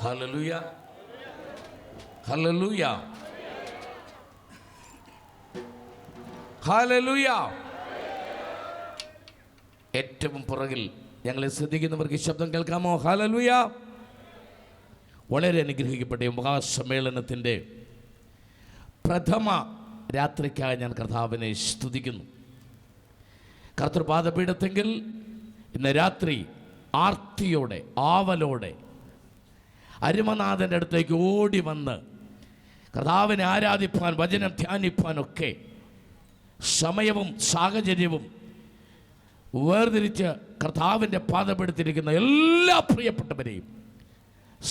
Hallelujah, hallelujah, hallelujah. ഏറ്റവും പുറകിൽ ഞങ്ങളെ ശ്രദ്ധിക്കുന്നവർക്ക് ശബ്ദം കേൾക്കാമോ? ഹല്ലേലൂയ. വളരെ അനുഗ്രഹിക്കപ്പെട്ട മഹാസമ്മേളനത്തിൻ്റെ പ്രഥമ രാത്രിക്കായി ഞാൻ കർത്താവിനെ സ്തുതിക്കുന്നു. കർത്തൃപാദപീഠത്തെങ്കിൽ ഇന്ന് രാത്രി ആർത്തിയോടെ ആവലോടെ അരുമനാഥൻ്റെ അടുത്തേക്ക് ഓടി വന്ന് കർത്താവിനെ ആരാധിപ്പാൻ, വചനം ധ്യാനിപ്പാനൊക്കെ സമയവും സാഹചര്യവും വേർതിരിച്ച് കർത്താവിൻ്റെ പാദപീഠത്തിരിക്കുന്ന എല്ലാ പ്രിയപ്പെട്ടവരെയും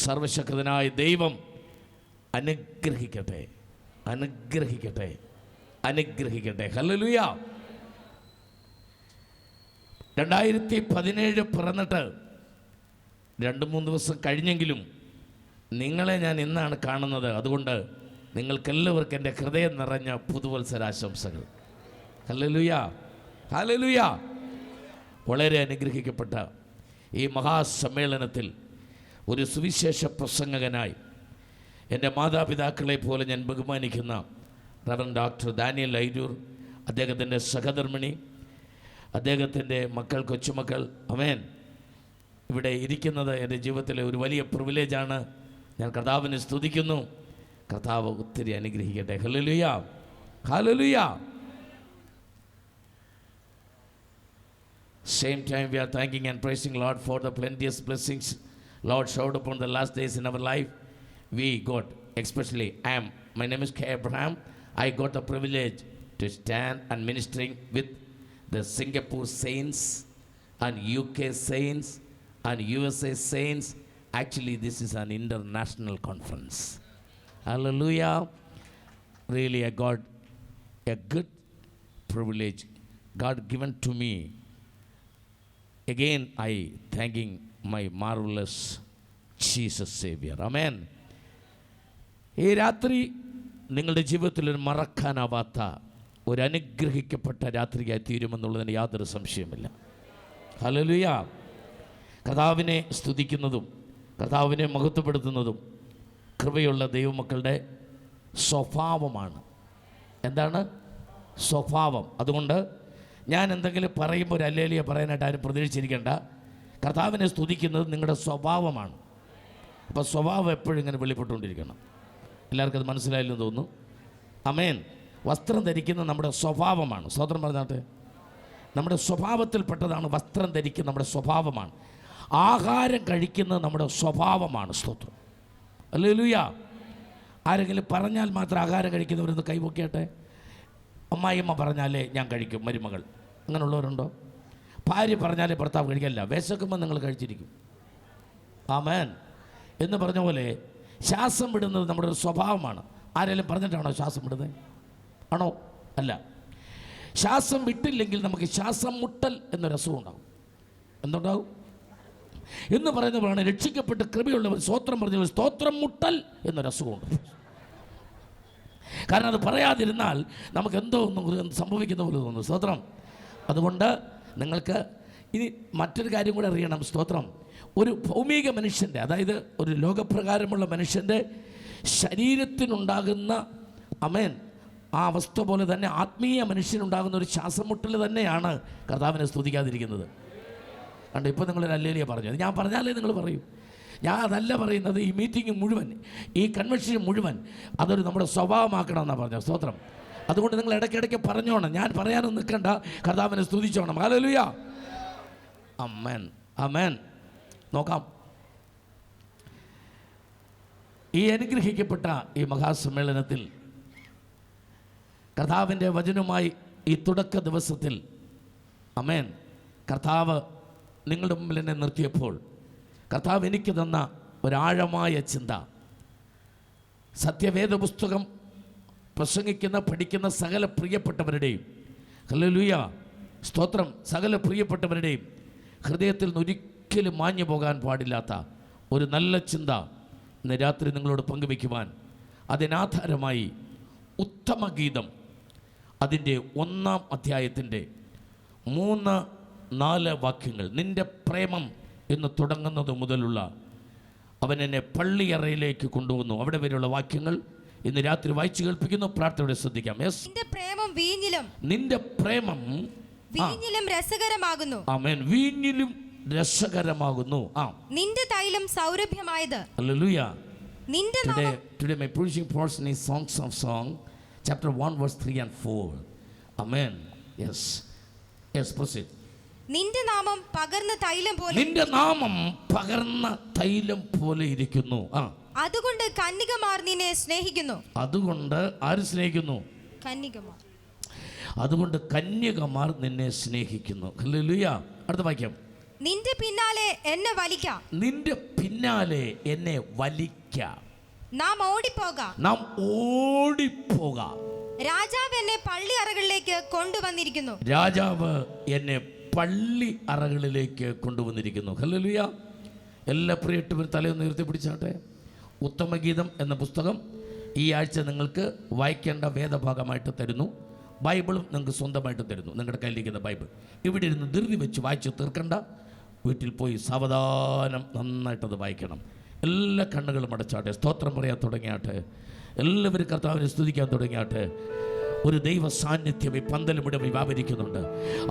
സർവശക്തനായ ദൈവം അനുഗ്രഹിക്കട്ടെ, അനുഗ്രഹിക്കട്ടെ, അനുഗ്രഹിക്കട്ടെ. ഹല്ലേലൂയ. 2017 പിറന്നിട്ട് 2-3 ദിവസം കഴിഞ്ഞെങ്കിലും നിങ്ങളെ ഞാൻ ഇന്നാണ് കാണുന്നത്. അതുകൊണ്ട് നിങ്ങൾക്കെല്ലാവർക്കും എൻ്റെ ഹൃദയം നിറഞ്ഞ പുതുവത്സരാശംസകൾ. Hallelujah, hallelujah. വളരെ അനുഗ്രഹിക്കപ്പെട്ട ഈ മഹാസമ്മേളനത്തിൽ ഒരു സുവിശേഷ പ്രസംഗകനായി എൻ്റെ മാതാപിതാക്കളെ പോലെ ഞാൻ ബഹുമാനിക്കുന്ന റവറൻഡ് ഡോക്ടർ ഡാനിയൽ ഐരൂർ, അദ്ദേഹത്തിൻ്റെ സഹധർമ്മിണി, അദ്ദേഹത്തിൻ്റെ മക്കൾ, കൊച്ചുമക്കൾ, ആമേൻ, ഇവിടെ ഇരിക്കുന്നത് എൻ്റെ ജീവിതത്തിലെ ഒരു വലിയ പ്രിവിലേജാണ്. ഞാൻ കർത്താവിനെ സ്തുതിക്കുന്നു. കർത്താവ് ഒത്തിരി അനുഗ്രഹിക്കട്ടെ. Hallelujah, hallelujah. Same time we are thanking and praising Lord for the plenteous blessings Lord showed upon the last days in our life. We got, especially my name is K. Abraham. I got the privilege to stand and ministering with the Singapore Saints and UK Saints and USA Saints. Actually, this is an international conference. Hallelujah. Really, I got a good privilege God given to me. Again, I thanking my marvelous Jesus Savior. Amen. ഈ രാത്രി നിങ്ങളുടെ ജീവിതത്തിൽ ഒരു മറക്കാനാവാത്ത ഒരു അനുഗ്രഹിക്കപ്പെട്ട രാത്രിയായി തീരുമെന്നുള്ളതിന് യാതൊരു സംശയമില്ല. ഹല്ലേലൂയ. കർത്താവിനെ സ്തുതിക്കുന്നതും കർത്താവിനെ മഹത്വപ്പെടുത്തുന്നതും കൃപയുള്ള ദൈവമക്കളുടെ സ്വഭാവമാണ്. എന്താണ് സ്വഭാവം? അതുകൊണ്ട് ഞാൻ എന്തെങ്കിലും പറയുമ്പോൾ ഒരു ഹല്ലേലൂയ പറയാനായിട്ട് ആരും പ്രതീക്ഷിച്ചിരിക്കേണ്ട. കർത്താവിനെ സ്തുതിക്കുന്നത് നിങ്ങളുടെ സ്വഭാവമാണ്. അപ്പോൾ സ്വഭാവം എപ്പോഴും ഇങ്ങനെ വെളിപ്പെട്ടുകൊണ്ടിരിക്കണം. എല്ലാവർക്കും അത് മനസ്സിലായില്ലെന്ന് തോന്നുന്നു. ആമേൻ. വസ്ത്രം ധരിക്കുന്നത് നമ്മുടെ സ്വഭാവമാണ്. സ്വതന്ത്രം പറഞ്ഞാട്ടെ. നമ്മുടെ സ്വഭാവത്തിൽപ്പെട്ടതാണ് വസ്ത്രം ധരിക്കുന്ന നമ്മുടെ സ്വഭാവമാണ്. ആഹാരം കഴിക്കുന്നത് നമ്മുടെ സ്വഭാവമാണ്. സ്തോത്രം. ഹല്ലേലൂയ. ആരെങ്കിലും പറഞ്ഞാൽ മാത്രം ആഹാരം കഴിക്കുന്നവരൊന്ന് കൈപൊക്കിയാട്ടെ. അമ്മായിയമ്മ പറഞ്ഞാലേ ഞാൻ കഴിക്കും, മരുമകൾ. അങ്ങനെയുള്ളവരുണ്ടോ? ഭാര്യ പറഞ്ഞാലേ ഭർത്താവ് കഴിക്കല്ല. വിശക്കുമ്പോൾ നിങ്ങൾ കഴിച്ചിരിക്കും. ആമേൻ എന്ന് പറഞ്ഞ പോലെ ശ്വാസം വിടുന്നത് നമ്മുടെ ഒരു സ്വഭാവമാണ്. ആരെങ്കിലും പറഞ്ഞിട്ടാണോ ശ്വാസം വിടുന്നത്? ആണോ? അല്ല. ശ്വാസം വിട്ടില്ലെങ്കിൽ നമുക്ക് ശ്വാസം മുട്ടൽ എന്നൊരു അസുഖം ഉണ്ടാകും. എന്തുണ്ടാവും എന്ന് പറയുന്നവരാണ് രക്ഷിക്കപ്പെട്ട് കൃപയുള്ളവർ സ്തോത്രം പറഞ്ഞവർ സ്തോത്രം മുട്ടൽ എന്നൊരു അസുഖമുണ്ട്. കാരണം അത് പറയാതിരുന്നാൽ നമുക്ക് എന്തോ ഒന്നും സംഭവിക്കുന്ന പോലെ തോന്നുന്നു. സ്തോത്രം. അതുകൊണ്ട് നിങ്ങൾക്ക് ഇനി മറ്റൊരു കാര്യം കൂടെ അറിയണം. സ്തോത്രം. ഒരു ഭൗമിക മനുഷ്യൻ്റെ, അതായത് ഒരു ലോകപ്രകാരമുള്ള മനുഷ്യൻ്റെ ശരീരത്തിനുണ്ടാകുന്ന ആമേൻ ആ അവസ്ഥ പോലെ തന്നെ ആത്മീയ മനുഷ്യനുണ്ടാകുന്ന ഒരു ശ്വാസം മുട്ടൽ തന്നെയാണ് കർത്താവിനെ സ്തുതിക്കാതിരിക്കുന്നത്. കണ്ട് ഇപ്പോൾ നിങ്ങളൊരു ഹല്ലേലൂയ പറഞ്ഞു. അത് ഞാൻ പറഞ്ഞാലേ നിങ്ങൾ പറയൂ. ഞാൻ അതല്ല പറയുന്നത്. ഈ മീറ്റിംഗ് മുഴുവൻ, ഈ കൺവെൻഷൻ മുഴുവൻ അതൊരു നമ്മുടെ സ്വഭാവമാക്കണം എന്നാണ് പറഞ്ഞത്. സ്തോത്രം. അതുകൊണ്ട് നിങ്ങൾ ഇടയ്ക്കിടയ്ക്ക് പറഞ്ഞോണം. ഞാൻ പറയാനൊന്നും നിൽക്കണ്ട, കർത്താവിനെ സ്തുതിച്ചോണം. ഹല്ലേലൂയ. ആമേൻ, ആമേൻ. നോക്കാം. ഈ അനുഗ്രഹിക്കപ്പെട്ട ഈ മഹാസമ്മേളനത്തിൽ കർത്താവിൻ്റെ വചനവുമായി ഈ തുടക്ക ദിവസത്തിൽ ആമേൻ കർത്താവ് നിങ്ങളുടെ മുമ്പിൽ എന്നെ നിർത്തിയപ്പോൾ കർത്താവ് എനിക്ക് തന്ന ഒരാഴമായ ചിന്ത, സത്യവേദ പുസ്തകം പ്രസംഗിക്കുന്ന പഠിക്കുന്ന സകല പ്രിയപ്പെട്ടവരുടെയും ഹല്ലേലൂയ സ്തോത്രം, സകല പ്രിയപ്പെട്ടവരുടെയും ഹൃദയത്തിൽ നിന്ന് ഒരിക്കലും മാഞ്ഞു പോകാൻ പാടില്ലാത്ത ഒരു നല്ല ചിന്ത ഇന്ന് രാത്രി നിങ്ങളോട് പങ്കുവയ്ക്കുവാൻ, അതിനാധാരമായി ഉത്തമഗീതം അതിൻ്റെ 1-ാം അധ്യായത്തിൻ്റെ 3-4 വാക്യങ്ങൾ, നിൻ്റെ പ്രേമം എന്ന് തുടങ്ങുന്നത് മുതലുള്ള അവൻ എന്നെ പള്ളിയറയിലേക്ക് കൊണ്ടുവന്നു. അവിടെ വരെയുള്ള വാക്യങ്ങൾ ഇന്ന് രാത്രി വായിച്ചു കേൾപ്പിക്കുന്നു. പ്രാർത്ഥനയോടെ ശ്രദ്ധിക്കാം. നിന്റെ പ്രേമം വീഞ്ഞിലും നിന്റെ പ്രേമം വീഞ്ഞിലും രസകരമാകുന്നു. ആമേൻ. വീഞ്ഞിലും രസകരമാകുന്നു. നിന്റെ തൈലം സൗരഭ്യമായത്. ഹല്ലേലൂയ. നിന്റെ Today my preaching portion is Songs of Song, chapter 1, verse 3 and 4. Amen. Yes. Yes, proceed. നിന്റെ നാമം പകർന്ന തൈലം പോലെ. നിന്റെ നാമം പകർന്ന തൈലം പോലെ ഇരിക്കുന്നു. അതുകൊണ്ട് കന്യകമാർ നിന്നെ സ്നേഹിക്കുന്നു. അതുകൊണ്ട് ആര് സ്നേഹിക്കുന്നു? കന്യകമാർ. അതുകൊണ്ട് കന്യകമാർ നിന്നെ സ്നേഹിക്കുന്നു. ഹല്ലേലൂയ. അടുത്ത വാക്യം. നിന്റെ പിന്നാലെ എന്നെ വലിക്കാം. നിന്റെ പിന്നാലെ എന്നെ വലിക്കാം. നാം ഓടിപ്പോകാം. നാം ഓടിപ്പോകാം. രാജാവ് എന്നെ പള്ളി അറകളിലേക്ക് കൊണ്ടുവന്നിരിക്കുന്നു. രാജാവ് എന്നെ പള്ളി അറകളിലേക്ക് കൊണ്ടുവന്നിരിക്കുന്നു. ഹല്ലേലൂയ. എല്ലാ പ്രിയപ്പെട്ടവരും തലയൊന്ന് ഉയർത്തി പിടിച്ചാട്ടെ. ഉത്തമഗീതം എന്ന പുസ്തകം ഈ ആഴ്ച നിങ്ങൾക്ക് വായിക്കേണ്ട വേദഭാഗമായിട്ട് തരുന്നു. ബൈബിളും നിങ്ങൾക്ക് സ്വന്തമായിട്ട് തരുന്നു. നിങ്ങളുടെ കയ്യിലിരിക്കുന്ന ബൈബിൾ ഇവിടെ ഇരുന്ന് ധൃതി വെച്ച് വായിച്ച് തീർക്കണ്ട. വീട്ടിൽ പോയി സാവധാനം നന്നായിട്ടത് വായിക്കണം. എല്ലാ കണ്ണുകളും അടച്ചാട്ടെ. സ്തോത്രം പറയാൻ തുടങ്ങിയാട്ടെ. എല്ലാവരും കർത്താവിനെ സ്തുതിക്കാൻ തുടങ്ങിയാട്ടെ. ഒരു ദൈവ സാന്നിധ്യം ഈ പന്തലുമിടെ വ്യാപരിക്കുന്നുണ്ട്.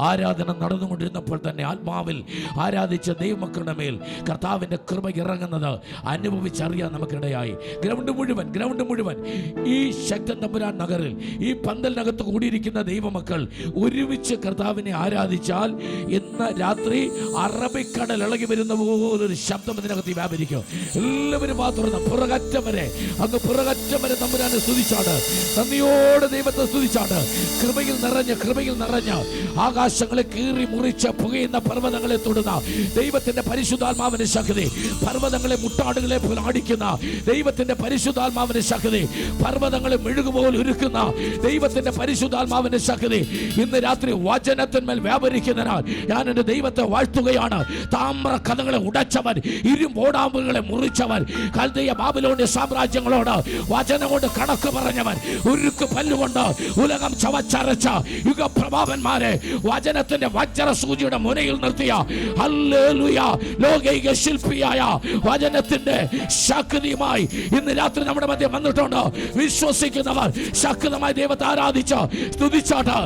ആരാധന നടന്നുകൊണ്ടിരുന്നപ്പോൾ തന്നെ ആത്മാവിൽ ആരാധിച്ച ദൈവമക്കളുടെ മേൽ കർത്താവിൻ്റെ കൃപ ഇറങ്ങുന്നത് അനുഭവിച്ചറിയാൻ നമുക്കിടയായി. ഗ്രൗണ്ട് മുഴുവൻ ഈ ശക്തൻ തമ്പുരാൻ നഗറിൽ ഈ പന്തലിനകത്ത് കൂടിയിരിക്കുന്ന ദൈവമക്കൾ ഒരുമിച്ച് കർത്താവിനെ ആരാധിച്ചാൽ ഇന്ന് രാത്രി അറബിക്കടൽ ഇളകി വരുന്ന പോലൊരു ശബ്ദം ഇതിനകത്ത് വ്യാപരിക്കും. എല്ലാവരും തുറന്ന് പുറകറ്റം വരെ തമ്പുരാനെ സ്തുതിച്ചാണ്. നന്ദിയോടെ ദൈവത്തെ സ്തുതിച്ചാണ്. കൃപയിൽ നിറഞ്ഞ ആകാശങ്ങളെ കീറി മുറിച്ച് പുകയുന്ന പർവ്വതങ്ങളെ തൊടുന്ന ദൈവത്തിന്റെ പരിശുദ്ധാത്മാവിന്റെ ശക്തി, പർവ്വതങ്ങളെ മുട്ടാടുകളെ പോലെ ആടിക്കുന്ന ദൈവത്തിന്റെ പരിശുദ്ധാത്മാവിന്റെ ശക്തി, പർവ്വതങ്ങളെ മെഴുകുപോലെ ഒരുക്കുന്ന ദൈവത്തിന്റെ പരിശുദ്ധാത്മാവിന്റെ ശക്തി ഇന്ന് രാത്രി വചനത്തിന്മേൽ വ്യാപരിക്കുന്നതിനാൽ ഞാൻ എൻ്റെ ദൈവത്തെ വാഴ്ത്തുകയാണ്. താമ്ര കഥകളെ ഉടച്ചവൻ, ഇരുമ്പോടാമ്പുകളെ മുറിച്ചവൻ, കൽദയ ബാബിലോണിയ സാമ്രാജ്യങ്ങളോട് വചനം കൊണ്ട് കണക്ക് പറഞ്ഞവൻ, ഉരുക്ക് പല്ലുകൊണ്ട് ഉലകം ചവച്ചരച്ച യുഗപ്രഭാവന്മാരെ വചനത്തിന്റെ വജ്രസൂചിയുടെ മുനയിൽ നിർത്തിയ ഹല്ലേലൂയ ലോകൈക ശില്പിയായ വചനത്തിന്റെ ശക്തിയുമായി ഇന്ന് രാത്രി നമ്മുടെ മധ്യം വന്നിട്ടുണ്ട്. വിശ്വസിക്കുന്നവർ ശക്തമായി ദൈവത്തെ ആരാധിച്ച് സ്തുതിച്ചാട്ട്.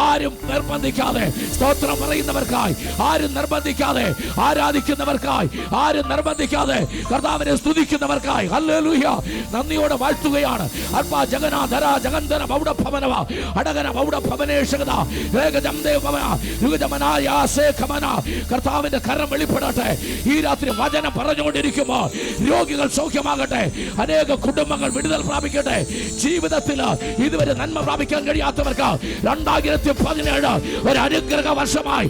ആരും നിർബന്ധിക്കാതെ സ്തോത്രം പറയുന്നവർക്കായി, ആരും നിർബന്ധിക്കാതെ ആരാധിക്കുന്നവർക്കായി, ആരും നിർബന്ധിക്കാതെ കർത്താവിനെ സ്തുതിക്കുന്നവർക്കായി ഹല്ലേലൂയ നന്ദിയോടെ വാഴ്ത്തുകയാണ്. അർപ്പ ജഗനാധര ജഗന്ധര ഭവനവ അടകന ഭൗഡ ഭവനേഷകത കർത്താവിന്റെ കരം വെളിപ്പെടട്ടെ. ഈ രാത്രി വചനം പറഞ്ഞുകൊണ്ടിരിക്കുമ്പോൾ രോഗികൾ സൗഖ്യമാകട്ടെ, അനേക കുടുംബങ്ങൾ വിടുതൽ പ്രാപിക്കട്ടെ. ജീവിതത്തിൽ ഇതുവരെ നന്മ പ്രാപിക്കാൻ കഴിയാത്തവർക്ക് 2017 ഒരു അനുഗ്രഹ വർഷമായി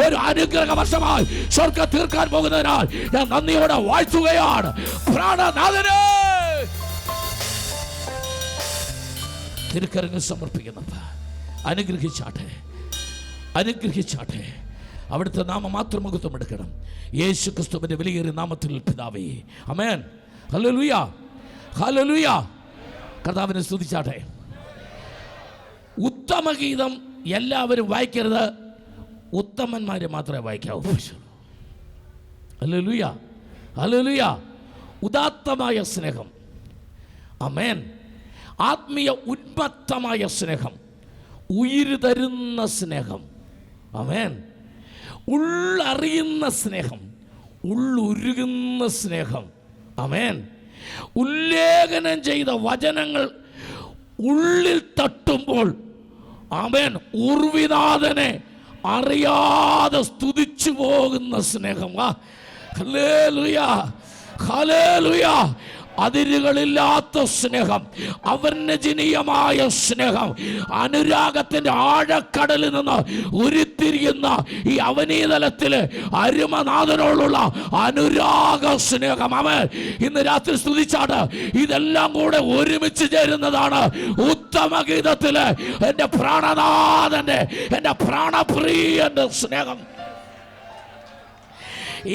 ഒരു അനുഗ്രഹ വർഷമായി സ്വർഗ്ഗം തീർക്കാൻ പോകുന്നതിനാൽ ഞാൻ നന്ദിയോടെ വാഴ്ത്തുകയാണ്. പ്രാണനാഥനെ തിരുക്കരങ്ങൾ സമർപ്പിക്കുന്നത് അനുഗ്രഹിച്ചാട്ടെ. അവിടുത്തെ നാമം മാത്രം മഹത്വം എടുക്കണം. യേശു ക്രിസ്തുവിന്റെ വിലയേറിയ നാമത്തിൽ പിതാവേ, ആമേൻ. Hallelujah, hallelujah. കർത്താവിനെ സ്തുതിച്ചാട്ടെ. ഉത്തമഗീതം എല്ലാവരും വായിക്കരുത്, ഉത്തമന്മാരെ മാത്രമേ വായിക്കാവൂ. Hallelujah, hallelujah. ഉദാത്തമായ സ്നേഹം, ആമേൻ. ആത്മീയ ഉന്മത്തമായ സ്നേഹം, ഉയിര് തരുന്ന സ്നേഹം, ആമേൻ. ഉള്ളറിയുന്ന സ്നേഹം, ഉള്ളുരുകുന്ന സ്നേഹം, ആമേൻ. ഉല്ലേഖനം ചെയ്ത വചനങ്ങൾ ഉള്ളിൽ തട്ടുമ്പോൾ, ആമേൻ, ഉർവിനാഥനെ അറിയാതെ സ്തുതിച്ചു പോകുന്ന സ്നേഹം. Hallelujah, hallelujah. അതിരുകളില്ലാത്ത സ്നേഹം, അവർണ്ണജനീയമായ സ്നേഹം, അനുരാഗത്തിന്റെ ആഴക്കടലിൽ നിന്ന് ഉരുത്തിരിയുന്ന ഈ അവനീതലത്തില് അരുമനാഥനോടുള്ള അനുരാഗ സ്നേഹം. അവൻ ഇന്ന് രാത്രി സ്തുതിച്ചാണ്. ഇതെല്ലാം കൂടെ ഒരുമിച്ച് ചേരുന്നതാണ് ഉത്തമഗീതത്തില് എൻ്റെ പ്രാണനാഥന്റെ, എൻ്റെ പ്രാണപ്രിയന്റെ സ്നേഹം.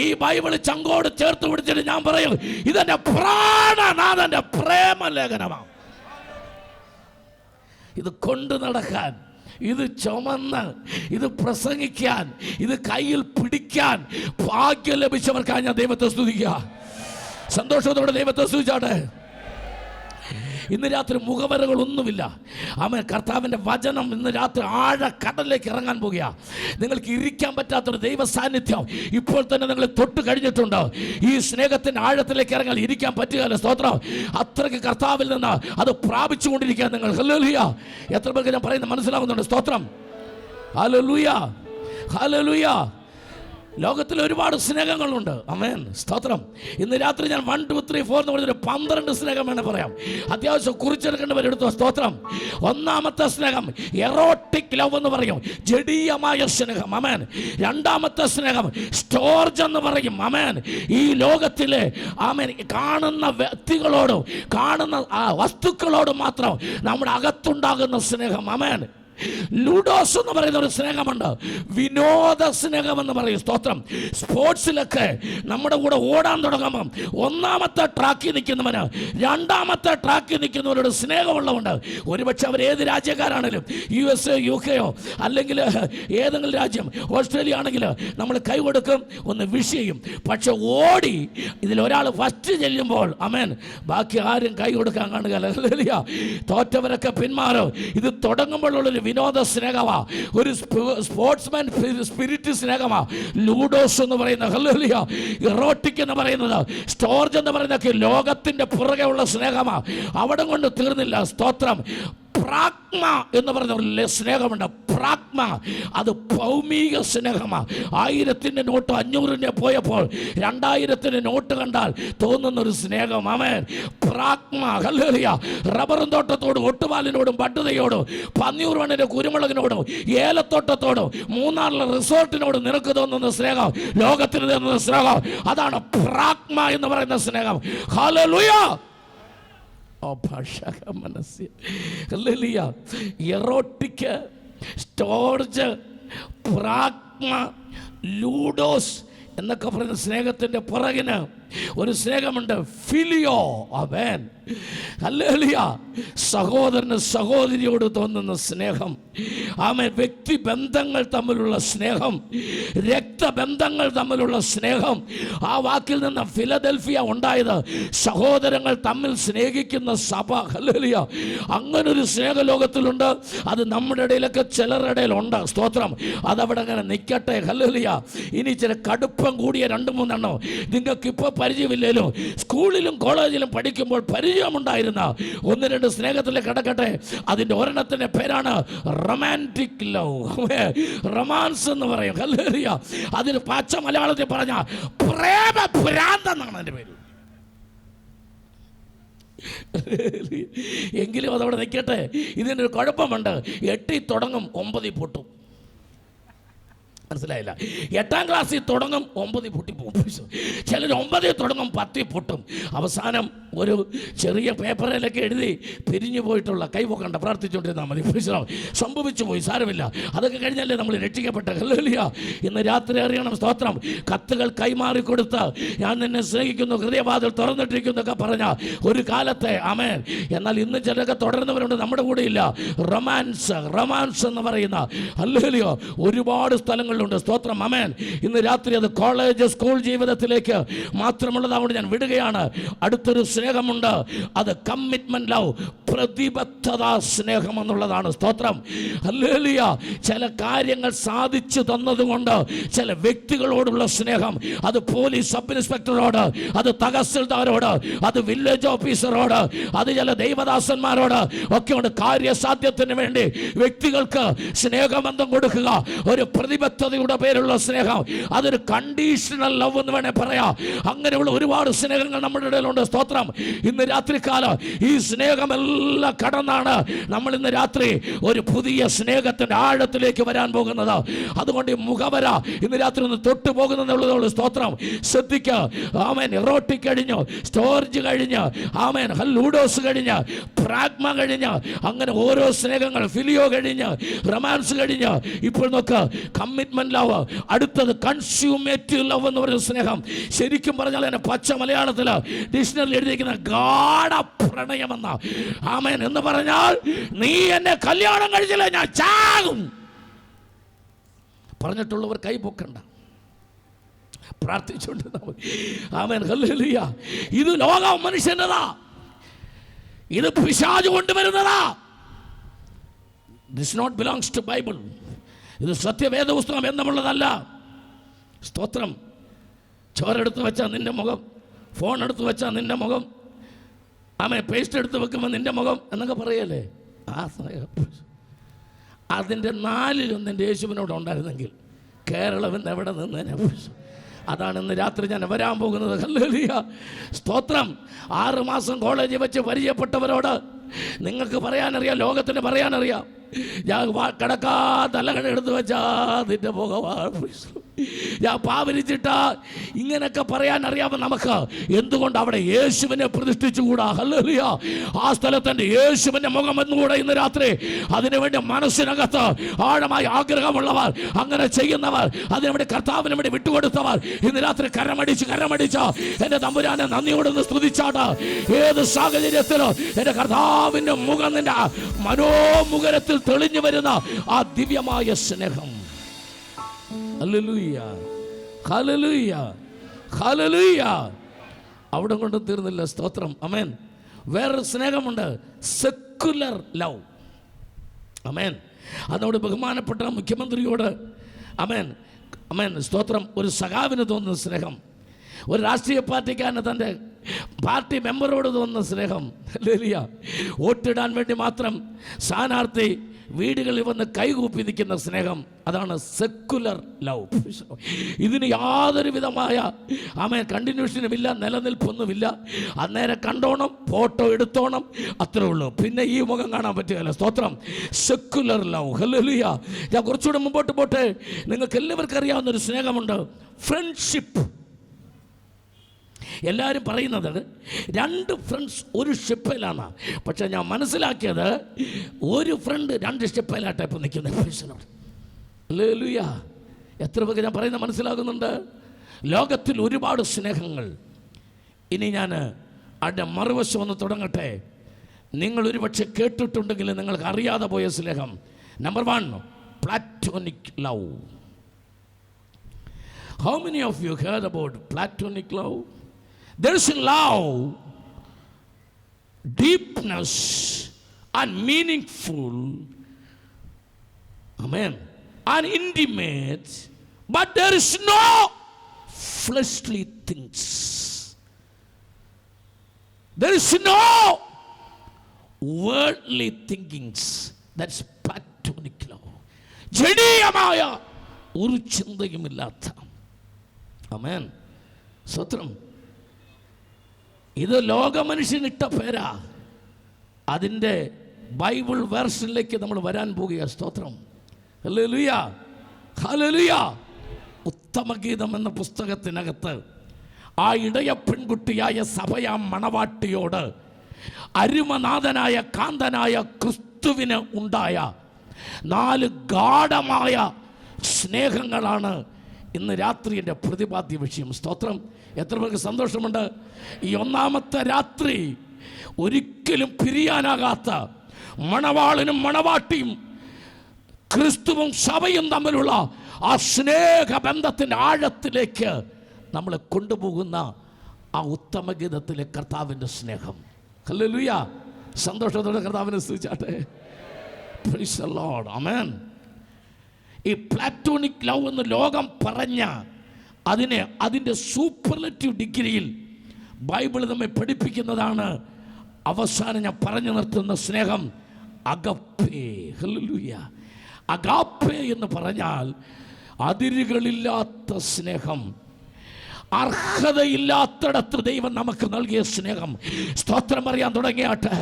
ഈ ബൈബിള് ചങ്കോട് ചേർത്ത് പിടിച്ചിട്ട് ഞാൻ പറയും, ഇതെന്റെ പ്രാണനാഥന്റെ പ്രേമലേഖനമാണ്. ഇത് കൊണ്ടു നടക്കാൻ ഇത് ചുമന്ന്, ഇത് പ്രസംഗിക്കാൻ, ഇത് കയ്യിൽ പിടിക്കാൻ ഭാഗ്യം ലഭിച്ചവർക്കാണ് ഞാൻ ദൈവത്തെ സ്തുതിക്കുക. സന്തോഷത്തോടെ ദൈവത്തെ സ്തുതിച്ചാട്ടെ. ഇന്ന് രാത്രി മുഖവരകളൊന്നുമില്ല. ആമേൻ. കർത്താവിൻ്റെ വചനം ഇന്ന് രാത്രി ആഴക്കടലിലേക്ക് ഇറങ്ങാൻ പോകുക. നിങ്ങൾക്ക് ഇരിക്കാൻ പറ്റാത്തൊരു ദൈവ സാന്നിധ്യം ഇപ്പോൾ തന്നെ നിങ്ങൾ തൊട്ട് കഴിഞ്ഞിട്ടുണ്ട്. ഈ സ്നേഹത്തിൻ്റെ ആഴത്തിലേക്ക് ഇറങ്ങാൻ ഇരിക്കാൻ പറ്റുകയല്ല. സ്തോത്രം. അത്രയ്ക്ക് കർത്താവിൽ നിന്ന് അത് പ്രാപിച്ചുകൊണ്ടിരിക്കുക നിങ്ങൾ. ഹല്ലേലൂയ. എത്ര പേർക്ക് ഞാൻ പറയുന്നത് മനസ്സിലാവുന്നുണ്ട്? സ്തോത്രം. Hallelujah, hallelujah. ലോകത്തിൽ ഒരുപാട് സ്നേഹങ്ങളുണ്ട്. ആമേൻ. സ്തോത്രം. ഇന്ന് രാത്രി ഞാൻ 1, 2, 3, 4 എന്ന് പറഞ്ഞൊരു 12 സ്നേഹം വേണം പറയാം. അത്യാവശ്യം കുറിച്ചെടുക്കേണ്ടവരെടുത്തോ. സ്തോത്രം. ഒന്നാമത്തെ സ്നേഹം എറോട്ടിക് ലവ് എന്ന് പറയും, ജഡീയമായ സ്നേഹം. ആമേൻ. രണ്ടാമത്തെ സ്നേഹം സ്റ്റോർജ് എന്ന് പറയും. ആമേൻ. ഈ ലോകത്തിലെ ആമേൻ കാണുന്ന വ്യക്തികളോടും കാണുന്ന വസ്തുക്കളോടും മാത്രം നമ്മുടെ അകത്തുണ്ടാകുന്ന സ്നേഹം. ആമേൻ. ലൂഡോസ് എന്ന് പറയുന്ന ഒരു സ്നേഹമുണ്ട്, വിനോദ സ്നേഹം എന്ന് പറയും. സ്തോത്രം. സ്പോർട്സിലൊക്കെ നമ്മുടെ കൂടെ ഓടാൻ തുടങ്ങുമ്പം ഒന്നാമത്തെ ട്രാക്കിൽ നിൽക്കുന്നവന് രണ്ടാമത്തെ ട്രാക്കിൽ നിൽക്കുന്നവരോട് സ്നേഹമുള്ളതുണ്ട്. ഒരുപക്ഷെ അവർ ഏത് രാജ്യക്കാരാണെങ്കിലും, USA, UK അല്ലെങ്കിൽ ഏതെങ്കിലും രാജ്യം, ഓസ്ട്രേലിയ ആണെങ്കിൽ നമ്മൾ കൈ കൊടുക്കും, ഒന്ന് വിഷ് ചെയ്യും. പക്ഷെ ഓടി ഇതിലൊരാൾ ഫസ്റ്റ് ചെല്ലുമ്പോൾ ആമേൻ ബാക്കി ആരും കൈ കൊടുക്കാൻ കാണുക. തോറ്റവരൊക്കെ പിന്മാറും. ഇത് തുടങ്ങുമ്പോഴുള്ളൊരു വിനോദ സ്നേഹമാ, ഒരു സ്പോർട്സ്മാൻ സ്പിരിറ്റ് സ്നേഹമാ ലൂഡോസ് എന്ന് പറയുന്ന. ഹല്ലേലൂയ. ഇറോട്ടിക് എന്ന് പറയുന്നത്, സ്റ്റോർജ് എന്ന് പറയുന്നതൊക്കെ ലോകത്തിന്റെ പുറകെ ഉള്ള സ്നേഹമാ. അവിടെ കൊണ്ട് തീർന്നില്ല. സ്തോത്രം. പ്രാഗ്മ എന്ന് പറയുന്ന ഒരു സ്നേഹമുണ്ട്. പ്രാഗ്മ അത് ഭൗമിക സ്നേഹമാണ്. 1000-ന്റെ നോട്ട് 500-ന്റെ പോയപ്പോൾ 2000-ന്റെ നോട്ട് കണ്ടാൽ തോന്നുന്ന ഒരു സ്നേഹം. ആമേൻ. പ്രാഗ്മ. ഹല്ലേലൂയ. റബ്ബറും തോട്ടത്തോടും ഒട്ടുപാലിനോടും ബഡ്ഡതയോടും പന്നിയൂർ മണ്ണിന്റെ കുരുമുളകിനോടും ഏലത്തോട്ടത്തോടും മൂന്നാറിലെ റിസോർട്ടിനോടും നിനക്ക് തോന്നുന്ന സ്നേഹം, ലോകത്തിന് തോന്നുന്ന സ്നേഹം, അതാണ് പ്രാഗ്മ എന്ന് പറയുന്ന സ്നേഹം. ഹല്ലേലൂയ. എറോട്ടിക്, സ്റ്റോർജ്, പ്രാഗ്മ, ലൂഡോസ് എന്നൊക്കെ പറയുന്ന സ്നേഹത്തിൻ്റെ പുറകിന് ഒരു സ്നേഹമുണ്ട്, ഫിലിയോ. ആമേൻ. ഹല്ലേലൂയ. സഹോദരന് സഹോദരിയോട് തോന്നുന്ന സ്നേഹം. ആമേൻ. വ്യക്തിബന്ധങ്ങൾ തമ്മിലുള്ള സ്നേഹം, രക്തബന്ധങ്ങൾ തമ്മിലുള്ള സ്നേഹം. ആ വാക്കിൽ നിന്ന് ഫിലദൽഫിയ ഉണ്ടായത് സഹോദരങ്ങൾ തമ്മിൽ സ്നേഹിക്കുന്ന സഭ. ഹല്ലേലൂയ. അങ്ങനൊരു സ്നേഹ ലോകത്തിലുണ്ട്. അത് നമ്മുടെ ഇടയിലൊക്കെ ചിലരുടെ ഇടയിലുണ്ട്. സ്തോത്രം. അതവിടെ അങ്ങനെ നിൽക്കട്ടെ. ഹല്ലേലൂയ. ഇനി ചില കടുപ്പം കൂടിയ 2-3 എണ്ണം നിങ്ങൾക്ക് ഇപ്പോൾ പരിചയമില്ലല്ലോ. സ്കൂളിലും കോളേജിലും പഠിക്കുമ്പോൾ പരിചയമുണ്ടായിരുന്ന 1-2 സ്നേഹത്തിലേക്ക് കടക്കട്ടെ. അതിൻ്റെ ഒരെണ്ണത്തിൻ്റെ പേരാണ് റൊമാൻറ്റിക് ലവ്, റൊമാൻസ് എന്ന് പറയും. ഹല്ലേലൂയ. അതിന് പച്ച മലയാളത്തിൽ പറഞ്ഞ പ്രേമ ഭ്രാന്തെന്നാണ് അതിൻ്റെ പേര്. എങ്കിലും അതവിടെ നിൽക്കട്ടെ. ഇതിനൊരു കുഴപ്പമുണ്ട്. 8 തുടങ്ങും, 9 പൊട്ടും. മനസ്സിലായില്ല? 8ാം ക്ലാസ്സിൽ തുടങ്ങും, 9 പൊട്ടിപ്പോകും. ചിലർ 9 തുടങ്ങും, 10 പൊട്ടും. അവസാനം ഒരു ചെറിയ പേപ്പറിലൊക്കെ എഴുതി പിരിഞ്ഞു പോയിട്ടുള്ള കൈവക്കണ്ട പ്രാർത്ഥിച്ചുകൊണ്ടിരുന്നാൽ മതി. സംഭവിച്ചു പോയി, സാരമില്ല. അതൊക്കെ കഴിഞ്ഞല്ലേ നമ്മൾ രക്ഷിക്കപ്പെട്ട. ഹല്ലേലൂയ. ഇന്ന് രാത്രി അറിയണം. സ്തോത്രം. കത്തുകൾ കൈമാറിക്കൊടുത്ത് ഞാൻ നിന്നെ സ്നേഹിക്കുന്നു, ഹൃദയവാതിൽ തുറന്നിട്ടിരിക്കുന്നൊക്കെ പറഞ്ഞ ഒരു കാലത്തെ. ആമേൻ. എന്നാൽ ഇന്ന് ചിലരൊക്കെ തുടരുന്നവരുണ്ട്, നമ്മുടെ കൂടെ ഇല്ല. റൊമാൻസ് എന്ന് പറയുന്ന ഹല്ലേലൂയ ഒരുപാട് സ്ഥലങ്ങളിലുണ്ട്. സ്തോത്രം. ആമേൻ. ഇന്ന് രാത്രി അത് കോളേജ് സ്കൂൾ ജീവിതത്തിലേക്ക് മാത്രമുള്ളതാകൊണ്ട് ഞാൻ വിടുകയാണ്. അടുത്തൊരു സ്നേഹമുണ്ട്. അത് കമ്മിറ്റ്മെന്റ് ലവ്, പ്രതിബദ്ധതാ സ്നേഹം എന്നുള്ളതാണ്. സ്തോത്രം. ഹല്ലേലൂയ. ചില കാര്യങ്ങൾ സാധിച്ചു തന്നതുകൊണ്ട് ചില വ്യക്തികളോടുള്ള സ്നേഹം, അത് പോലീസ് സബ് ഇൻസ്പെക്ടറോട്, അത് തഹസിൽദാരോട്, അത് വില്ലേജ് ഓഫീസറോട്, അത് ചില ദൈവദാസന്മാരോട് ഒക്കെ ഉണ്ട്. കാര്യസാധ്യത്തിന് വേണ്ടി വ്യക്തികൾക്ക് സ്നേഹബന്ധം കൊടുക്കുക, ഒരു പ്രതിബദ്ധതയുടെ പേരുള്ള സ്നേഹം. അതൊരു കണ്ടീഷണൽ ലവ് എന്ന് വേണേൽ പറയാം. അങ്ങനെയുള്ള ഒരുപാട് സ്നേഹങ്ങൾ നമ്മുടെ ഇടയിലുണ്ട്. സ്തോത്രം. ഇന്ന് രാത്രികാലം ഈ സ്നേഹമെല്ലാം കടന്നാണ് നമ്മൾ ഇന്ന് രാത്രി ഒരു പുതിയ സ്നേഹത്തിന്റെ ആഴത്തിലേക്ക് വരാൻ പോകുന്നത്. അതുകൊണ്ട് ഈ മുഖവര ഇന്ന് രാത്രി ഒന്ന് തൊട്ടു പോകുന്നതുള്ളൂ. സ്തോത്രം. ശ്രദ്ധിക്കുക. ആമേൻ. എറോട്ടിക് കഴിഞ്ഞു, സ്റ്റോർജ് കഴിഞ്ഞ്, ആമേൻ, ലൂഡോസ് കഴിഞ്ഞ്, പ്രാഗ്മ കഴിഞ്ഞ്, അങ്ങനെ ഓരോ സ്നേഹങ്ങൾ, ഫിലിയോ കഴിഞ്ഞ്, റൊമാൻസ് കഴിഞ്ഞ്, ഇപ്പോൾ നോക്ക് കമ്മിറ്റ്മെന്റ് കമ്മിറ്റ്മെന്റ് ലവ്, അടുത്തത് കൺസ്യൂമേറ്റീവ് ലവ് എന്ന് പറയുന്ന സ്നേഹം. ശരിക്കും പറഞ്ഞാൽ എന്നെ പച്ച മലയാളത്തിൽ ഡിക്ഷണറിയിൽ എഴുതിയിരിക്കുന്ന ഗാഢ പ്രണയമെന്ന. ആമേൻ. എന്ന് പറഞ്ഞാൽ നീ എന്നെ കല്യാണം കഴിച്ചില്ല ഞാൻ ചാകും. പറഞ്ഞിട്ടുള്ളവർ കൈ പൊക്കണ്ട, പ്രാർത്ഥിച്ചുകൊണ്ടിരുന്നാൽ മതി. ആമേൻ. ഹല്ലേലൂയ. ഇത് ലോകം മനുഷ്യൻ്റെതാ, ഇത് പിശാച് കൊണ്ടുവരുന്നതാ. This not belongs to Bible. ഇത് സത്യവേദ പുസ്തകം എന്നുള്ളതല്ല. സ്തോത്രം. ചോരെടുത്ത് വെച്ചാൽ നിന്റെ മുഖം, ഫോൺ എടുത്ത് വെച്ചാൽ നിന്റെ മുഖം, ആമേ പേസ്റ്റ് എടുത്ത് വെക്കുമ്പോൾ നിന്റെ മുഖം എന്നൊക്കെ പറയല്ലേ. ആ സ്നേഹം അതിൻ്റെ 4-1 എൻ്റെ യേശുവിനോട് ഉണ്ടായിരുന്നെങ്കിൽ കേരളം ഇന്ന് എവിടെ നിന്ന്. അതാണ് ഇന്ന് രാത്രി ഞാൻ വരാൻ പോകുന്നത്. ഹല്ലേലൂയ. സ്തോത്രം. 6 മാസം കോളേജിൽ വെച്ച് പരിചയപ്പെട്ടവരോട് നിങ്ങൾക്ക് പറയാനറിയാം, ലോകത്തിന് പറയാനറിയാം, ഞാൻ കിടക്കാതല്ല എടുത്ത് വെച്ചാ നിന്റെ മുഖമാണ്, ഞാൻ പാവരിച്ചിട്ടാ, ഇങ്ങനെയൊക്കെ പറയാൻ അറിയാമോ നമുക്ക്? എന്തുകൊണ്ട് അവിടെ യേശുവിനെ പ്രതിഷ്ഠിച്ചുകൂടാ? ഹല്ലേലൂയ. ആ സ്ഥലത്തൻ്റെ യേശുവിൻ്റെ മുഖം എന്നുകൂടെ ഇന്ന് രാത്രി അതിനുവേണ്ടി മനസ്സിനകത്ത് ആഴമായ ആഗ്രഹമുള്ളവർ, അങ്ങനെ ചെയ്യുന്നവർ, അതിനുവേണ്ടി കർത്താവിന് വേണ്ടി വിട്ടുകൊടുത്തവർ ഇന്ന് രാത്രി കരമടിച്ച് എൻ്റെ തമ്പുരാനെ നന്ദിയോടൊന്ന് സ്തുതിച്ചാട്ട്. ഏത് സാഹചര്യത്തിലും എൻ്റെ കർത്താവിൻ്റെ മുഖം നിന്റെ മനോമുഖരത്തിൽ തെളിഞ്ഞു വരുന്ന ആ ദിവ്യമായ സ്നേഹം. Hallelujah, hallelujah, hallelujah. അവിടെ കൊണ്ട് തീർന്നില്ല. സ്തോത്രം. ആമേൻ. വേറൊരു സ്നേഹമുണ്ട്, സെക്കുലർ ലവ്. ആമേൻ. അതോട് ബഹുമാനപ്പെട്ട മുഖ്യമന്ത്രിയോട് ആമേൻ, ആമേൻ, സ്തോത്രം, ഒരു സഖാവിന് തോന്നുന്ന സ്നേഹം, ഒരു രാഷ്ട്രീയ പാർട്ടിക്കാരന് തൻ്റെ പാർട്ടി മെമ്പറോട് തോന്നുന്ന സ്നേഹം. ഹല്ലേലൂയ. വോട്ടിടാൻ വേണ്ടി മാത്രം സ്ഥാനാർത്ഥി വീടുകളിൽ വന്ന് കൈകൂപ്പി നിൽക്കുന്ന സ്നേഹം, അതാണ് സെക്കുലർ ലവ്. ഇതിന് യാതൊരു വിധമായ കണ്ടിന്യൂഷനുമില്ല, നിലനിൽപ്പൊന്നുമില്ല. അന്നേരം കണ്ടോണം, ഫോട്ടോ എടുത്തോണം, അത്രേ ഉള്ളൂ. പിന്നെ ഈ മുഖം കാണാൻ പറ്റുകയില്ല. സ്തോത്രം. Secular love. ഹല്ലേലൂയ. ഞാൻ കുറച്ചുകൂടെ മുമ്പോട്ട് പോട്ടെ. നിങ്ങൾക്ക് എല്ലാവർക്കും അറിയാവുന്നൊരു സ്നേഹമുണ്ട്, ഫ്രണ്ട്ഷിപ്പ്. എല്ലാവരും പറയുന്നത് 2 ഫ്രണ്ട്സ് ഒരു ഷിപ്പിലാണ്. പക്ഷെ ഞാൻ മനസ്സിലാക്കിയത് ഒരു ഫ്രണ്ട് 2 ഷിപ്പിലായിട്ട് ഇപ്പോൾ നിൽക്കുന്നത്. ഹല്ലേലൂയ. എത്ര പേർക്ക് ഞാൻ പറയുന്നത് മനസ്സിലാകുന്നുണ്ട്? ലോകത്തിൽ ഒരുപാട് സ്നേഹങ്ങൾ. ഇനി ഞാൻ അതിൻ്റെ മറുവശം ഒന്ന് തുടങ്ങട്ടെ. നിങ്ങൾ ഒരുപക്ഷെ കേട്ടിട്ടുണ്ടെങ്കിൽ നിങ്ങൾക്ക് അറിയാതെ പോയ സ്നേഹം. Number 1, Platonic love. How many of you heard about platonic love? There is love, deepness and meaningful, amen, and intimate, but there is no fleshly things. There is no worldly thinkings. That's platonic love. ജഡീയമായ ഒരു ചിന്തയുമില്ലാത്ത. ആമേൻ. സ്തോത്രം. ഇത് ലോകമനുഷ്യനിട്ട പേരാ. അതിൻ്റെ Bible വേർഷനിലേക്ക് നമ്മൾ വരാൻ പോകുക. സ്തോത്രം. Hallelujah, hallelujah. ഉത്തമഗീതം എന്ന പുസ്തകത്തിനകത്ത് ആ ഇടയ പെൺകുട്ടിയായ സഭയാം മണവാട്ടിയോട് അരുമനാഥനായ കാന്തനായ ക്രിസ്തുവിന് ഉണ്ടായ 4 ഗാഢമായ സ്നേഹങ്ങളാണ് ഇന്ന് രാത്രി എൻ്റെ പ്രതിപാദ്യ വിഷയം. സ്തോത്രം. എത്ര പേർക്ക് സന്തോഷമുണ്ട്? ഈ 1ാമത്തെ രാത്രി ഒരിക്കലും പിരിയാനാകാത്ത മണവാളനും മണവാട്ടിയും ക്രിസ്തുവും സഭയും തമ്മിലുള്ള ആ സ്നേഹബന്ധത്തിൻ്റെ ആഴത്തിലേക്ക് നമ്മളെ കൊണ്ടുപോകുന്ന ആ ഉത്തമഗീതത്തിലെ കർത്താവിൻ്റെ സ്നേഹം. ഹല്ലേലൂയ. സന്തോഷത്തോടെ കർത്താവിനെ സ്തുതിച്ചാട്ടെ. Praise the lord. ആമേൻ. ഈ പ്ലാറ്റോണിക് ലവ് എന്ന് ലോകം പറഞ്ഞ അതിൻ്റെ സൂപ്പർലേറ്റീവ് ഡിഗ്രിയിൽ ബൈബിൾ നമ്മെ പഠിപ്പിക്കുന്നതാണ്. അവസാനം ഞാൻ പറഞ്ഞു നിർത്തുന്ന സ്നേഹം അഗപ്പേ. ഹല്ലേലൂയ. അഗാപ്പേ എന്ന് പറഞ്ഞാൽ അതിരുകളില്ലാത്ത സ്നേഹം, അർഹതയില്ലാത്തിടത്ത് ദൈവം നമുക്ക് നൽകിയ സ്നേഹം. സ്തോത്രം പറയാൻ തുടങ്ങിയാട്ടെ.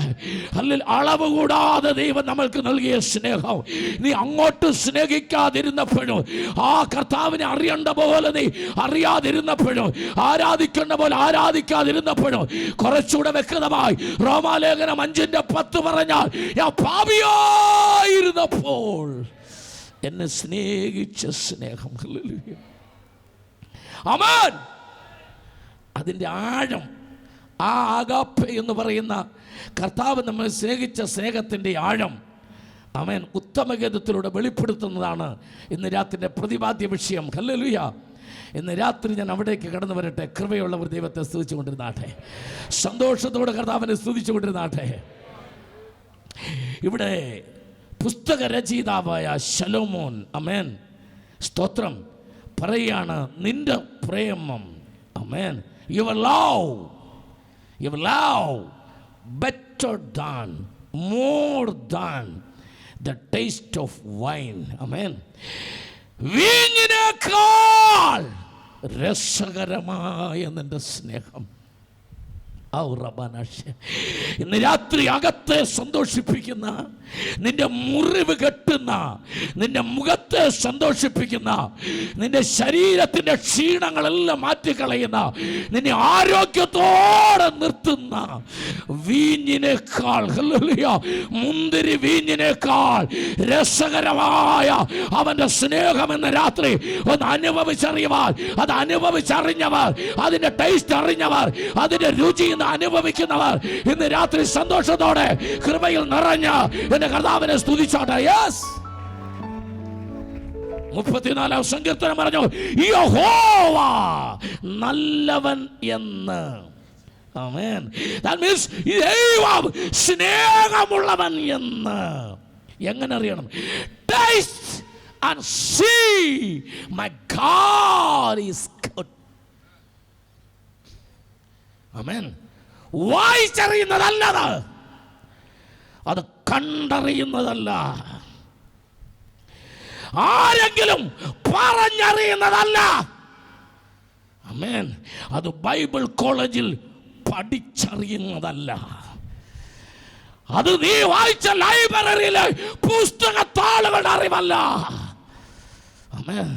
അല്ലെങ്കിൽ അളവ് കൂടാതെ ദൈവം നമ്മൾക്ക് നൽകിയ സ്നേഹം. നീ അങ്ങോട്ട് സ്നേഹിക്കാതിരുന്നപ്പോഴും, ആ കർത്താവിനെ അറിയേണ്ട പോലെ നീ അറിയാതിരുന്നപ്പോഴും, ആരാധിക്കേണ്ട പോലെ ആരാധിക്കാതിരുന്നപ്പോഴും, കുറച്ചുകൂടെ വ്യക്തമായി റോമാലേഖനം 5:10 പറഞ്ഞാൽ ഞാൻ പാപിയായിരുന്നപ്പോൾ എന്നെ സ്നേഹിച്ച സ്നേഹം. ഹല്ലേലൂയ. ആമേൻ. അതിൻ്റെ ആഴം, ആ ആഗാപ്പെ എന്ന് പറയുന്ന കർത്താവ് നമ്മൾ സ്നേഹിച്ച സ്നേഹത്തിൻ്റെ ആഴം, ആമേൻ, ഉത്തമഗീതത്തിലൂടെ വെളിപ്പെടുത്തുന്നതാണ് ഇന്ന് രാത്രിയുടെ പ്രതിപാദ്യ വിഷയം. ഹല്ലേലൂയ. ഇന്ന് രാത്രി ഞാൻ അവിടേക്ക് കടന്നു വരട്ടെ. കൃപയുള്ളവർ ദൈവത്തെ സ്തുതിച്ചു കൊണ്ടിരുന്നാട്ടെ, സന്തോഷത്തോടെ കർത്താവിനെ സ്തുതിച്ചു കൊണ്ടിരുന്നാട്ടെ. ഇവിടെ പുസ്തക രചയിതാവായ ശലോമോൻ, ആമേൻ, സ്തോത്രം, പറയാണ് നിന്റെ പ്രേമം, ആമേൻ, your love better than, more than the taste of wine. Amen. വീഞ്ഞിനേക്കാൾ രസകരമായ നിന്റെ സ്നേഹം. ഇന്ന് രാത്രി അകത്തെ സന്തോഷിപ്പിക്കുന്ന, നിന്റെ മുറിവ് കെട്ടുന്ന, നിന്റെ മുഖത്തെ സന്തോഷിപ്പിക്കുന്ന, നിന്റെ ശരീരത്തിൻ്റെ ക്ഷീണങ്ങളെല്ലാം മാറ്റിക്കളയുന്ന, നിന്നെ ആരോഗ്യത്തോടെ നിർത്തുന്ന വീഞ്ഞിനേക്കാൾ, മുന്തിരി വീഞ്ഞിനേക്കാൾ രസകരമായ അവൻ്റെ സ്നേഹം എന്ന രാത്രി ഒന്ന് അനുഭവിച്ചറിയുവാൻ, അത് അനുഭവിച്ചറിഞ്ഞവർ, അതിൻ്റെ ടേസ്റ്റ് അറിഞ്ഞവർ, അതിൻ്റെ രുചി അനുഭവിക്കുന്നവർ ഇന്ന് രാത്രി സന്തോഷത്തോടെ കൃപയിൽ നിറഞ്ഞ് എന്റെ കർത്താവിനെ സ്തുതിച്ചോട്ടെ. യെസ്. 34 സങ്കീർത്തനം പറഞ്ഞു, യഹോവ നല്ലവൻ എന്ന്. ആമേൻ. That means ദൈവം സ്നേഹമുള്ളവൻ എന്ന്. എങ്ങനെ അറിയണം? Taste and see my God is good. ആമേൻ. വായിച്ചറിയുന്നതല്ലത്, അത് കണ്ടറിയുന്നതല്ല, ആരെങ്കിലും പറഞ്ഞറിയുന്നതല്ല. ആമേൻ. അത് ബൈബിൾ കോളേജിൽ പഠിച്ചറിയുന്നതല്ല, അത് നീ വായിച്ച ലൈബ്രറിയിലെ പുസ്തകത്താളുകളുടെ അറിവല്ല. ആമേൻ.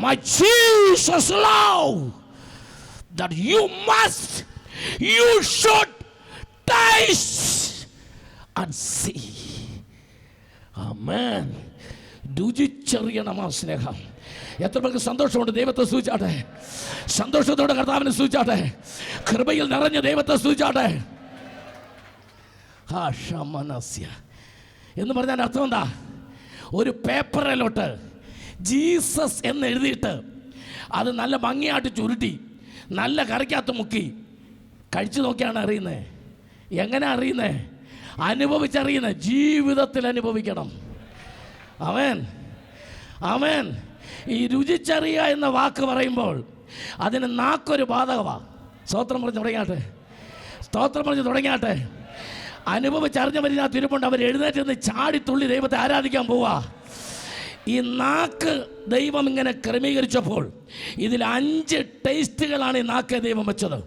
My Jesus love that you must, you should taste and see. Amen. രുചിച്ചറിയണം ആ സ്നേഹം. എത്ര പേർക്ക് സന്തോഷമുണ്ട്? ദൈവത്തെ സ്തുതിച്ചാട്ടെ. സന്തോഷത്തോടെ കർത്താവിനെ സ്തുതിച്ചാട്ടെ. കൃപയിൽ നിറഞ്ഞ ദൈവത്തെ സ്തുതിച്ചാട്ടെ. എന്ന് പറഞ്ഞാൽ അർത്ഥം എന്താ? ഒരു പേപ്പറിലോട്ട് ജീസസ് എന്ന് എഴുതിയിട്ട് അത് നല്ല ഭംഗിയായിട്ട് ചുരുട്ടി നല്ല കറിക്കകത്ത് മുക്കി കഴിച്ചു നോക്കിയാണ് അറിയുന്നത്. എങ്ങനെ അറിയുന്നത്? അനുഭവിച്ചറിയുന്നത്. ജീവിതത്തിൽ അനുഭവിക്കണം. ആമേൻ. ആമേൻ. ഈ രുചിച്ചറിയുക എന്ന വാക്ക് പറയുമ്പോൾ അതിന് നാക്കൊരു ബാധകമാണ്. സ്തോത്രം പറഞ്ഞ് തുടങ്ങിയാട്ടെ. സ്തോത്രം പറഞ്ഞ് തുടങ്ങിയാട്ടെ. അനുഭവിച്ചറിഞ്ഞവരിനാ തിരുപ്പുണ്ട്. അവർ എഴുന്നേറ്റ് നിന്ന് ചാടിത്തുള്ളി ദൈവത്തെ ആരാധിക്കാൻ പോവാ. ഈ നാക്ക് ദൈവം ഇങ്ങനെ ക്രമീകരിച്ചപ്പോൾ ഇതിൽ 5 ടേസ്റ്റുകളാണ് ഈ നാക്കെ ദൈവം വെച്ചത്.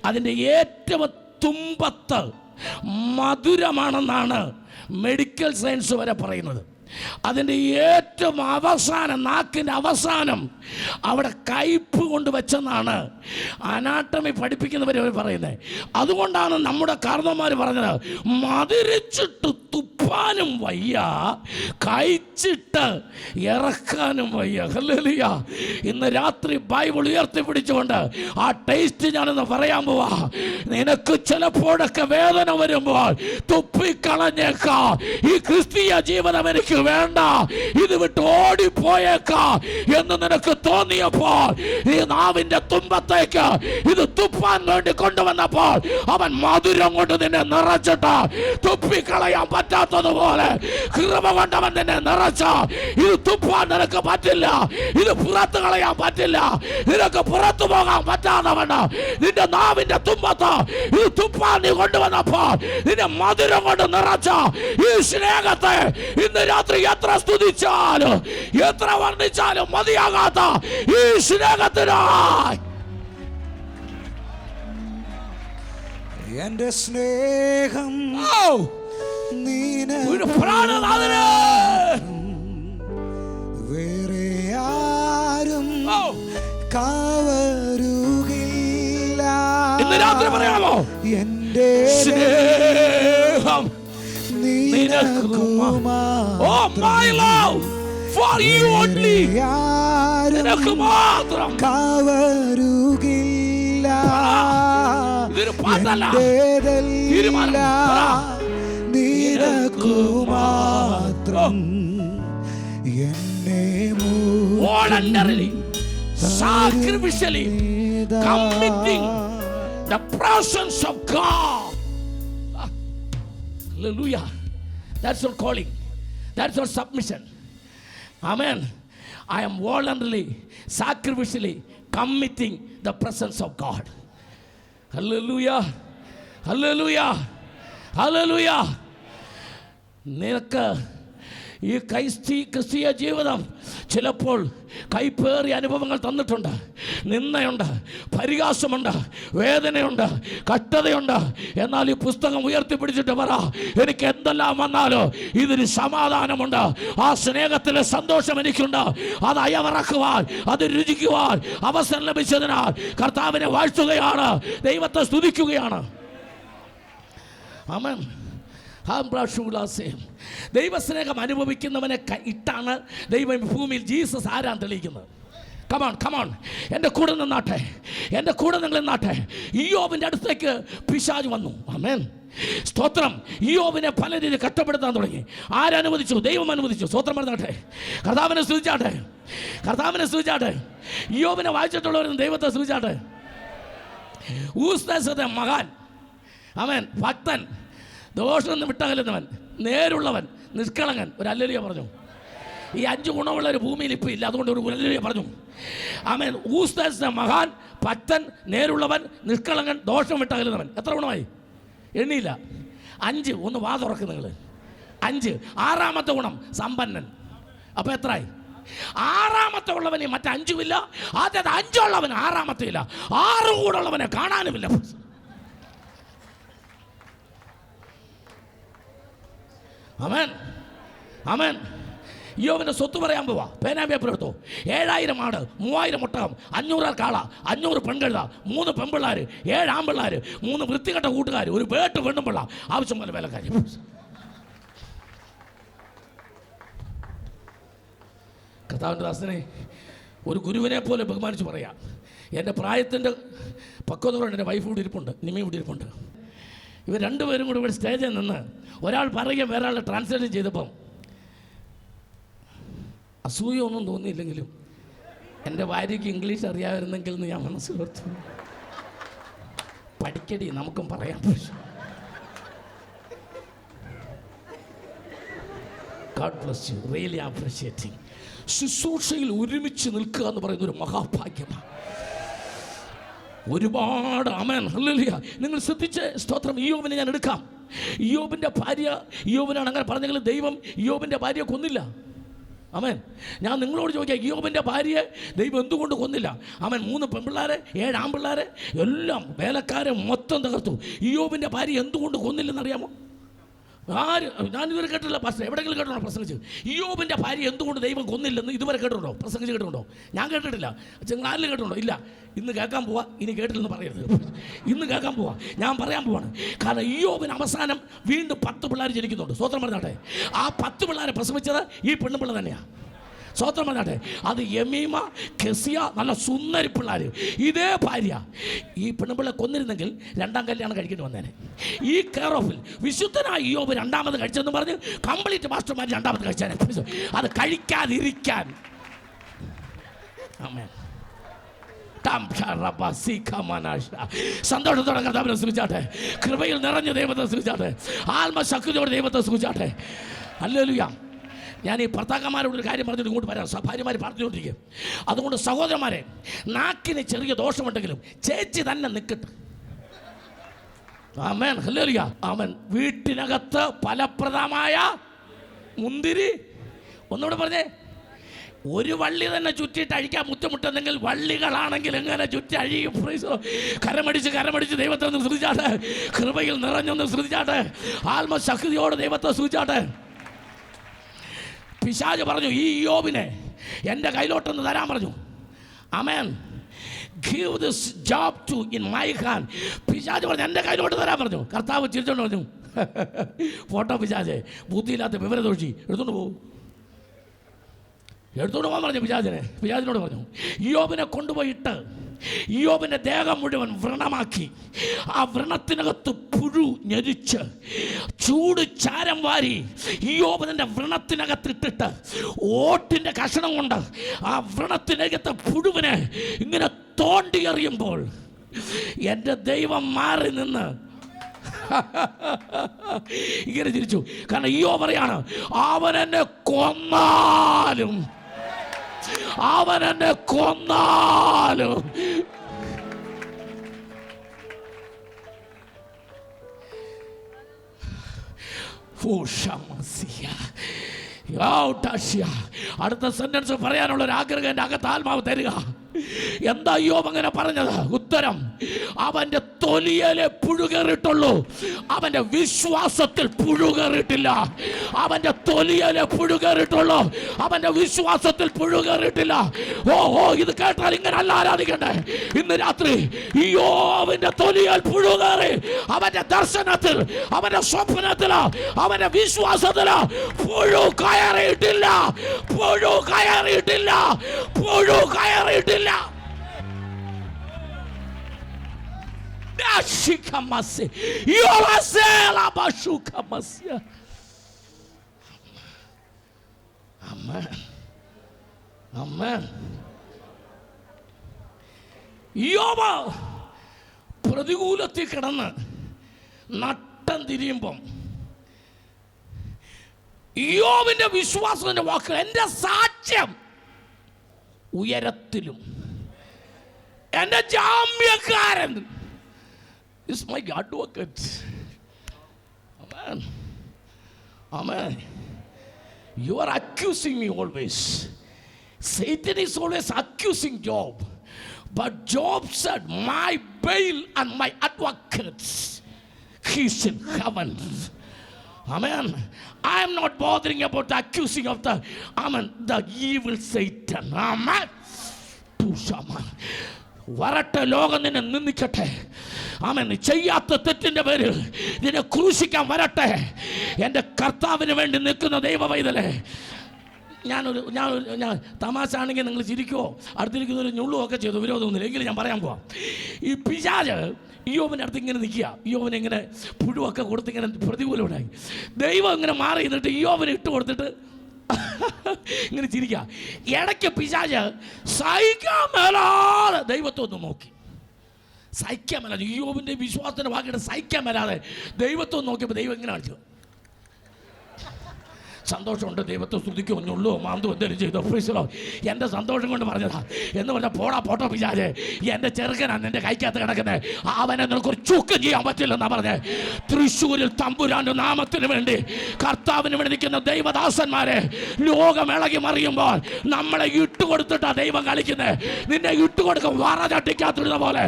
അതിൻ്റെ ഏറ്റവും തുമ്പത്ത് മധുരമാണെന്നാണ് മെഡിക്കൽ സയൻസ് വരെ പറയുന്നത്. അതിൻ്റെ ഏറ്റവും അവസാനം, നാക്കിൻ്റെ അവസാനം അവിടെ കയ്പ് കൊണ്ട് വെച്ചെന്നാണ് അനാട്ടമി പഠിപ്പിക്കുന്നവർ പറയുന്നത്. അതുകൊണ്ടാണ് നമ്മുടെ കാരണവന്മാർ പറഞ്ഞത്, മധുരിച്ചിട്ട് തുപ്പാനും വയ്യ, കഴിച്ചിട്ട് ഇറക്കാനും വയ്യ. ഹല്ലേലൂയ. ഇന്ന് രാത്രി ബൈബിൾ ഉയർത്തിപ്പിടിച്ചുകൊണ്ട് ആ ടേസ്റ്റ് ഞാനെന്ന് പറയാൻ പോവാ. നിനക്ക് ചിലപ്പോഴൊക്കെ വേദന വരുമ്പോൾ തുപ്പിക്കളഞ്ഞേക്കാം, ഈ ക്രിസ്തീയ ജീവിതം എനിക്ക് വേണ്ട, ഇത് വിട്ട് ഓടിപ്പോയേക്കാ എന്ന് നിനക്ക് തോന്നിയപ്പോൾ ഈ നാവിന്റെ തുമ്പത്തേക്ക് ഇത് തുപ്പാൻ വേണ്ടി കൊണ്ടുവന്നപ്പോൾ അവൻ മധുരം കൊണ്ട് നിന്നെ നിറച്ചിട്ട് തുപ്പിക്കളയാൻ പറ്റാത്തതുപോലെ കൃപ കൊണ്ടവൻ നിന്നെ നിറച്ച. ഇത് തുപ്പാൻ നിനക്ക് പറ്റില്ല, ഇത് പുറത്ത് കളയാൻ പറ്റില്ല, നിനക്ക് പുറത്തു പോകാൻ പറ്റാത്തവണ്ണം നിന്റെ നാവിന്റെ തുമ്പത്ത് ഇത് തുപ്പാൻ നീ കൊണ്ടുവന്നപ്പോൾ നിന്നെ മധുരം കൊണ്ട് നിറച്ച ഈ സ്നേഹത്തെ ഇന്ന് രാത്രി എത്ര സ്തുതിച്ചാലും എത്ര വർണ്ണിച്ചാലും മതിയാകാത്ത ഈ സ്നേഹത്തിനായി എന്റെ സ്നേഹം വേറെ ആരും കവരുകില്ല. ഇന്ന് രാത്രി പറയാമോ? എന്റെ സ്നേഹം നിനക്കുമാ. Oh my love, For you only. ആരും നിനക്ക് മാത്രം. കവരുകില്ല. ഇതൊരു പാട്ടല്ല. എന്റേതെല്ലാം നിനക്കു മാത്രം. എന്നെ voluntarily, sacrificially committing the presence of God. Hallelujah. That's your calling. That's your submission. Amen. I am voluntarily, sacrificially committing the presence of God. Hallelujah. Hallelujah. Hallelujah. നിനക്ക് ഈ ക്രിസ്തീയ ജീവിതം ചിലപ്പോൾ കൈപ്പേറിയ അനുഭവങ്ങൾ തന്നിട്ടുണ്ട്. നിന്ദയുണ്ട്, പരിഹാസമുണ്ട്, വേദനയുണ്ട്, കഷ്ടതയുണ്ട്. എന്നാൽ ഈ പുസ്തകം ഉയർത്തിപ്പിടിച്ചിട്ട് പറ, എനിക്ക് എന്തെല്ലാം വന്നാലോ ഇതിന് സമാധാനമുണ്ട്. ആ സ്നേഹത്തിലെ സന്തോഷം എനിക്കുണ്ട്. അത് അയവിറക്കുവാൻ, അത് രുചിക്കുവാൻ അവസരം ലഭിച്ചതിനാൽ കർത്താവിനെ വാഴ്ത്തുകയാണ്, ദൈവത്തെ സ്തുതിക്കുകയാണ്. ആമേൻ. ദൈവസ്നേഹം അനുഭവിക്കുന്നവനെ ഇട്ടാണ് ദൈവം ഭൂമിയിൽ ജീസസ് ആരാണ് തെളിയിക്കുന്നത്. കമോൺ എൻ്റെ കൂടെ നിന്നാട്ടെ, എൻ്റെ കൂടെ നിങ്ങൾ നിന്നാട്ടെ. ഇയ്യോബിൻ്റെ അടുത്തേക്ക് പിശാച് വന്നു. ആമേൻ. സ്തോത്രം. ഇയ്യോബിനെ പല രീതിയിൽ കഷ്ടപ്പെടുത്താൻ തുടങ്ങി. ആരനുവദിച്ചു? ദൈവം അനുവദിച്ചു. സ്തോത്രം പറഞ്ഞാട്ടെ. കർത്താവിനെ സ്തുതിച്ചാട്ടെ, കർത്താവിനെ സ്തുതിച്ചാട്ടെ. ഇയ്യോബിനെ വായിച്ചിട്ടുള്ളവരും ദൈവത്തെ സ്തുതിച്ചാട്ടെ. ഊസ്തേസത്തെ മഹാൻ, ആമേൻ, ഭക്തൻ, ദോഷമൊന്നും വിട്ടകലുന്നവൻ, നേരുള്ളവൻ, നിഷ്കളങ്കൻ. ഒരു ഹല്ലേലൂയ പറഞ്ഞു. ഈ 5 ഗുണമുള്ള ഒരു ഭൂമിയിൽ ഇപ്പം ഇല്ല, അതുകൊണ്ട് ഒരു ഹല്ലേലൂയ പറഞ്ഞു. ആമേൻ. ഊസ്തേസത്തെ മഹാൻ, ഭക്തൻ, നേരുള്ളവൻ, നിഷ്കളങ്കൻ, ദോഷം വിട്ടകലുന്നവൻ. എത്ര ഗുണമായി? എണ്ണിയില്ല. 5. ഒന്ന് വാ തുറക്ക് നിങ്ങൾ. 5. 6ാമത്തെ ഗുണം സമ്പന്നൻ. അപ്പം എത്രയായി? 6ാമത്തെ ഉള്ളവന് മറ്റ് 5 ഇല്ല. ആദ്യത്തെ 5 ഉള്ളവന് 6ാമത്തെ ഇല്ല. 6 കൂടെ ഉള്ളവനെ കാണാനുമില്ല. ആമേൻ, ആമേൻ. ഇയ്യോബിന്റെ സ്വത്ത് പറയാൻ പോവാ. പേനാ പേപ്പർ എടുത്തോ. 7000 ആട്, 3000 ഒട്ടകം, 500 കാള, 500 പെൺകഴുത, 3 പെൺപിള്ളാർ, 7 ആൺപിള്ളാർ, 3 വൃത്തികെട്ട കൂട്ടുകാർ, ഒരു വേട്ട് പെണ്ണുപിള്ള, ആവശ്യം പോലെ വേലക്കാരി. കർത്താവിൻ്റെ ദാസനെ ഒരു ഗുരുവിനെ പോലെ ബഹുമാനിച്ച് പറയാം. എൻ്റെ പ്രായത്തിൻ്റെ പക്വതയോടെ എൻ്റെ വൈഫ് കൂടി ഇരിപ്പുണ്ട്, നിമി കൂടി ഇരിപ്പുണ്ട്. ഇവർ രണ്ടുപേരും കൂടി ഇവിടെ സ്റ്റേജിൽ നിന്ന് ഒരാൾ പറയുക വേറെ ആളെ ട്രാൻസ്ലേറ്റ് ചെയ്തപ്പം അസൂയ ഒന്നും തോന്നിയില്ലെങ്കിലും എൻ്റെ ഭാര്യയ്ക്ക് ഇംഗ്ലീഷ് അറിയാമായിരുന്നെങ്കിൽ എന്ന് ഞാൻ മനസ്സിലോർത്തു. പഠിക്കടി, നമുക്കും പറയാൻ പറ്റും. God bless you. Really appreciating. ശുശ്രൂഷയിൽ ഒരുമിച്ച് നിൽക്കുക എന്ന് പറയുന്ന ഒരു മഹാഭാഗ്യമാണ്. ഒരുപാട് ആമേൻ ഹല്ലേലൂയ. നിങ്ങൾ ശ്രദ്ധിച്ച് സ്തോത്രം. ഇയ്യോബിനെ ഞാൻ എടുക്കാം. ഇയ്യോബിൻ്റെ ഭാര്യ, ഇയ്യോബിനാണ് അങ്ങനെ പറഞ്ഞെങ്കിലും ദൈവം ഇയ്യോബിൻ്റെ ഭാര്യയെ കൊന്നില്ല. ആമേൻ. ഞാൻ നിങ്ങളോട് ചോദിക്കാം, ഇയ്യോബിൻ്റെ ഭാര്യയെ ദൈവം എന്തുകൊണ്ട് കൊന്നില്ല? ആമേൻ. 3 പെൺപിള്ളാരെ, 7 ആൺപിള്ളാരെ, എല്ലാം വേലക്കാരെ മൊത്തം തകർത്തു. ഇയ്യോബിൻ്റെ ഭാര്യ എന്തുകൊണ്ട് കൊന്നില്ലെന്നറിയാമോ? ഞാനിതുവരെ കേട്ടില്ല. പാസ്റ്റർ എവിടെയെങ്കിലും കേട്ടോ പ്രസംഗിച്ച് ഇയ്യോബിൻ്റെ ഭാര്യ എന്തുകൊണ്ട് ദൈവം കൊന്നില്ലെന്ന് ഇതുവരെ കേട്ടിട്ടുണ്ടോ? പ്രസംഗിച്ച് കേട്ടിട്ടുണ്ടോ? ഞാൻ കേട്ടിട്ടില്ല. നിങ്ങൾ ആരെങ്കിലും കേട്ടിട്ടുണ്ടോ? ഇല്ല. ഇന്ന് കേൾക്കാൻ പോവാ. ഇനി കേട്ടില്ലെന്ന് പറയരുത്. ഇന്ന് കേൾക്കാൻ പോവാ. ഞാൻ പറയാൻ പോവാണ്. കാരണം ഇയ്യോബിന് അവസാനം വീണ്ടും 10 പിള്ളേർ ജനിക്കുന്നുണ്ട്. സ്വതന്ത്രം പറഞ്ഞാട്ടെ. ആ 10 പിള്ളേരെ പ്രസവിച്ചത് ഈ പെണ്ണുപിള്ള തന്നെയാണ്. സ്വതന്ത്രം പറഞ്ഞാട്ടെ. അത് യമീമ, കെസിയ, നല്ല സുന്ദരി പിള്ളേർ. ഇതേ ഭാര്യ ഈ പെണ്ണുപിള്ളെ കൊന്നിരുന്നെങ്കിൽ 2ാം കല്യാണം കഴിക്കേണ്ടി വന്നേനെ. ഈ കെയർ ഓഫിൽ വിശുദ്ധനായ ഇയ്യോബ് 2ാമത് കഴിച്ചെന്ന് പറഞ്ഞ് കംപ്ലീറ്റ് മാസ്റ്റർമാർ 2ാമത് കഴിച്ചാൽ അത് കഴിക്കാതിരിക്കാൻ. ആമേൻ. സന്തോഷത്തോടെ കർത്താവിനെ സ്തുതിച്ചാട്ടെ. കൃപയിൽ നിറഞ്ഞ ദൈവത്തെ സ്തുതിച്ചാട്ടെ. ആത്മശക്തിയോടെ ദൈവത്തെ സ്തുതിച്ചാട്ടെ. ഹല്ലേലൂയ. ഞാൻ ഈ ഭർത്താക്കന്മാരോടൊരു കാര്യം പറഞ്ഞിട്ട് ഇങ്ങോട്ട് വരാം. ഭാര്യമാർ പറഞ്ഞുകൊണ്ടിരിക്കും. അതുകൊണ്ട് സഹോദരന്മാരെ, നാക്കിന് ചെറിയ ദോഷമുണ്ടെങ്കിലും ചേച്ചി തന്നെ നിൽക്കട്ടെ. ആമേൻ ഹല്ലേലൂയ. ആമേൻ. വീട്ടിനകത്ത് ഫലപ്രദമായ മുന്തിരി. ഒന്നുകൂടെ പറഞ്ഞേ. ഒരു വള്ളി തന്നെ ചുറ്റിയിട്ട് അഴിക്കാൻ മുറ്റമുട്ടെന്നെങ്കിൽ വള്ളികളാണെങ്കിൽ എങ്ങനെ ചുറ്റി അഴിയും? കരമടിച്ച് ദൈവത്തെ ഒന്ന് ശ്രദ്ധിച്ചാട്ടെ. കൃപയിൽ നിറഞ്ഞൊന്ന് ശ്രദ്ധിച്ചാട്ടെ. ആത്മശക്തിയോടെ ദൈവത്തെ സൂചിച്ചാട്ടെ. പിശാച് പറഞ്ഞു, ഈ ഇയ്യോബിനെ എൻ്റെ കയ്യിലോട്ടൊന്ന് തരാൻ പറഞ്ഞു. ആമേൻ. Give this job to in my hand. പിശാച് പറഞ്ഞു എൻ്റെ കയ്യിലോട്ട് തരാൻ പറഞ്ഞു. കർത്താവ് ചിരിച്ചോണ്ട് പറഞ്ഞു, ഫോട്ടോ പിശാചെ, ബുദ്ധിയില്ലാത്ത വിവരദോഷി, എടുത്തോണ്ട് പോകും. എടുത്തോണ്ട് പോകാൻ പറഞ്ഞു പിശാചിനോട് പറഞ്ഞു, ഇയ്യോബിനെ കൊണ്ടുപോയിട്ട് ഇയ്യോബിൻ്റെ ദേഹം മുഴുവൻ വ്രണമാക്കി, ആ വ്രണത്തിനകത്ത് പുഴു ഞെരിച്ച് ചൂട് ചാരം വാരി ഇയ്യോബിൻ്റെ വ്രണത്തിനകത്തിട്ടിട്ട് ഓട്ടിൻ്റെ കഷണം കൊണ്ട് ആ വ്രണത്തിനകത്തെ പുഴുവിനെ ഇങ്ങനെ തോണ്ടി എറിയുമ്പോൾ എൻ്റെ ദൈവം മാറി നിന്ന് ഇങ്ങനെ ചിരിച്ചു. കാരണം ഇയ്യോബ് പറയാണ്, അവൻ എന്നെ കൊന്നാലും അടുത്ത സെന്റൻസ് പറയാനുള്ള ഒരു ആഗ്രഹം എൻ്റെ അകത്ത് ആത്മാവ് തരിക. എന്താ ഇയ്യോബ് അങ്ങനെ പറഞ്ഞത്? ഉത്തരം, അവന്റെ തൊലിയിലെ പുഴുകേറിട്ടുള്ളൂ, അവന്റെ വിശ്വാസത്തിൽ പുഴുകേറിട്ടില്ല. അവന്റെ തൊലിയിലെ പുഴുകേറിട്ടുള്ളൂ, അവന്റെ വിശ്വാസത്തിൽ പുഴുകേറിട്ടില്ല. ഓഹോ, ഇത് കേട്ടാൽ ഇങ്ങനെ അല്ല ആരാധിക്കണ്ടേ. ഇന്ന് രാത്രി ഇയ്യോബിന്റെ തൊലിയിൽ പുഴുകേറി, അവന്റെ ദർശനത്തിൽ, അവന്റെ സ്വപ്നത്തിൽ, അവന്റെ വിശ്വാസത്തിൽ പുഴു കയറിയിട്ടില്ല. യോബ് പ്രതികൂലത്തിൽ കിടന്ന് നട്ടം തിരിയുമ്പം യോബിന്റെ വിശ്വാസത്തിന്റെ വാക്കുകൾ, എൻ്റെ സാക്ഷ്യം ഉയരത്തിലും എൻ്റെ ജാമ്യക്കാരൻ is my advocate. Amen. Amen. You are accusing me always. Satan is always accusing Job. But Job said, my bail and my advocate, he's in heaven. Amen. I am not bothering about the accusing of the, amen, the evil Satan. Amen. വരട്ടെ, ലോകം നിന്നെ നിന്ദിക്കട്ടെ. ആമേൻ. ചെയ്യാത്ത തെറ്റിൻ്റെ പേരിൽ നിന്നെ ക്രൂശിക്കാൻ വരട്ടെ. എൻ്റെ കർത്താവിന് വേണ്ടി നിൽക്കുന്ന ദൈവ പൈതലേ, ഞാൻ തമാശ ആണെങ്കിൽ നിങ്ങൾ ചിരിക്കുമോ, അടുത്തിരിക്കുന്നൊരു ഞുള്ളുമൊക്കെ ചെയ്തു, വിരോധമൊന്നുമില്ല. എങ്കിലും ഞാൻ പറയാൻ പോവാം. ഈ പിശാച് ഇയ്യോബിൻ്റെ അടുത്ത് ഇങ്ങനെ നിൽക്കുക, ഇയ്യോബിനെ ഇങ്ങനെ പുഴുവൊക്കെ കൊടുത്ത് ഇങ്ങനെ പ്രതികൂലം ഉണ്ടായി. ദൈവം ഇങ്ങനെ മാറി നിന്നിട്ട് ഇയ്യോബിനെ ഇട്ട് കൊടുത്തിട്ട് ഇങ്ങനെ ചിരിക്കുക. ഇടയ്ക്ക് പിശാച് സഹിക്കാൻ മേലാതെ ദൈവത്തെ ഒന്ന് നോക്കി. സഹിക്കാൻ മേലാതെ, ഇയ്യോബിൻ്റെ വിശ്വാസത്തിൻ്റെ വാക്കിയിട്ട് സഹിക്കാൻ മേലാതെ ദൈവത്തെ ഒന്ന് നോക്കിയപ്പോൾ ദൈവം ഇങ്ങനെ കാണിച്ചു. സന്തോഷമുണ്ട്, ദൈവത്തെ സ്തുതിക്കോ, ഞുള്ളോ മാന്തോ എന്തെങ്കിലും ചെയ്തോ, പ്രീസലോ, എൻ്റെ സന്തോഷം കൊണ്ട് പറഞ്ഞതാ എന്ന് പറഞ്ഞാൽ പോട്ടോ പിശാചേ, എൻ്റെ ചെറുക്കനാണ് എൻ്റെ കൈക്കകത്ത് കിടക്കുന്നത്, അവനെ നിനക്കൊരു ചുക്കും ചെയ്യാൻ പറ്റില്ലെന്നാ പറഞ്ഞേ. തൃശ്ശൂരിൽ തമ്പുരാൻ്റെ നാമത്തിന് വേണ്ടി, കർത്താവിന് വേണ്ടി നിൽക്കുന്ന ദൈവദാസന്മാരെ, ലോകം ഇളകി മറിയുമ്പോൾ നമ്മളെ ഇട്ടുകൊടുത്തിട്ടാ ദൈവം കളിക്കുന്നത്. നിന്നെ ഇട്ടുകൊടുക്കും വറചട്ടിക്കകത്തിടുന്ന പോലെ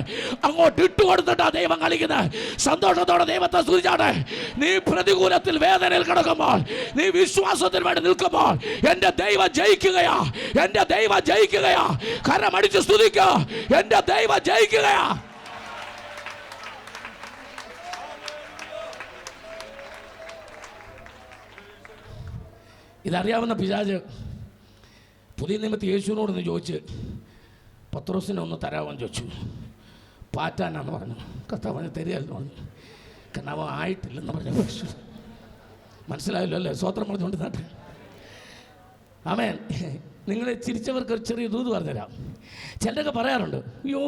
അങ്ങോട്ട് ഇട്ടുകൊടുത്തിട്ടാ ദൈവം കളിക്കുന്നത്. സന്തോഷത്തോടെ ദൈവത്തെ സ്തുതിച്ചാട്ടെ. നീ പ്രതികൂലത്തിൽ വേദനയിൽ കിടക്കുമ്പോൾ, നീ വിശ്വാസത്തിന് വേണ്ടി നിൽക്കുമ്പോൾ, എൻ്റെ ദൈവം ജയിക്കുകയാ, എൻ്റെ ദൈവം ജയിക്കുകയാ. കരമടിച്ച് സ്തുതിക്കുക, എൻ്റെ ദൈവം ജയിക്കുകയാ. ഇതറിയാവുന്ന പിശാച് പുതിയ നിയമത്തിൽ യേശുവിനോടൊന്ന് ചോദിച്ച്, പത്രോസിനെ ഒന്ന് തരാമെന്ന് ചോദിച്ചു. പാറ്റാനാന്ന് പറഞ്ഞു. കർത്താവിനെ തരികയെന്ന് പറഞ്ഞു. കാരണം അവൻ ആയിട്ടില്ലെന്ന് പറഞ്ഞു. മനസ്സിലായല്ലോ അല്ലേ? സ്വോത്രം പറഞ്ഞുകൊണ്ട് നാട്ടെ. ആമേൻ. നിങ്ങളെ ചിരിച്ചവർക്ക് ഒരു ചെറിയ ദൂത് പറഞ്ഞുതരാം. ചിലരൊക്കെ പറയാറുണ്ട്, അയ്യോ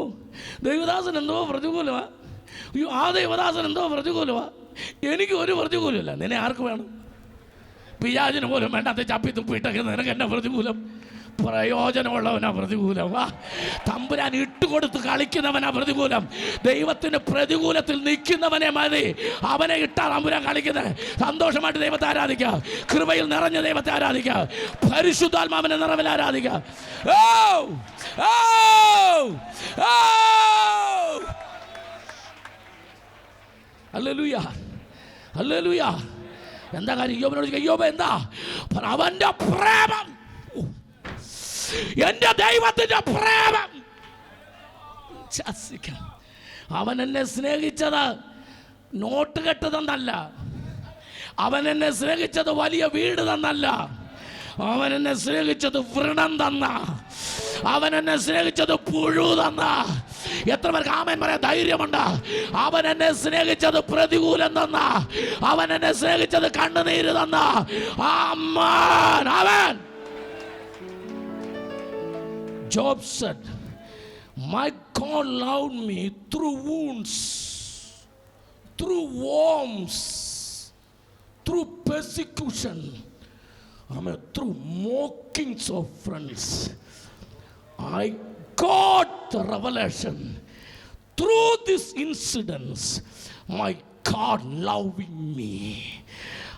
ദൈവദാസൻ എന്തോ പ്രതികൂലമാണ്, അയ്യോ ആ ദൈവദാസൻ എന്തോ പ്രതികൂലമാണ്. എനിക്ക് ഒരു പ്രതികൂലമില്ല. നിന്നെ ആർക്ക് വേണം? പിശാചിന് പോലും വേണ്ടാത്ത ചപ്പി തുപ്പിയിട്ടൊക്കെ നിനക്ക് എന്നെ പ്രതികൂലം? പ്രയോജനമുള്ളവനാ പ്രതികൂലം. തമ്പുരാൻ ഇട്ടുകൊടുത്ത് കളിക്കുന്നവനാ പ്രതികൂലം. ദൈവത്തിന് പ്രതികൂലത്തിൽ നിൽക്കുന്നവനെ മതി. അവനെ ഇട്ടാൽ തമ്പുരാൻ കളിക്കുന്നത്. സന്തോഷമായിട്ട് ദൈവത്തെ ആരാധിക്കുക, കൃപയിൽ നിറഞ്ഞ ദൈവത്തെ ആരാധിക്കുക, പരിശുദ്ധാത്മാവിന്റെ നിറവിൽ ആരാധിക്കുക. Hallelujah, hallelujah. എന്താ കാര്യം? ഇയ്യോബിനോട് ചോദിക്കുക, ഇയ്യോബ് എന്താ? അവന്റെ പ്രേമം, എൻ്റെ ദൈവത്തിൻ്റെ പ്രേമം. അവൻ എന്നെ സ്നേഹിച്ചത് നോട്ട് കെട്ട് തന്നല്ല, അവൻ എന്നെ സ്നേഹിച്ചത് വലിയ വീട് തന്നല്ല, അവൻ എന്നെ സ്നേഹിച്ചത് വ്രണം തന്ന, അവൻ എന്നെ സ്നേഹിച്ചത് പുഴു തന്ന. എത്ര പേർക്ക് ആമേൻ പറയാൻ ധൈര്യമുണ്ട്? അവൻ എന്നെ സ്നേഹിച്ചത് പ്രതികൂലം തന്ന, അവൻ എന്നെ സ്നേഹിച്ചത് കണ്ണുനീര് തന്ന. ആമേൻ, ആമേൻ. Job said, my God loved me through wounds, through worms, through persecution, through mockings of friends. I got the revelation through these incidents, my God loving me.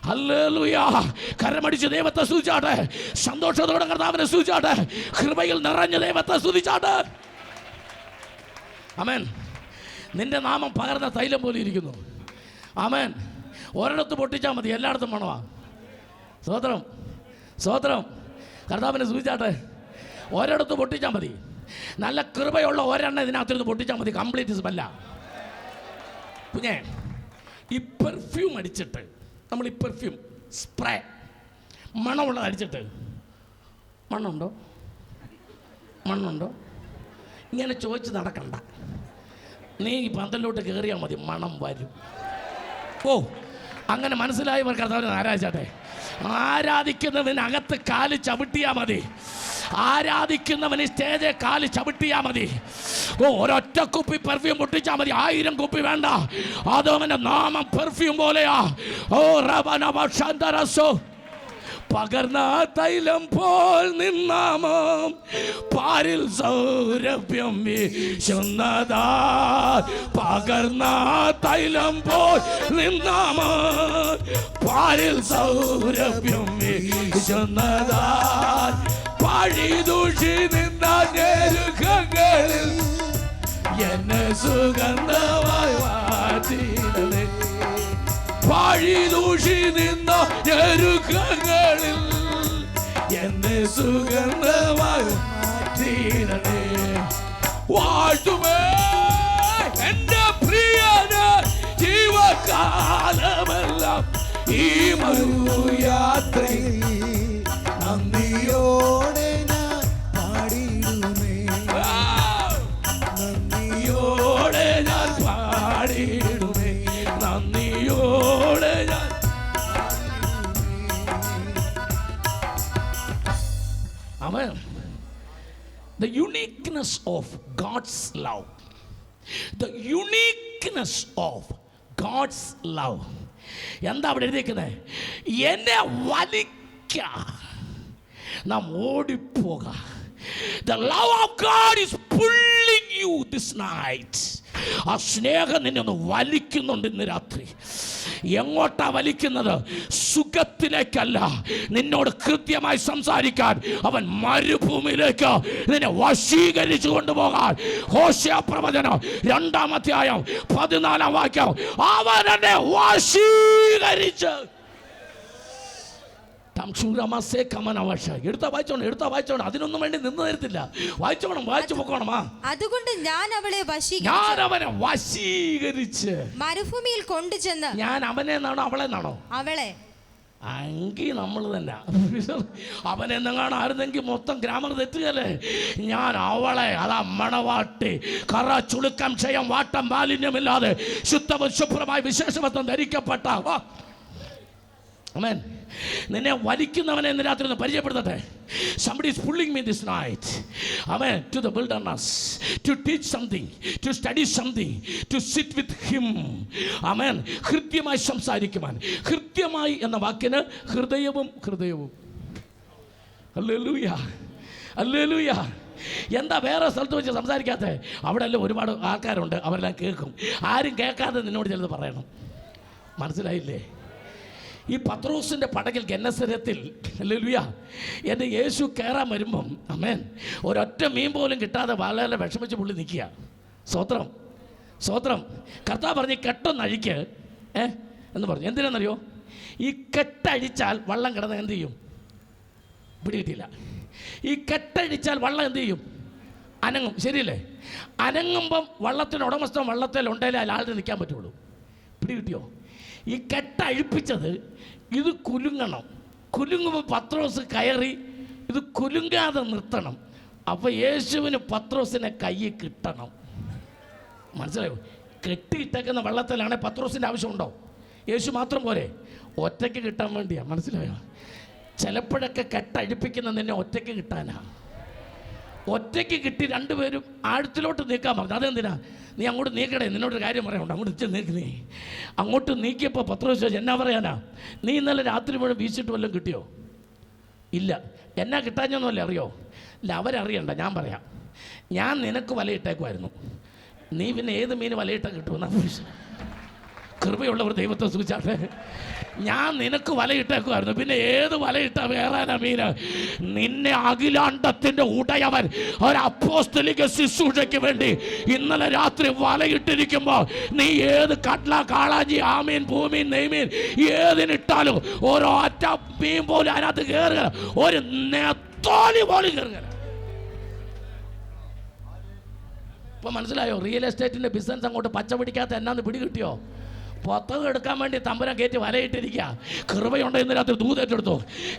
ഹല്ലേലൂയ. കരമടിച്ച് ദൈവത്തെ സ്തുതിച്ചാട്ടെ, സന്തോഷത്തോടെ കർത്താവിനെ സ്തുതിച്ചാട്ടെ, കൃപയിൽ നിറഞ്ഞ ദൈവത്തെ സ്തുതിച്ചാട്ടെ. ആമേൻ. നിന്റെ നാമം പകർന്ന തൈലം പോലെ ഇരിക്കുന്നു. ആമേൻ. ഒരിടത്ത് പൊട്ടിച്ചാൽ മതി, എല്ലായിടത്തും മണവാ. സ്തോത്രം, സ്തോത്രം. കർത്താവിനെ സ്തുതിച്ചാട്ടെ. ഒരിടത്ത് പൊട്ടിച്ചാൽ മതി. നല്ല കൃപയുള്ള ഒരെണ്ണം ഇതിനകത്തിരുന്ന് പൊട്ടിച്ചാൽ മതി, കംപ്ലീറ്റ് സ്മെല്ല. കുഞ്ഞേ, ഈ പെർഫ്യൂം അടിച്ചിട്ട്, നമ്മൾ ഈ പെർഫ്യൂം സ്പ്രേ മണമുള്ളത് അടിച്ചിട്ട്, മണ്ണുണ്ടോ മണ്ണുണ്ടോ ഇങ്ങനെ ചോദിച്ച് നടക്കണ്ട. നീ ഈ പന്തലിലോട്ട് കയറിയാൽ മതി, മണം വരും. ഓ, അങ്ങനെ മനസ്സിലായവർ കർത്താവിനെ ആരാധിച്ചാട്ടെ. ആരാധിക്കുന്നതിനകത്ത് കാല് ചവിട്ടിയാൽ മതി, ആരാധിക്കുന്നവന് സ്റ്റേജെ കാല് ചവിട്ടിയാൽ മതി. ഓ, ഒരൊറ്റ കുപ്പി പെർഫ്യൂം പൊട്ടിച്ചാൽ മതി, 1000 കുപ്പി വേണ്ട. അതവന്റെ നാമം പെർഫ്യൂം പോലെയാ. ഓ റബനബഷന്തരസോ, പകർന്ന തൈലം പോൽ നിന്നാമം പാരിൽ സൗരഭ്യം വീശുന്നതാ. പകർന്ന തൈലം പോൽ നിന്നാമം പാരിൽ സൗരഭ്യം വീശുന്നതാ. പാഴി ദൂഷി നിന്ന ഞെരുക്കങ്ങളിൽ എന്നെ സുഗന്ധമായി മാറ്റിയിടണേ. പാഴി ദൂഷി നിന്ന ഞെരുക്കങ്ങളിൽ എന്നെ സുഗന്ധമായി മാറ്റിയിടണേ. വാഴ്ത്തുമേ എന്റെ പ്രിയന് ജീവകാലമെല്ലാം ഈ മരുയാത്രയിൽ നന്ദിയോടെ ഞാൻ പാടിയിടുമേ, നന്ദിയോടെ ഞാൻ പാടിയിടുമേ, നന്ദിയോടെ ഞാൻ. Amen. The uniqueness of God's love, the uniqueness of God's love. എന്താ അവിടെ എഴുതിയിരിക്കുന്നത്? എന്നെ വലിക്ക, നാം ഓടിപ്പോക. The love of God is pulling you this night. ആ സ്നേഹം നിന്നെ ഒന്ന് വലിക്കുന്നുണ്ട് ഇന്ന് രാത്രി. എങ്ങോട്ടാ വലിക്കുന്നത്? സുഖത്തിലേക്കല്ല, നിന്നോട് കൃത്യമായി സംസാരിക്കാൻ അവൻ മരുഭൂമിയിലേക്ക് നിന്നെ വശീകരിച്ചു കൊണ്ടുപോകാൻ. ഹോശേയ പ്രവചനം 2-ാം അധ്യായം 14-ാം വാക്യം. അവൻ എന്നെ വശീകരിച്ച്. എടുത്താ വായിച്ചോണം, അതിനൊന്നും വേണ്ടി നിന്ന് തരത്തില്ല. വായിച്ചോണം, വായിച്ചു പോക്കോണമാ. അതുകൊണ്ട് ഞാൻ അവളെ അവനെ വശീകരിച്ച് മരുഭൂമിയിൽ കൊണ്ടുചെന്ന്. ഞാൻ അവനെന്നാണോ അവളെന്നാണോ? അവളെ. എങ്കിൽ നമ്മൾ തന്നെ അവനെന്നെങ്ങാണ് ആയിരുന്നെങ്കിൽ മൊത്തം ഗ്രാമർ തെറ്റുകയല്ലേ. ഞാൻ അവളെ, അതാ മണവാട്ടി, കറ ചുളുക്കം ക്ഷയം വാട്ടം മാലിന്യമില്ലാതെ ശുദ്ധവും ശുഭ്രമായ വിശേഷവത്വം ധരിക്കപ്പെട്ട. ആമേൻ. നിന്നെ വലിക്കുന്നവനെ ഇന്ന് രാത്രി ഒന്ന് പരിചയപ്പെടുത്തട്ടെ. Somebody is pulling me this night, amen, to the wilderness, to teach something, to study something, to sit with him. Amen. കൃത്യമായി സംസാരിക്കുവാൻ. കൃത്യമായി എന്ന വാക്കിന് ഹൃദയവും. Hallelujah, hallelujah. എന്താ വേറെ സ്ഥലത്ത് വെച്ച് സംസാരിക്കാത്തത്? അവിടെ എല്ലാം ഒരുപാട് ആൾക്കാരുണ്ട്, അവരെല്ലാം കേൾക്കും. ആരും കേൾക്കാതെ നിന്നോട് ചിലത് പറയണം. മനസ്സിലായില്ലേ? ഈ പത്രോസിൻ്റെ പടകിൽ ഗന്നസരത്തിൽ, ഹല്ലേലൂയ, എൻ്റെ യേശു കയറാൻ വരുമ്പം, ആമേൻ, ഒരൊറ്റ മീൻ പോലും കിട്ടാതെ വളരെ വിഷമിച്ച് പുള്ളി നിൽക്കുക. സ്തോത്രം, സ്തോത്രം. കർത്താവ് പറഞ്ഞ് കെട്ടൊന്നഴിക്ക് എന്ന് പറഞ്ഞു. എന്തിനാണെന്നറിയോ? ഈ കെട്ടഴിച്ചാൽ വള്ളം കിടന്ന് എന്ത് ചെയ്യും? പിടികിട്ടില്ല. ഈ കെട്ടഴിച്ചാൽ വള്ളം എന്ത് ചെയ്യും? അനങ്ങും. ശരിയല്ലേ? അനങ്ങുമ്പം വള്ളത്തിന് ഉടമസ്ഥൻ വള്ളത്തിൽ ഉണ്ടെങ്കിലേ ആളിന് നിൽക്കാൻ പറ്റുള്ളൂ. പിടികിട്ടിയോ? ഈ കെട്ടഴിപ്പിച്ചത് ഇത് കുലുങ്ങണം. കുലുങ്ങുമ്പോൾ പത്രോസ് കയറി ഇത് കുലുങ്ങാതെ നിർത്തണം. അപ്പോൾ യേശുവിന് പത്രോസിനെ കയ്യിൽ കിട്ടണം. മനസ്സിലായോ? കെട്ടിയിട്ടേക്കുന്ന വെള്ളത്തിലാണെങ്കിൽ പത്രോസിൻ്റെ ആവശ്യമുണ്ടോ? യേശു മാത്രം പോരെ, ഒറ്റയ്ക്ക് കിട്ടാൻ വേണ്ടിയാണ്. മനസ്സിലായോ? ചിലപ്പോഴൊക്കെ കെട്ടഴിപ്പിക്കുന്ന നിന്നെ ഒറ്റയ്ക്ക് കിട്ടാനാ. ഒറ്റയ്ക്ക് കിട്ടി രണ്ടുപേരും ആഴത്തിലോട്ട് നീക്കാൻ പറഞ്ഞു. അതെന്തിനാ? നീ അങ്ങോട്ട് നീക്കടേ, നിന്നോടൊരു കാര്യം പറയാനുണ്ട്, അങ്ങോട്ട് ഇച്ച് നീക്ക്. നീ അങ്ങോട്ട് നീക്കിയപ്പോൾ പത്രോസ് ചോദിച്ചു, എന്നാ പറയാനാ? നീ ഇന്നലെ രാത്രി മുഴുവൻ വീശിട്ട് വല്ലതും കിട്ടിയോ? ഇല്ല. എന്നാ കിട്ടാഞ്ഞൊന്നുമല്ലേ? അറിയോ? ഇല്ല, അവരറിയണ്ട, ഞാൻ പറയാം. ഞാൻ നിനക്ക് വലയിട്ടേക്കുമായിരുന്നു, നീ പിന്നെ ഏത് മീൻ വലയിട്ടാൽ കിട്ടുമെന്നാ? കൃപയുള്ളവർ ദൈവത്തെ സൂചിച്ചാട്ടെ. ഞാൻ നിനക്ക് വലയിട്ടേക്കുമായിരുന്നു, പിന്നെ ഏത് വലയിട്ട വേറാനാ മീന്? നിന്നെ അഖിലാണ്ടത്തിൻ്റെ ഉടയവൻ ഒരു അപ്പോസ്തലിക ശുശ്രൂഷയ്ക്ക് വേണ്ടി ഇന്നലെ രാത്രി വലയിട്ടിരിക്കുമ്പോൾ നീ ഏത് കട്ല, കാളാജി, ആമീൻ, ഭൂമീൻ, നെയ്മീൻ ഏതിനിട്ടാലും ഓരോ ഒറ്റ മീൻ പോലും അതിനകത്ത് കയറുക, ഒരു നെത്തോലി പോലും കയറുക. ഇപ്പൊ മനസ്സിലായോ? റിയൽ എസ്റ്റേറ്റിന്റെ ബിസിനസ് അങ്ങോട്ട് പച്ച പിടിക്കാത്ത എന്നാന്ന് പിടി കിട്ടിയോ? പുസ്തകം എടുക്കാൻ വേണ്ടി തമ്പുരാൻ കയറ്റി വലയിട്ടിരിക്കുക. കൃപയുണ്ട്. ഇന്ന് രാത്രി ദൂതേറ്റെടുത്തു.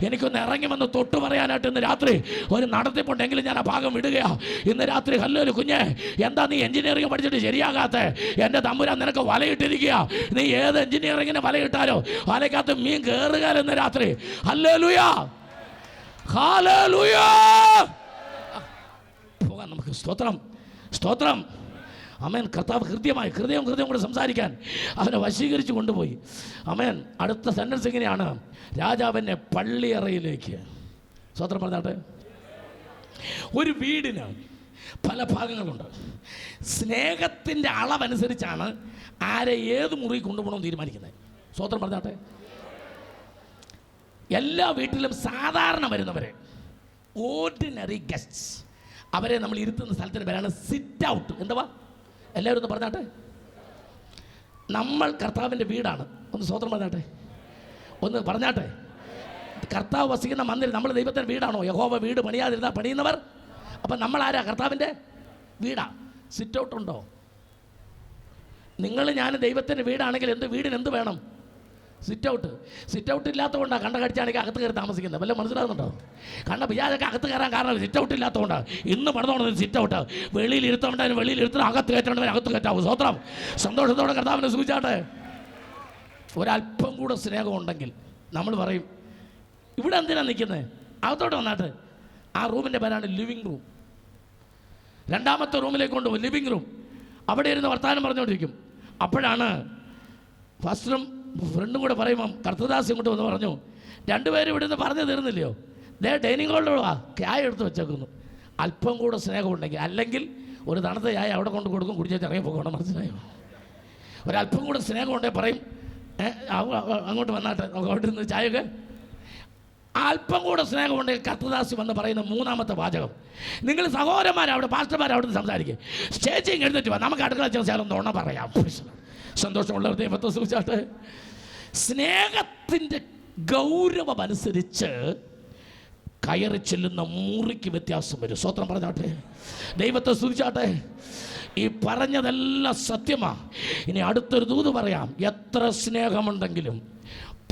എനിക്കൊന്ന് ഇറങ്ങി വന്ന് തൊട്ട് പറയാനായിട്ട് ഇന്ന് രാത്രി ഒരു നടത്തിപ്പുണ്ടെങ്കിലും ഞാൻ ആ ഭാഗം വിടുകയാണ്. ഇന്ന് രാത്രി ഹല്ലേലൂയ. കുഞ്ഞെ, എന്താ നീ എഞ്ചിനീയറിംഗ് പഠിച്ചിട്ട് ശരിയാകാത്ത? എൻ്റെ തമ്പുരാൻ നിനക്ക് വലയിട്ടിരിക്കുക. നീ ഏത് എഞ്ചിനീയറിംഗിന് വലയിട്ടാലോ വലയ്ക്കകത്ത് മീൻ കയറുക ഇന്ന് രാത്രി. Hallelujah, hallelujah. പോകാം നമുക്ക്. സ്തോത്രം, സ്തോത്രം. അമേൻ. കർത്താവ് കൃത്യമായി ഹൃദയം കൂടെ സംസാരിക്കാൻ അവനെ വശീകരിച്ച് കൊണ്ടുപോയി. അമേൻ. അടുത്ത സെൻറ്റൻസ് എങ്ങനെയാണ്? രാജാവിൻ്റെ പള്ളിയറയിലേക്ക്. സ്തോത്രം പറഞ്ഞാട്ടെ. ഒരു വീടിന് പല ഭാഗങ്ങളുണ്ട്. സ്നേഹത്തിൻ്റെ അളവനുസരിച്ചാണ് ആരെ ഏത് മുറി കൊണ്ടുപോകണമെന്ന് തീരുമാനിക്കുന്നത്. സ്തോത്രം പറഞ്ഞാട്ടെ. എല്ലാ വീട്ടിലും സാധാരണ വരുന്നവരെ, ഓർഡിനറി ഗസ്റ്റ്സ്, അവരെ നമ്മൾ ഇരുത്തുന്ന സ്ഥലത്തിന് പേരാണ് സിറ്റ് ഔട്ട്. എന്തുവാ? എല്ലാവരും ഒന്ന് പറഞ്ഞാട്ടെ. നമ്മൾ കർത്താവിൻ്റെ വീടാണ്. ഒന്ന് സ്തോത്രം പറഞ്ഞാട്ടെ, ഒന്ന് പറഞ്ഞാട്ടെ. കർത്താവ് വസിക്കുന്ന മന്ദിരം നമ്മൾ ദൈവത്തിൻ്റെ വീടാണോ? യഹോവ വീട് പണിയാതിരുന്നാൽ പണിയുന്നവർ. അപ്പം നമ്മളാരാ? കർത്താവിൻ്റെ വീടാ. സിറ്റ് ഔട്ട് ഉണ്ടോ? നിങ്ങൾ ഞാൻ ദൈവത്തിൻ്റെ വീടാണെങ്കിൽ വീടിന് എന്ത് വേണം? Sit out. സിറ്റ് ഔട്ട് ഇല്ലാത്തതുകൊണ്ടാണ് കണ്ട കടിച്ചാണെങ്കിൽ അകത്ത് കയറി താമസിക്കുന്നത്. വല്ല മനസ്സിലാകുന്നുണ്ടോ? കണ്ട പിജാതൊക്കെ അകത്ത് കയറാൻ കാരണം സിറ്റ് ഔട്ട് ഇല്ലാത്തതുകൊണ്ടാണ്. ഇന്ന് പണിതോണം സിറ്റ് ഔട്ട്. വെളിയിൽ ഇരുത്തേണ്ടതിന് വെളിയിൽ ഇരുത്തണം, അകത്ത് കയറ്റേണ്ടതിന് അകത്ത് കയറ്റാവും. സ്വത്രം സന്തോഷത്തോടെ കർത്താവിനെ സൂചിച്ചാട്ടെ. ഒരല്പം കൂടെ സ്നേഹം ഉണ്ടെങ്കിൽ നമ്മൾ പറയും, ഇവിടെ എന്തിനാണ് നിൽക്കുന്നത്? അകത്തോട്ട് വന്നാട്ട്. ആ റൂമിൻ്റെ പേരാണ് ലിവിങ് റൂം. രണ്ടാമത്തെ റൂമിലേക്ക് കൊണ്ടുപോകും, ലിവിങ് റൂം. അവിടെ ഇരുന്ന് വർത്താനം പറഞ്ഞുകൊണ്ടിരിക്കും. അപ്പോഴാണ് ഫസ്റ്റും ഫ്രണ്ടും കൂടെ പറയുമ്പം കർത്തദാസ് ഇങ്ങോട്ട് വന്ന് പറഞ്ഞു, രണ്ടുപേരും ഇവിടെ നിന്ന് പറഞ്ഞു തീർന്നില്ലയോ? ഡൈനിങ് ഹാളിലുള്ള ചായ എടുത്ത് വെച്ചേക്കുന്നു. അല്പം കൂടെ സ്നേഹമുണ്ടെങ്കിൽ, അല്ലെങ്കിൽ ഒരു തണുത്ത ചായ അവിടെ കൊണ്ട് കൊടുക്കും, കുടിച്ചാൽ ഇറങ്ങി പോകണം. മനസ്സിലായോ? ഒരല്പം കൂടെ സ്നേഹമുണ്ടെങ്കിൽ പറയും, അങ്ങോട്ട് വന്നാട്ടെ, നമുക്ക് അവിടെ നിന്ന് ചായയൊക്കെ. അല്പം കൂടെ സ്നേഹമുണ്ടെങ്കിൽ കർത്തദാസ് വന്ന് പറയുന്ന മൂന്നാമത്തെ വാചകം, നിങ്ങൾ സഹോദരന്മാർ അവിടെ പാസ്റ്റർമാർ അവിടെ നിന്ന് സംസാരിക്കുക, സ്റ്റേജിങ് എഴുന്നേറ്റ് വാ, നമുക്ക് അടുക്കള ചേർന്ന് നുണ പറയാം. സന്തോഷമുള്ളവർ ദൈവത്തെ സൂചിച്ചാട്ടെ. സ്നേഹത്തിൻ്റെ ഗൗരവമനുസരിച്ച് കയറി ചെല്ലുന്ന മുറിക്ക് വ്യത്യാസം വരും. സ്വത്രം പറഞ്ഞാട്ടെ. ദൈവത്തെ സൂചിച്ചാട്ടെ. ഈ പറഞ്ഞതെല്ലാം സത്യമാ. ഇനി അടുത്തൊരു ദൂത് പറയാം. എത്ര സ്നേഹമുണ്ടെങ്കിലും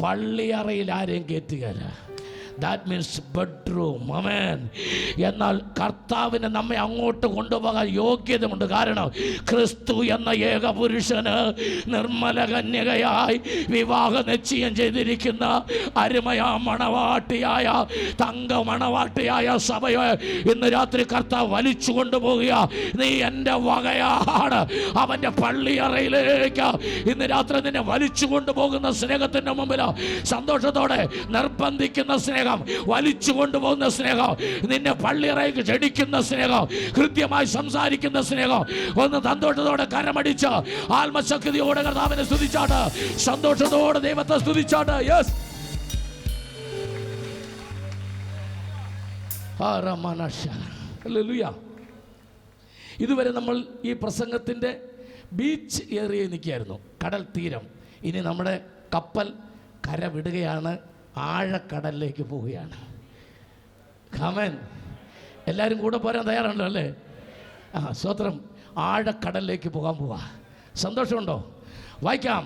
പള്ളിയറയിൽ ആരെയും കയറ്റുകയില്ല. That means bedroom. ആമേൻ. എന്നാൽ കർത്താവിനെ നമ്മെ അങ്ങോട്ട് കൊണ്ടുപോകാൻ യോഗ്യതയുണ്ട്. കാരണം ക്രിസ്തു എന്ന ഏക പുരുഷന് നിർമ്മല കന്യകയായി വിവാഹ നിശ്ചയം ചെയ്തിരിക്കുന്ന അരുമയാ മണവാട്ടിയായ തങ്ക മണവാട്ടിയായ സഭയെ ഇന്ന് രാത്രി കർത്താവ് വലിച്ചു കൊണ്ടുപോകുക. നീ എൻ്റെ വകയാണ്. അവൻ്റെ പള്ളിയറയിലേക്ക് ഇന്ന് രാത്രി നിന്നെ വലിച്ചു കൊണ്ടുപോകുന്ന സ്നേഹത്തിൻ്റെ മുമ്പിൽ സന്തോഷത്തോടെ നിർബന്ധിക്കുന്ന സ്നേഹം, വലിച്ചു കൊണ്ടുപോകുന്ന സ്നേഹം, നിന്നെ പള്ളിയറയ്ക്ക് ക്ഷണിക്കുന്ന സ്നേഹം, കൃത്യമായി സംസാരിക്കുന്ന സ്നേഹം. ഒന്ന് സന്തോഷത്തോടെ കരമടിച്ച് ആത്മശക്തിയോടെ കർത്താവിനെ സ്തുതിച്ചാട്ട്, സന്തോഷത്തോടെ ദൈവത്തെ സ്തുതിച്ചാട്ട്. യെസ്. ഹല്ലേലൂയ. ഇതുവരെ നമ്മൾ ഈ പ്രസംഗത്തിൻ്റെ ബീച്ച് ഏരിയയിൽ നിൽക്കുകയായിരുന്നു, കടൽ തീരം. ഇനി നമ്മുടെ കപ്പൽ കര വിടുകയാണ്, ആഴക്കടലിലേക്ക് പോവുകയാണ്. ആമേൻ. എല്ലാവരും കൂടെ പോരാൻ തയ്യാറാണല്ലോ അല്ലേ? സ്തോത്രം. ആഴക്കടലിലേക്ക് പോകാൻ പോവാ. സന്തോഷമുണ്ടോ? വായിക്കാം.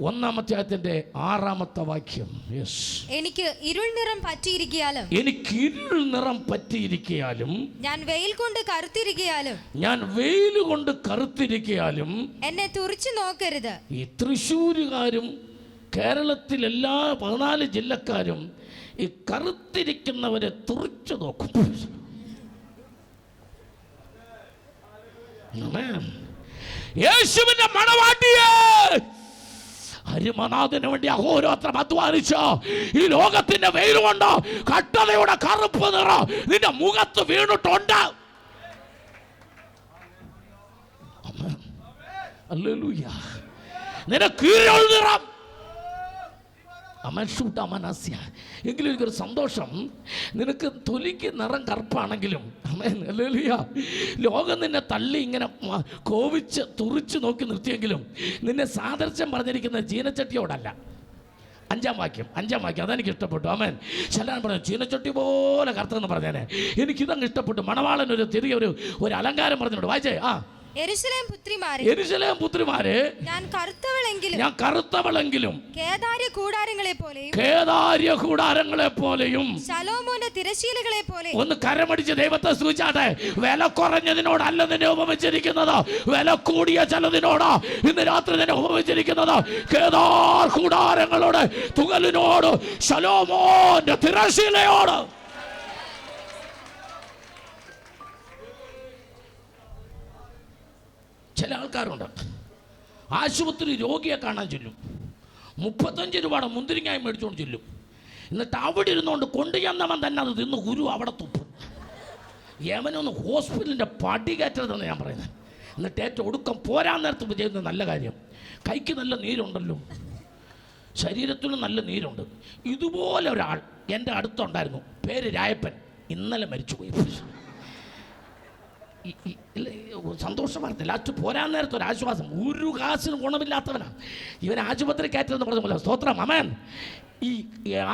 1-ാം അധ്യായത്തിന്റെ 6-ാമത്തെ വാക്യം. യെസ്. എനിക്ക് ഇരുൾ നിറം പറ്റിയിരിക്കയാലും, എനിക്ക് ഇരുൾ നിറം പറ്റിയിരിക്കയാലും, ഞാൻ വെയിൽ കൊണ്ട് കറുത്തിരിക്കയാലും, ഞാൻ വെയിൽ കൊണ്ട് കറുത്തിരിക്കയാലും എന്നെ തുറിച്ചു നോക്കരുത്. ഈ തൃശ്ശൂരുകാരും കേരളത്തിലെല്ലാ 14 ജില്ലക്കാരും ഈ കറുത്തിരിക്കുന്നവരെ തുറിച്ചു നോക്കും. യേശുവിന്റെ മണവാട്ടിയെ ഹരിമനാഥന് വേണ്ടി അഹോരാത്രം അധ്വാനിച്ച ഈ ലോകത്തിന്റെ വെയിൽ കൊണ്ട് കട്ടതയുടെ കറുപ്പ് നിറം നിന്റെ മുഖത്ത് വീണിട്ടുണ്ട്. ഹല്ലേലൂയ. നിനക്ക് ഇരുൾ നിറം എങ്കിലും എനിക്കൊരു സന്തോഷം, നിനക്ക് തൊലിക്ക് നിറം കറുപ്പാണെങ്കിലും ലോകം നിന്നെ തള്ളി ഇങ്ങനെ കോപിച്ച് തുറിച്ച് നോക്കി നിർത്തിയെങ്കിലും നിന്നെ സാദൃശ്യം പറഞ്ഞിരിക്കുന്ന ചീനച്ചട്ടിയോടല്ല. 5-ാം വാക്യം അതെനിക്ക് ഇഷ്ടപ്പെട്ടു. ആമേൻ. ചിലർ പറഞ്ഞു ചീനച്ചട്ടി പോലെ കറുത്തെന്ന് പറഞ്ഞേനെ. എനിക്കിതങ്ങ് ഇഷ്ടപ്പെട്ടു. മണവാളൻ ഒരു തിരികെ ഒരു അലങ്കാരം പറഞ്ഞിട്ടുണ്ട്. വായിച്ചേ. യെരൂശലേം പുത്രിമാരെ, ഞാൻ കറുത്തവളെങ്കിലും കേദാര്യ കൂടാരങ്ങളെ പോലെയും ശലോമോന്റെ തിരശീലകളെ പോലെയും. ഒന്ന് കരമടിച്ച് ദൈവത്തെ സ്തുതിച്ചാട്ടെ. വില കുറഞ്ഞതിനോടല്ല നിന്നെ ഉപമിച്ചിരിക്കുന്നത്, വില കൂടിയ ചിലതിനോടാ ഇന്ന് രാത്രി നിന്നെ ഉപമിച്ചിരിക്കുന്നത്. കേദാർ കൂടാരങ്ങളോട്, തുകലിനോട്, ശലോമോന്റെ തിരശീലയോട്. ചില ആൾക്കാരുണ്ട്, ആശുപത്രി രോഗിയെ കാണാൻ ചെല്ലും, 35 രൂപയുടെ മുന്തിരിങ്ങായി മേടിച്ചുകൊണ്ട് ചെല്ലും. എന്നിട്ട് അവിടെ ഇരുന്നുകൊണ്ട് കൊണ്ടുചെന്നവൻ തന്നെ അത് തിന്ന് ഗുരു അവിടെ തുപ്പും. യമനൊന്ന് ഹോസ്പിറ്റലിൻ്റെ പടി കയറ്റരുതെന്ന് ഞാൻ പറയുന്നത്. എന്നിട്ട് ഏറ്റവും ഒടുക്കം പോരാൻ നേരത്ത് ചെയ്യുന്ന നല്ല കാര്യം, കൈക്ക് നല്ല നീരുണ്ടല്ലോ, ശരീരത്തിനും നല്ല നീരുണ്ട്. ഇതുപോലെ ഒരാൾ എൻ്റെ അടുത്തുണ്ടായിരുന്നു, പേര് രായപ്പൻ, ഇന്നലെ മരിച്ചുപോയി. സന്തോഷ വാർത്ത. ലാസ്റ്റ് പോരാൻ നേരത്തെ ഒരു ആശ്വാസം. ഒരു കാശിനും ഗുണമില്ലാത്തവനാണ് ഇവൻ. ആശുപത്രി കയറ്റെന്ന് പറഞ്ഞ പോലെ. സ്തോത്രം. ആമേൻ. ഈ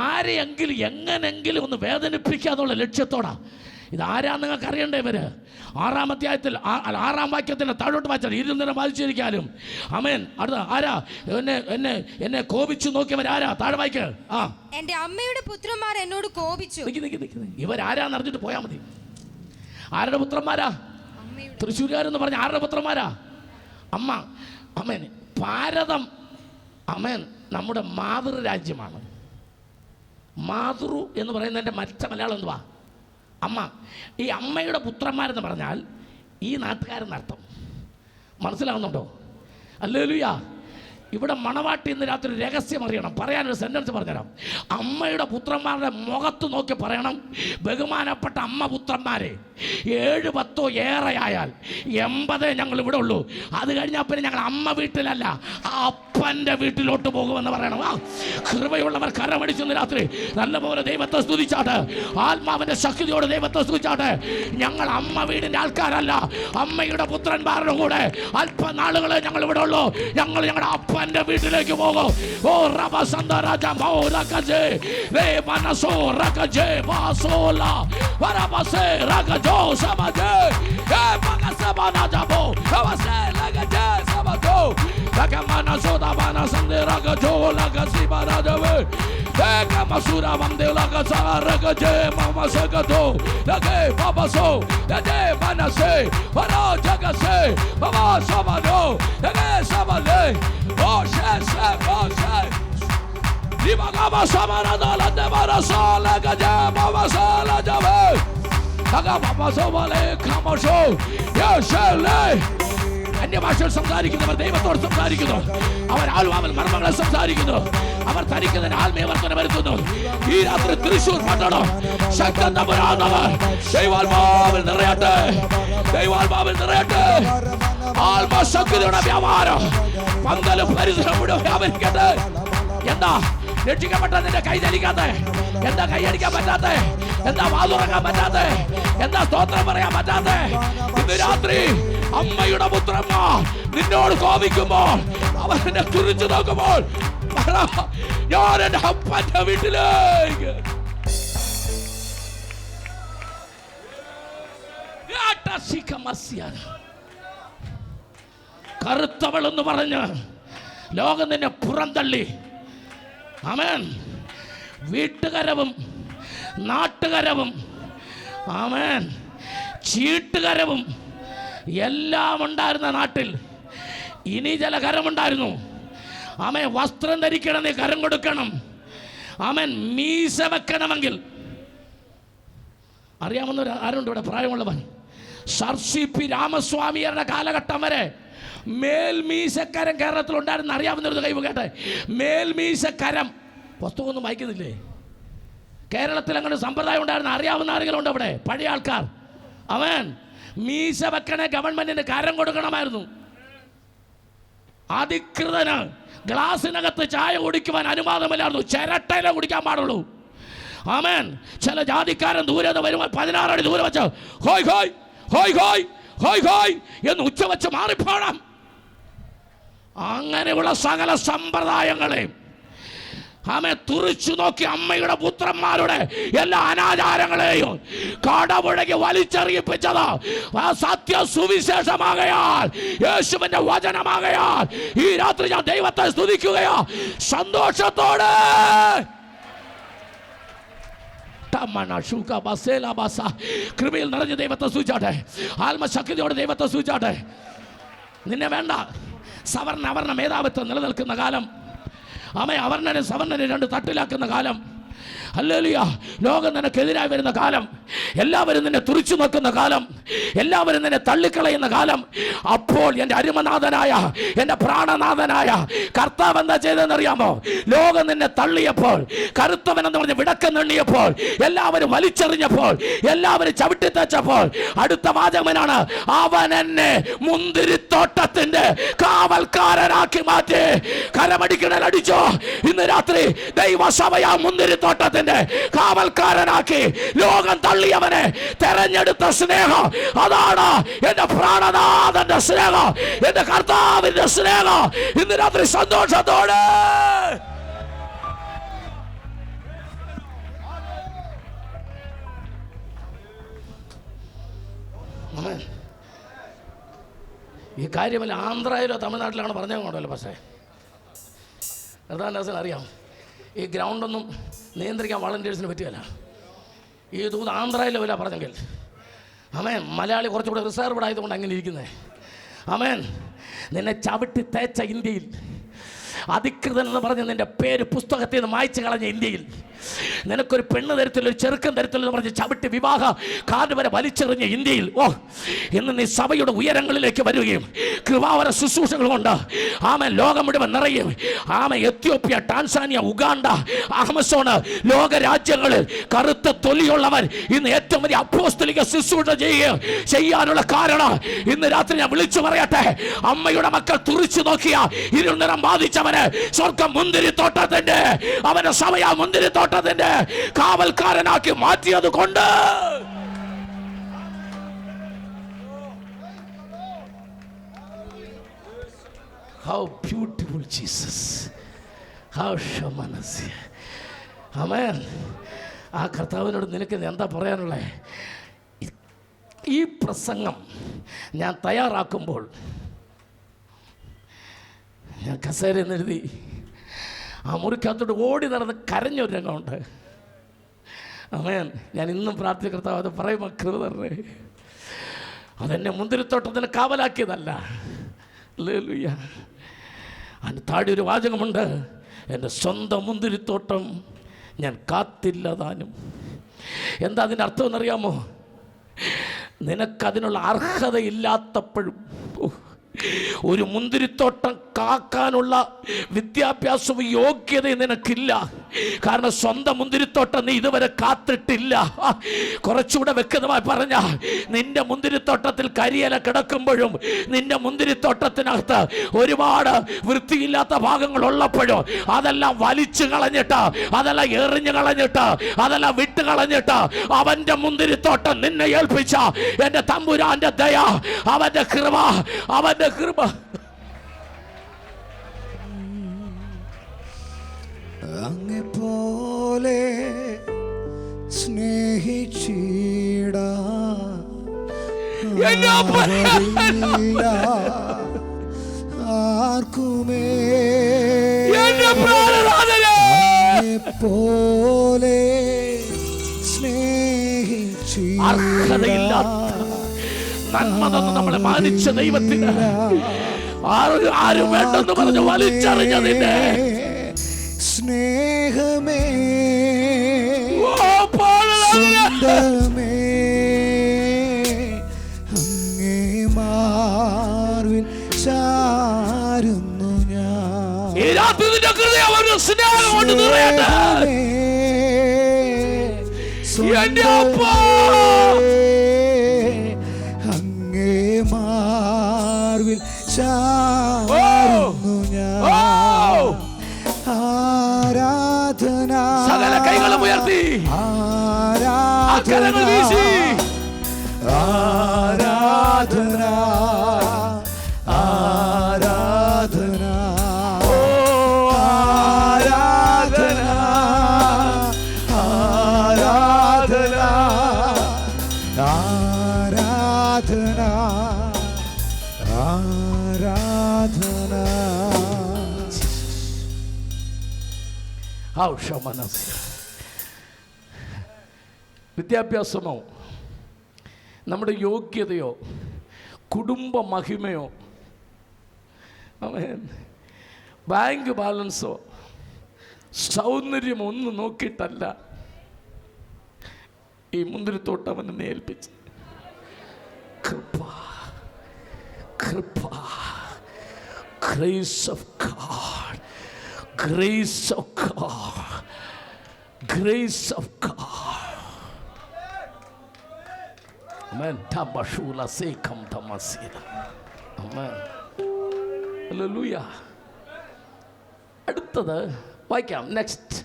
ആരെയെങ്കിലും എങ്ങനെങ്കിലും ഒന്ന് വേദനിപ്പിക്കാന്നുള്ള ലക്ഷ്യത്തോടാ. ഇതാരാന്ന് നിങ്ങൾക്ക് അറിയണ്ടേ? ഇവര് 6-ാം അധ്യായത്തിൽ 6-ാം വാക്യത്തിന് താഴോട്ട് വായിച്ചാൽ ഇരുൾ നിറം ബാധിച്ചിരിക്കാനും. ആമേൻ. അടുത്ത ആരാ എന്നെ കോപിച്ചു നോക്കിയവർ ആരാ? താഴെ വായിക്ക്. എന്റെ അമ്മയുടെ പുത്രന്മാർ എന്നോട് കോപിച്ചു. ഇവരാരാന്ന് അറിഞ്ഞിട്ട് പോയാൽ മതി. ആരുടെ പുത്രന്മാരാ? തൃശ്ശൂരുകാരെന്ന് പറഞ്ഞ ആരുടെ പുത്രന്മാരാ? അമ്മ. അമ്മേൻ. ഭാരതം അമ്മേൻ നമ്മുടെ മാതൃരാജ്യമാണ്. മാതൃ എന്ന് പറയുന്നതിൻ്റെ മറ്റ മലയാളം എന്തുവാ? അമ്മ. ഈ അമ്മയുടെ പുത്രന്മാരെന്ന് പറഞ്ഞാൽ ഈ നാട്ടുകാരെന്നർത്ഥം. മനസ്സിലാവുന്നുണ്ടോ? ഹല്ലേലൂയ. ഇവിടെ മണവാട്ടി ഇന്ന് രാത്രി രഹസ്യം അറിയണം. പറയാനൊരു സെൻറ്റൻസ് പറഞ്ഞുതരാം. അമ്മയുടെ പുത്രന്മാരുടെ മുഖത്ത് നോക്കി പറയണം, ബഹുമാനപ്പെട്ട അമ്മ പുത്രന്മാരെ, 7-10 ഏറെയായാൽ 80 ഞങ്ങൾ ഇവിടെ ഉള്ളൂ. അത് കഴിഞ്ഞാൽ പിന്നെ ഞങ്ങൾ അമ്മ വീട്ടിലല്ല, അപ്പൻ്റെ വീട്ടിലോട്ട് പോകുമെന്ന് പറയണം. കൃപയുള്ളവർ കരമടിച്ചെന്ന് രാത്രി നല്ലപോലെ ദൈവത്തെ സ്തുതിച്ചാട്ടെ. ആത്മാവിൻ്റെ ശക്തിയോട് ദൈവത്തെ സ്തുതിച്ചാട്ടെ. ഞങ്ങൾ അമ്മ വീടിൻ്റെ ആൾക്കാരല്ല, അമ്മയുടെ പുത്രന്മാരുടെ കൂടെ അല്പനാളുകളെ ഞങ്ങൾ ഇവിടെ ഉള്ളൂ. ഞങ്ങൾ ഞങ്ങളുടെ അപ്പൻ്റെ വീട്ടിലേക്ക് പോകും. ഓ റബസന്ദ രാജ മോ റകജേ വേ മനസോ റകജേ വാസോല വരബസേ റകജോ സമജേ ഏ മഗസബന ജബോ വസേ ലഗജേ സമജോ ലഗമനസോ ദബന സന്ദേ റകജോ ലഗസിബന ജവേ ഏക മസുര വന്ദേ ലഗസ റകജേ മമസഗതോ ലഗേ ബബസോ ലഗേ മനസേ വരോ ജഗസേ ബബ സമനോ ലഗേ സമലേ Boshe, Boshe. Ibagaba samara dala devara sala gajama vasala jave. Agaba pasovale kamasho. Yeshele. അന്യഭാഷകൾ സംസാരിക്കുന്നവർ ദൈവത്തോട് സംസാരിക്കുന്നു. അവർ ആത്മാവിൽ മർമ്മങ്ങളെ സംസാരിക്കുന്നു. അവർ തനിക്കുന്നതിന് ആത്മീയവർദ്ധന വരുത്തുന്നു. ഈ രാത്രി തൃശ്ശൂർ പട്ടണം ശക്തൻ തമ്പുരാനവർ ദൈവാത്മാവിൽ നിറയട്ടെ. ദൈവാത്മാവിൽ നിറയട്ടെ. ആത്മശക്തിയുടെ വ്യാപാരം പന്തലും പരിസരവും വ്യാപരിക്കട്ടെ. എന്താ രക്ഷിക്കപ്പെട്ട നിന്റെ കൈ ചലിക്കാത്ത? എന്താ കൈയടിക്കാൻ പറ്റാത്ത? എന്താ വാതുറക്കാൻ പറ്റാത്ത? എന്താ സ്തോത്രം പറയാൻ പറ്റാത്ത? ഇന്ന് രാത്രി അമ്മയുടെ പുത്രന്മാർ നിന്നോട് കോപിക്കുമ്പോൾ, അവരെ കുറിച്ച് നോക്കുമ്പോൾ, ഞാൻ എന്റെ അപ്പന്റെ വീട്ടിലേക്ക് കറുത്തവൾ എന്ന് പറഞ്ഞ് ലോകം നിന്നെ പുറന്തള്ളി. ആമേൻ. വീട്ടുകരവും നാട്ടുകരവും ആമേൻ ചീട്ടുകരവും എല്ലാം ഉണ്ടായിരുന്ന നാട്ടിൽ ഇനി ചില കരമുണ്ടായിരുന്നു. ആമേൻ. വസ്ത്രം ധരിക്കണം, നീ കരം കൊടുക്കണം. ആമേൻ. മീശ വെക്കണമെങ്കിൽ അറിയാവുന്ന ആരുണ്ട് ഇവിടെ പ്രായമുള്ളവൻ? സർ CP രാമസ്വാമിയുടെ കാലഘട്ടം വരെ മേൽമീശക്കരം കേരളത്തിലുണ്ടായിരുന്നു. അറിയാവുന്നൊരു കൈവ് കേട്ടെ, മേൽമീശക്കരം. പുസ്തകമൊന്നും വായിക്കുന്നില്ലേ? കേരളത്തിൽ അങ്ങനെ സമ്പ്രദായം ഉണ്ടായിരുന്നു. അറിയാവുന്ന ആരെങ്കിലും ഉണ്ട് അവിടെ? പഴയ ആൾക്കാർ. അവൻ മീശ വെക്കണേ ഗവൺമെന്റിന് കരം കൊടുക്കണമായിരുന്നു. അധികൃതന് ഗ്ലാസിനകത്ത് ചായ കുടിക്കുവാൻ അനുവാദമില്ലായിരുന്നു. ചിരട്ടയിലെ കുടിക്കാൻ പാടുള്ളൂ. ആമേൻ. ചില ജാതിക്കാരൻ ദൂരെ വരുമ്പോൾ 16 അടി ദൂരെ വെച്ച് ഹോയ് ഹോയ് ഹോയ് ഹോയ് ഹോയ് ഹോയ് എന്ന് ഉച്ച വെച്ച് മാറിപ്പോണം. അങ്ങനെയുള്ള സകല സമ്പ്രദായങ്ങളെയും ആമേ തുറിച്ചു നോക്കി അമ്മയുടെ പുത്രന്മാരുടെ എല്ലാ അനാചാരങ്ങളെയും കടപുഴകി വലിച്ചെറിയിപ്പിച്ചത് ആ സത്യ സുവിശേഷമാകയാൽ, യേശുവിന്റെ വചനമാകയാൽ ഈ രാത്രി ഞാൻ ദൈവത്തെ സ്തുതിക്കുകയാ സന്തോഷത്തോടെ. കൃപയിൽ നിറഞ്ഞ ദൈവത്തെ സൂചിച്ചാട്ടെ, ആത്മശക്തിയോടെ ദൈവത്തെ സൂചിച്ചാട്ടെ. നിന്നെ വേണ്ട. അവർണ മേധാവിത്വം നിലനിൽക്കുന്ന കാലം. അവർണനെ സവർണനെ രണ്ട് തട്ടിലാക്കുന്ന കാലം. ഹല്ലേലൂയ. ലോകം നിനക്കെതിരായി വരുന്ന കാലം, എല്ലാവരും നിന്നെ തുറിച്ചു നോക്കുന്ന കാലം, എല്ലാവരും നിന്നെ തള്ളിക്കളയുന്ന കാലം. അപ്പോൾ എൻ്റെ അരുമനാഥനായ, എൻ്റെ പ്രാണനാഥനായ കർത്താവ് എന്താ ചെയ്തതെന്നറിയാമോ? ലോകം നിന്നെ തള്ളിയപ്പോൾ, കറുത്തവനെന്ന് പറഞ്ഞ് വിടക്കെന്നെണ്ണിയപ്പോൾ, എല്ലാവരും വലിച്ചെറിഞ്ഞപ്പോൾ, എല്ലാവരും ചവിട്ടിത്തച്ചപ്പോൾ, അടുത്ത വാചകനാണ്, അവൻ എന്നെ മുന്തിരിത്തോട്ടത്തിന്റെ കാവൽക്കാരനാക്കി മാറ്റി. കരമടിക്കണൽ അടിച്ചോ. ഇന്ന് രാത്രി ദൈവസഭയാ മുന്തിരിത്തോട്ടത്തിന്റെ കാവൽക്കാരനാക്കി. ലോകം തള്ളിയവനെ തെരഞ്ഞെടുത്ത സ്നേഹം, അതാണ് എന്റെ പ്രാണനാഥന്റെ സ്നേഹം, എന്റെ കർത്താവിന്റെ സ്നേഹം. ഇന്ന് രാത്രി സന്തോഷത്തോടെ ഈ കാര്യമല്ല ആന്ധ്രയിലോ തമിഴ്നാട്ടിലാണോ പറഞ്ഞത് കൊണ്ടല്ലോ. പക്ഷേ അറിയാം, ഈ ഗ്രൗണ്ടൊന്നും നിയന്ത്രിക്കാൻ വളണ്ടിയേഴ്സിന് പറ്റുകയില്ല. ഈ ദൂത് ആന്ധ്രയിലോ ഇല്ല പറഞ്ഞെങ്കിൽ. ആമേൻ. മലയാളി കുറച്ചുകൂടെ റിസർവ്ഡ് ആയതുകൊണ്ട് അങ്ങനെ ഇരിക്കുന്നത്. ആമേൻ. നിന്നെ ചവിട്ടി തേച്ച ഇന്ത്യയിൽ, അധികൃതൻ എന്ന് പറഞ്ഞ് നിന്റെ പേര് പുസ്തകത്തിൽ നിന്ന് മായ്ച്ചു കളഞ്ഞ ഇന്ത്യയിൽ, നിനക്കൊരു പെണ്ണ് തരത്തില്ല, ഒരു ചെറുക്കൻ തരത്തില്ല എന്ന് പറഞ്ഞ് ചവിട്ടി വിവാഹ കാർഡ് വരെ വലിച്ചെറിഞ്ഞ ഇന്ത്യയിൽ, ഇന്ന് നീ സഭയുടെ ഉയരങ്ങളിലേക്ക് വരികയും കൃപാവര ശുശ്രൂഷകൾ കൊണ്ട് ആമേൻ ലോകം മുഴുവൻ നിറയും. ആമേൻ. എത്യോപ്യ, ടാൻസാനിയ, ഉഗാണ്ട, ആമസോൺ, ലോക രാജ്യങ്ങളിൽ കറുത്ത തൊലിയുള്ളവർ ഇന്ന് ഏറ്റവും വലിയ അപ്പോസ്തലിക ശുശ്രൂഷ ചെയ്യാനുള്ള കാരണം ഇന്ന് രാത്രി ഞാൻ വിളിച്ചു പറയട്ടെ, അമ്മയുടെ മക്കൾ തുറിച്ചു നോക്കിയ ഇരുൾ നിറം ബാധിച്ചവന് സ്വർഗം മുന്തിരിത്തോട്ടത്തിന്റെ, അവന്റെ സഭയാ മുന്തിരിത്തോട്ടത്തിന്റെ കാവൽക്കാരനാക്കി മാറ്റിയത് കൊണ്ട് how beautiful Jesus, how shamanasya. ആമേൻ. ആ കർത്താവിനോട് നിനക്ക് എന്താ പറയാനുള്ളത്? ഈ പ്രസംഗം ഞാൻ തയ്യാറാക്കുമ്പോൾ ഞാൻ കസേരയിൽ എഴുതി ആ മുറിക്കകത്തോട്ട് ഓടി നടന്ന് കരഞ്ഞൊരു രംഗമുണ്ട്. ആമേൻ. ഞാൻ ഇന്നും പ്രാർത്ഥിച്ച കർത്താവ് അത് പറയുമ്പോൾ കൃപ തരണേ. അതെന്നെ മുന്തിരിത്തോട്ടത്തിന് കാവലാക്കിയതല്ല. ഹല്ലേലൂയ. അതിന് താഴെ ഒരു വാചകമുണ്ട്, എൻ്റെ സ്വന്തം മുന്തിരിത്തോട്ടം ഞാൻ കാത്തില്ല താനും. എന്താ അതിൻ്റെ അർത്ഥം എന്നറിയാമോ? നിനക്കതിനുള്ള അർഹതയില്ലാത്തപ്പോഴും ഒരു മുന്തിരിത്തോട്ടം കാക്കാനുള്ള വിദ്യാഭ്യാസവും യോഗ്യതയും നിനക്കില്ല. കാരണം സ്വന്തം മുന്തിരിത്തോട്ടം നീ ഇതുവരെ കാത്തിട്ടില്ല. കുറച്ചുകൂടെ വ്യക്തമായി പറഞ്ഞ, നിന്റെ മുന്തിരിത്തോട്ടത്തിൽ കരിയില കിടക്കുമ്പോഴും, നിന്റെ മുന്തിരിത്തോട്ടത്തിനകത്ത് ഒരുപാട് വൃത്തിയില്ലാത്ത ഭാഗങ്ങൾ ഉള്ളപ്പോഴും അതെല്ലാം വലിച്ചു കളഞ്ഞിട്ട്, അതെല്ലാം എറിഞ്ഞു കളഞ്ഞിട്ട്, അതെല്ലാം വിട്ട് കളഞ്ഞിട്ട് അവന്റെ മുന്തിരിത്തോട്ടം നിന്നെ ഏൽപ്പിച്ച എന്റെ തമ്പുരാന്റെ ദയ, അവന്റെ കൃപ, അവന്റെ കൃപ. അങ്ങെ പോലെ സ്നേഹിച്ചിടാൻ ആർക്കുമേ എന്റെ പ്രാണനാഥനെ പോലെ അർഹതയില്ലാത്ത നന്മ തന്ന് നമ്മളെ മാനിച്ച ദൈവത്തിന് ആരും വേണ്ടെന്ന് പറഞ്ഞ് വലിച്ചറിഞ്ഞതിന്റെ സ്നേഹമേ സ്വന്തമേ അങ്ങേ മാർവിൽ ചാരുന്നു ഞാൻ. ഈ രാത്രി നിന്റെ ഹൃദയം ഒരു സ്നേഹം കൊണ്ട് നിറയട്ടെ. എന്റെ അപ്പാ അങ്ങേ മാർവിൽ ചാരുന്നു ഞാൻ. ആരാധന സകല കൈകളും ഉയർത്തി ആരാധന വീശി ആരാധന ആരാധന ആരാധന ആരാധന ആരാധന ആരാധന. വിദ്യാഭ്യാസമോ നമ്മുടെ യോഗ്യതയോ കുടുംബ മഹിമയോ ബാങ്ക് ബാലൻസോ സൗന്ദര്യമോ ഒന്നും നോക്കിയിട്ടല്ല ഈ മുന്തിരിത്തോട്ടം അവനെ ഏൽപ്പിച്ച്. കൃപ കൃപ grace of God, grace of God, grace of God. Amen. Tabashula sekam tamasida. Amen. Hallelujah. അടുത്തത് വായിക്കാം. നെക്സ്റ്റ്.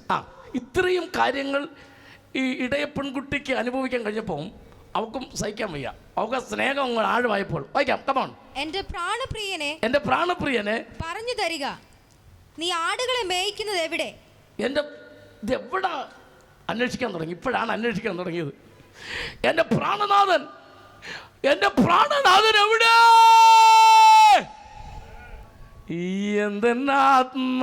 ഇത്രയും കാര്യങ്ങൾ ഈ ഇടയ പെൺകുട്ടിക്ക് അനുഭവിക്കാൻ കഴിഞ്ഞപ്പോൾ അവൾക്കും സഹിക്കാൻ വയ്യ. അവൾക്ക് സ്നേഹം ആഴമായപ്പോൾ വായിക്കാം. കമോൺ. എന്റെ പ്രാണപ്രിയനെ പറഞ്ഞു തരിക, നീ ആടുകളെ മേയ്ക്കുന്നത് എവിടെ? ഇത് എവിടെ അന്വേഷിക്കാൻ തുടങ്ങി? ഇപ്പോഴാണ് അന്വേഷിക്കാൻ തുടങ്ങിയത്. എൻ്റെ പ്രാണനാഥൻ എവിടെ? എന്റെ ആത്മ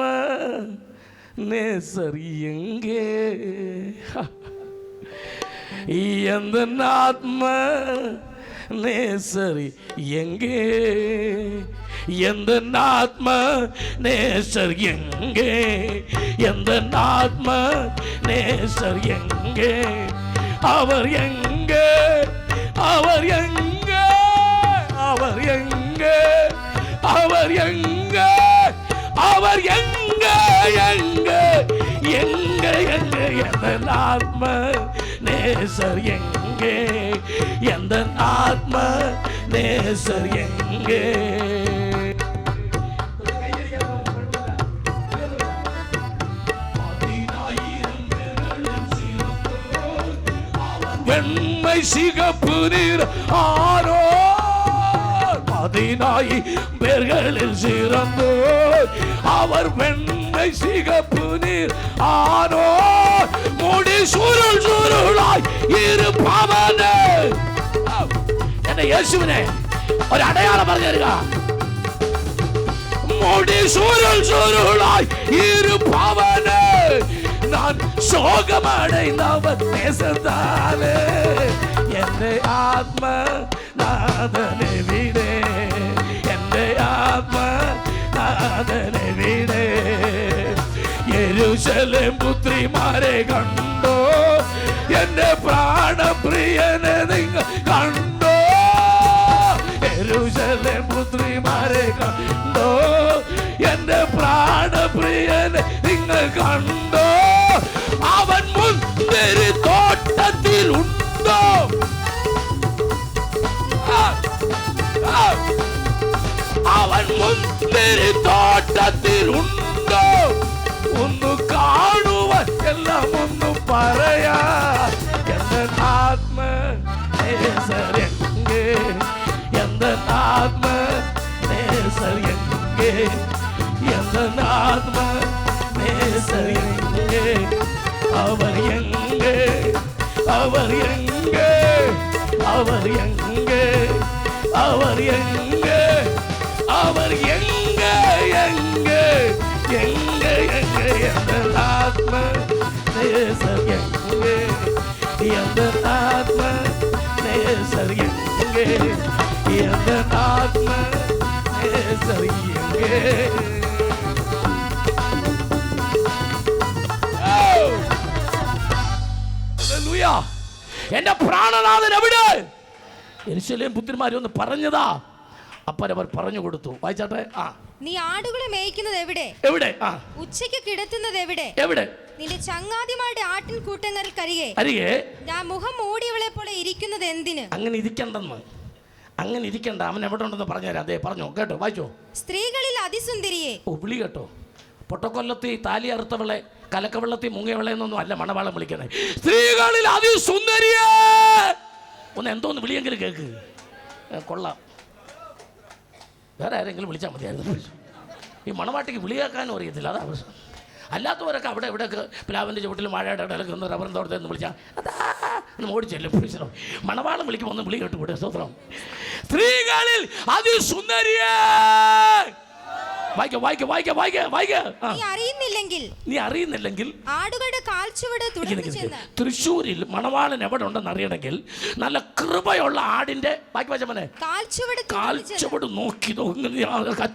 നേസറിയെങ്കേ എന്റെ ആത്മ നേസറി എങ്കേ എന്റെ ആത്മ നേസർ എങ്കേ എന്റെ ആത്മ നേസർ എങ്കേ അവർ എങ്കേ അവർ എങ്കേ അവർ എങ്കേ അവർ എങ്കേ അവർ എങ്കേ എങ്കേ എങ്കേ എങ്കേ എന്റെ ആത്മ നേസർ എങ്കേ എന്റെ ആത്മ നേസർ എങ്കേ. வெண்மை சிகப்பு நீர் ஆரோ 14 பேர்களில் சிறந்தோர் அவர் வெண்மை சிகப்பு நீர் ஆரோ முடி சுருள் சுருளாய் இருப்பவனே. എന്റെ യേശുവിനെ ഒരു അടയാളം പറഞ്ഞു തരിക. മുടി സുരുൾ സുരുളായി ഇരുപ്പവനേ நான் சோகமடைந்தவன் நேசத்தாலே എന്റെ ആത്മ നാഥനെ വിടേ എന്റെ ആത്മ നാഥനെ വിടേ. യെരൂശലേം പുത്രിമാരെ കണ്ടോ എന്റെ പ്രാണപ്രിയനെ നിങ്ങൾ കണ്ടോ? യെരൂശലേം പുത്രിമാരെ കണ്ടോ എന്റെ പ്രാണപ്രിയനെ നിങ്ങൾ കണ്ടോ? അവൻ മുന്തിരി തോട്ടത്തിൽ ഉണ്ടോ? അവൻ മുന്തിരി തോട്ടത്തിൽ ഉണ്ടോ? ഒന്ന് കാണുവാൻ എല്ലാം ഒന്ന് പറയാ. എന്റെ ആത്മ നേസരംഗേ എന്റെ ആത്മ നേസരംഗേ എന്റെ ആത്മ നേസരംഗേ അവർ എങ്കേ അവർ എങ്കേ അവർ എങ്കേ അവർ എങ്കേ അവർ എങ്കേ எங்கே எங்கே எந்த ஆத்ம நேசர் எங்கே, எந்த ஆத்ம நேசர் எங்கே, எந்த ஆத்ம நேசர் எங்கே. ഹല്ലേലൂയ. എന്റെ പ്രാണനാഥൻ എവിടെ? യെരൂശലേം പുത്രിമാർ ഒന്ന് പറഞ്ഞതാ, അപ്പരവർ പറഞ്ഞു കൊടുത്തു. വായിച്ചാട്ടെ. ആ, നീ ആടുകളെ മേയ്ക്കുന്നത് എവിടെ? എവിടെ? ആ, ഉച്ചയ്ക്ക് കിടത്തുന്നത് എവിടെ? എവിടെ? നിന്റെ ചങ്ങാതിമാരുടെ ആട്ടിൻ കൂട്ടങ്ങൾക്കരികെ അരികെ ഞാൻ മുഖം മൂടിയവളെ പോലെ ഇരിക്കുന്നത് എന്തിന്? അങ്ങനെ ഇരിക്കണ്ടെന്ന്, അങ്ങനെ ഇരിക്കണ്ട. അവൻ എവിടെ ഉണ്ടെന്ന് പറഞ്ഞുതരാം. അതേ പറഞ്ഞോ, കേട്ടോ, വായിച്ചോ. സ്ത്രീകളിൽ അതിസുന്ദരിയെ. ഓ, വിളി കേട്ടോ. പൊട്ടക്കൊല്ലത്തി താലി അറുത്തവളെ, കലക്കവെള്ളത്തിൽ മുങ്ങിയവളെ എന്നൊന്നും അല്ല മണവാളം വിളിക്കുന്നത്. സ്ത്രീകളിൽ അതിസുന്ദരിയെ. ഒന്ന് എന്തോന്ന് വിളിയെങ്കിലും കേൾക്ക്. കൊള്ളാം. വേറെ ആരെങ്കിലും വിളിച്ചാൽ മതിയായിരുന്നു. ഈ മണവാട്ടിക്ക് വിളി കേൾക്കാനും അറിയത്തില്ല, അതാ പ്രശ്നം. അല്ലാത്തവരൊക്കെ അവിടെ ഇവിടെയൊക്കെ പ്ലാവിൻ്റെ ചുവട്ടിലും വാഴയുടെ ഇടയിലൊക്കെ ഒന്ന് റബ്ബറും തോട്ടത്തിൽ നിന്ന് വിളിച്ചാൽ അതാ എന്ന് ഓടിച്ചല്ലേ പ്രശ്നം. മണവാളം വിളിക്കുമ്പോൾ ഒന്ന് വിളി കേട്ടുകൂടെ? സ്തോത്രം. സ്ത്രീകളിൽ അതിസുന്ദരിയെ. നീ അറിയുന്നില്ലെങ്കിൽ ആടുകളുടെ കാൽച്ചുവട് തുടർന്ന് ചെന്ന്. തൃശ്ശൂരിൽ മണവാളൻ എവിടെ ഉണ്ടെന്ന് അറിയണമെങ്കിൽ നല്ല കൃപയുള്ള ആടിന്റെ കാൽച്ചുവട് നോക്കി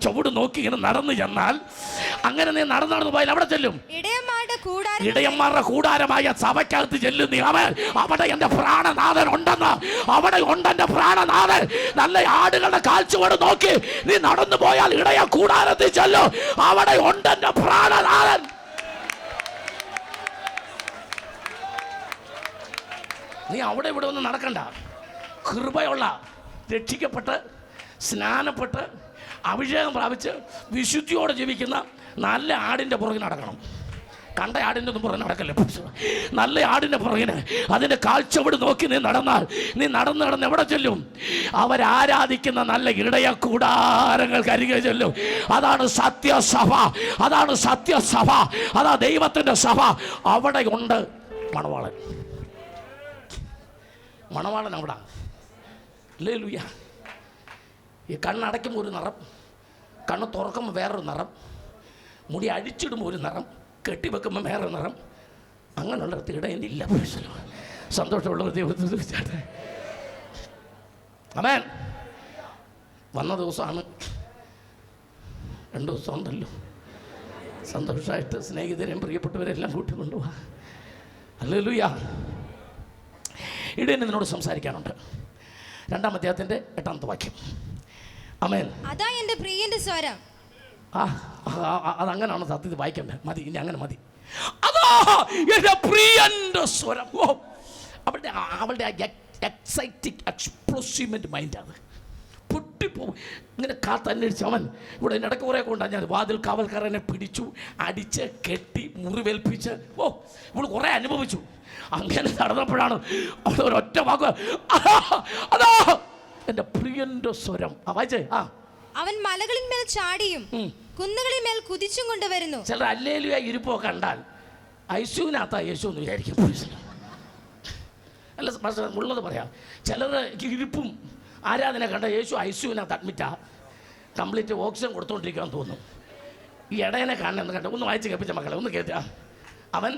ചുവട് നോക്കി ഇങ്ങനെ നടന്നു ചെന്നാൽ, അങ്ങനെ നീ നടന്നു പോയാൽ അവിടെ ചെല്ലും. ഇടയന്മാരുടെ കൂടാരമായ സഭയ്ക്കകത്ത് ചെല്ലും നീ. അവിടെ എന്റെ പ്രാണനാഥൻ ഉണ്ടെന്ന്, അവിടെ ഉണ്ടെന്റെ പ്രാണനാഥൻ. നല്ല ആടുകളുടെ കാൽച്ചുവട് നോക്കി നീ നടന്നു പോയാൽ ഇടയ കൂടാരത്തിൽ ചെല്ലോ, അവിടെ ഉണ്ടെന്റെ പ്രാണനാഥൻ. നീ അവിടെ ഇവിടെ ഒന്നും നടക്കണ്ട. കൃപയുള്ള, രക്ഷിക്കപ്പെട്ട് സ്നാനപ്പെട്ട് അഭിഷേകം പ്രാപിച്ച് വിശുദ്ധിയോടെ ജീവിക്കുന്ന നല്ല ആടിൻ്റെ പുറകിൽ നടക്കണം. കണ്ട ആടിൻ്റെ ഒന്നും പുറകെ നടക്കല്ലേ. നല്ല ആടിൻ്റെ പുറകിന് അതിൻ്റെ കാഴ്ചവട് നോക്കി നീ നടന്നാൽ, നീ നടന്ന് എവിടെ ചെല്ലും? അവരാരാധിക്കുന്ന നല്ല ഇടയ കൂടാരങ്ങൾക്ക് അരികെ ചെല്ലും. അതാണ് സത്യസഭ, അതാണ് സത്യസഭ, അതാ ദൈവത്തിൻ്റെ സഭ. അവിടെ ഉണ്ട് മണവാളൻ. മണവാളൻ അവിടെ. ഹല്ലേലൂയ. ഈ കണ്ണടയ്ക്കുമ്പോൾ ഒരു നിറം, കണ്ണ് തുറക്കുമ്പോൾ വേറൊരു നിറം, മുടി അഴിച്ചിടുമ്പോൾ ഒരു നിറം, കെട്ടിവെക്കുമ്പോൾ വേറെ നിറം. അങ്ങനെയുള്ളിടത്ത് ഇടയില്ല. സന്തോഷമുള്ളവർ ദൈവത്തിൽ വിളിച്ചാട്ടെ. ആമേൻ. വന്ന ദിവസമാണ്, 2 ദിവസം ഉണ്ടല്ലോ. സന്തോഷമായിട്ട് സ്നേഹിതരെയും പ്രിയപ്പെട്ടവരെല്ലാം കൂട്ടിക്കൊണ്ടുപോവാ. ഹല്ലേലൂയ. ഇടയൻ നിന്നോട് സംസാരിക്കാനുണ്ട്. 2-ാം അധ്യായത്തിൻ്റെ 8-ാമത്തെ വാക്യം. ആമേൻ. അതാ എൻ്റെ പ്രിയന്റെ സ്വരം. അതങ്ങനെയാണ് സത്യത്തിൽ വായിക്കേണ്ടത്. മതി, ഇനി അങ്ങനെ മതി. അതാ എൻ്റെ പ്രിയന്റെ സ്വരം. ഓ, അവളുടെ എക്സൈറ്റിക് എക്സ്പ്ലോസീവ്മെന്റ് മൈൻഡ് അത് പൊട്ടിപ്പോവും. ഇങ്ങനെ കാത്തന്വേഷിച്ച് അവൻ ഇവിടെ ഇടയ്ക്ക് കുറേ കൊണ്ടാണ് ഞാൻ വാതിൽ കാവൽക്കാരനെ പിടിച്ചു, അടിച്ച് കെട്ടി മുറിവേൽപ്പിച്ച്. ഓ, ഇവള് കുറേ അനുഭവിച്ചു. അങ്ങനെ നടന്നപ്പോഴാണ് അവൾ ഒരൊറ്റ വാക്ക്, അതാ എൻ്റെ പ്രിയന്റെ സ്വരം. വായിച്ചേ. അവൻ മലകളിന്മേൽ ചാടിയും കുന്നുകളിൽ മേൽ കുതിച്ചും കൊണ്ടുവരുന്നു. ചിലർ ഹല്ലേലൂയ ഇരിപ്പോ കണ്ടാൽ ഐസുവിനകത്താ യേശു എന്ന് വിചാരിക്കും. അല്ല, ഉള്ളത് പറയാം. ചിലർ ഇരിപ്പും ആരാധന കണ്ട യേശു ഐസുവിനകത്ത് അഡ്മിറ്റാ, കംപ്ലീറ്റ് ഓക്സിജൻ കൊടുത്തോണ്ടിരിക്കാൻ തോന്നും. ഈ ഇടയനെ കാണുന്ന കണ്ട ഒന്ന് വായിച്ച് കേൾപ്പിച്ച മക്കളെ ഒന്ന് കേട്ടാ. അവൻ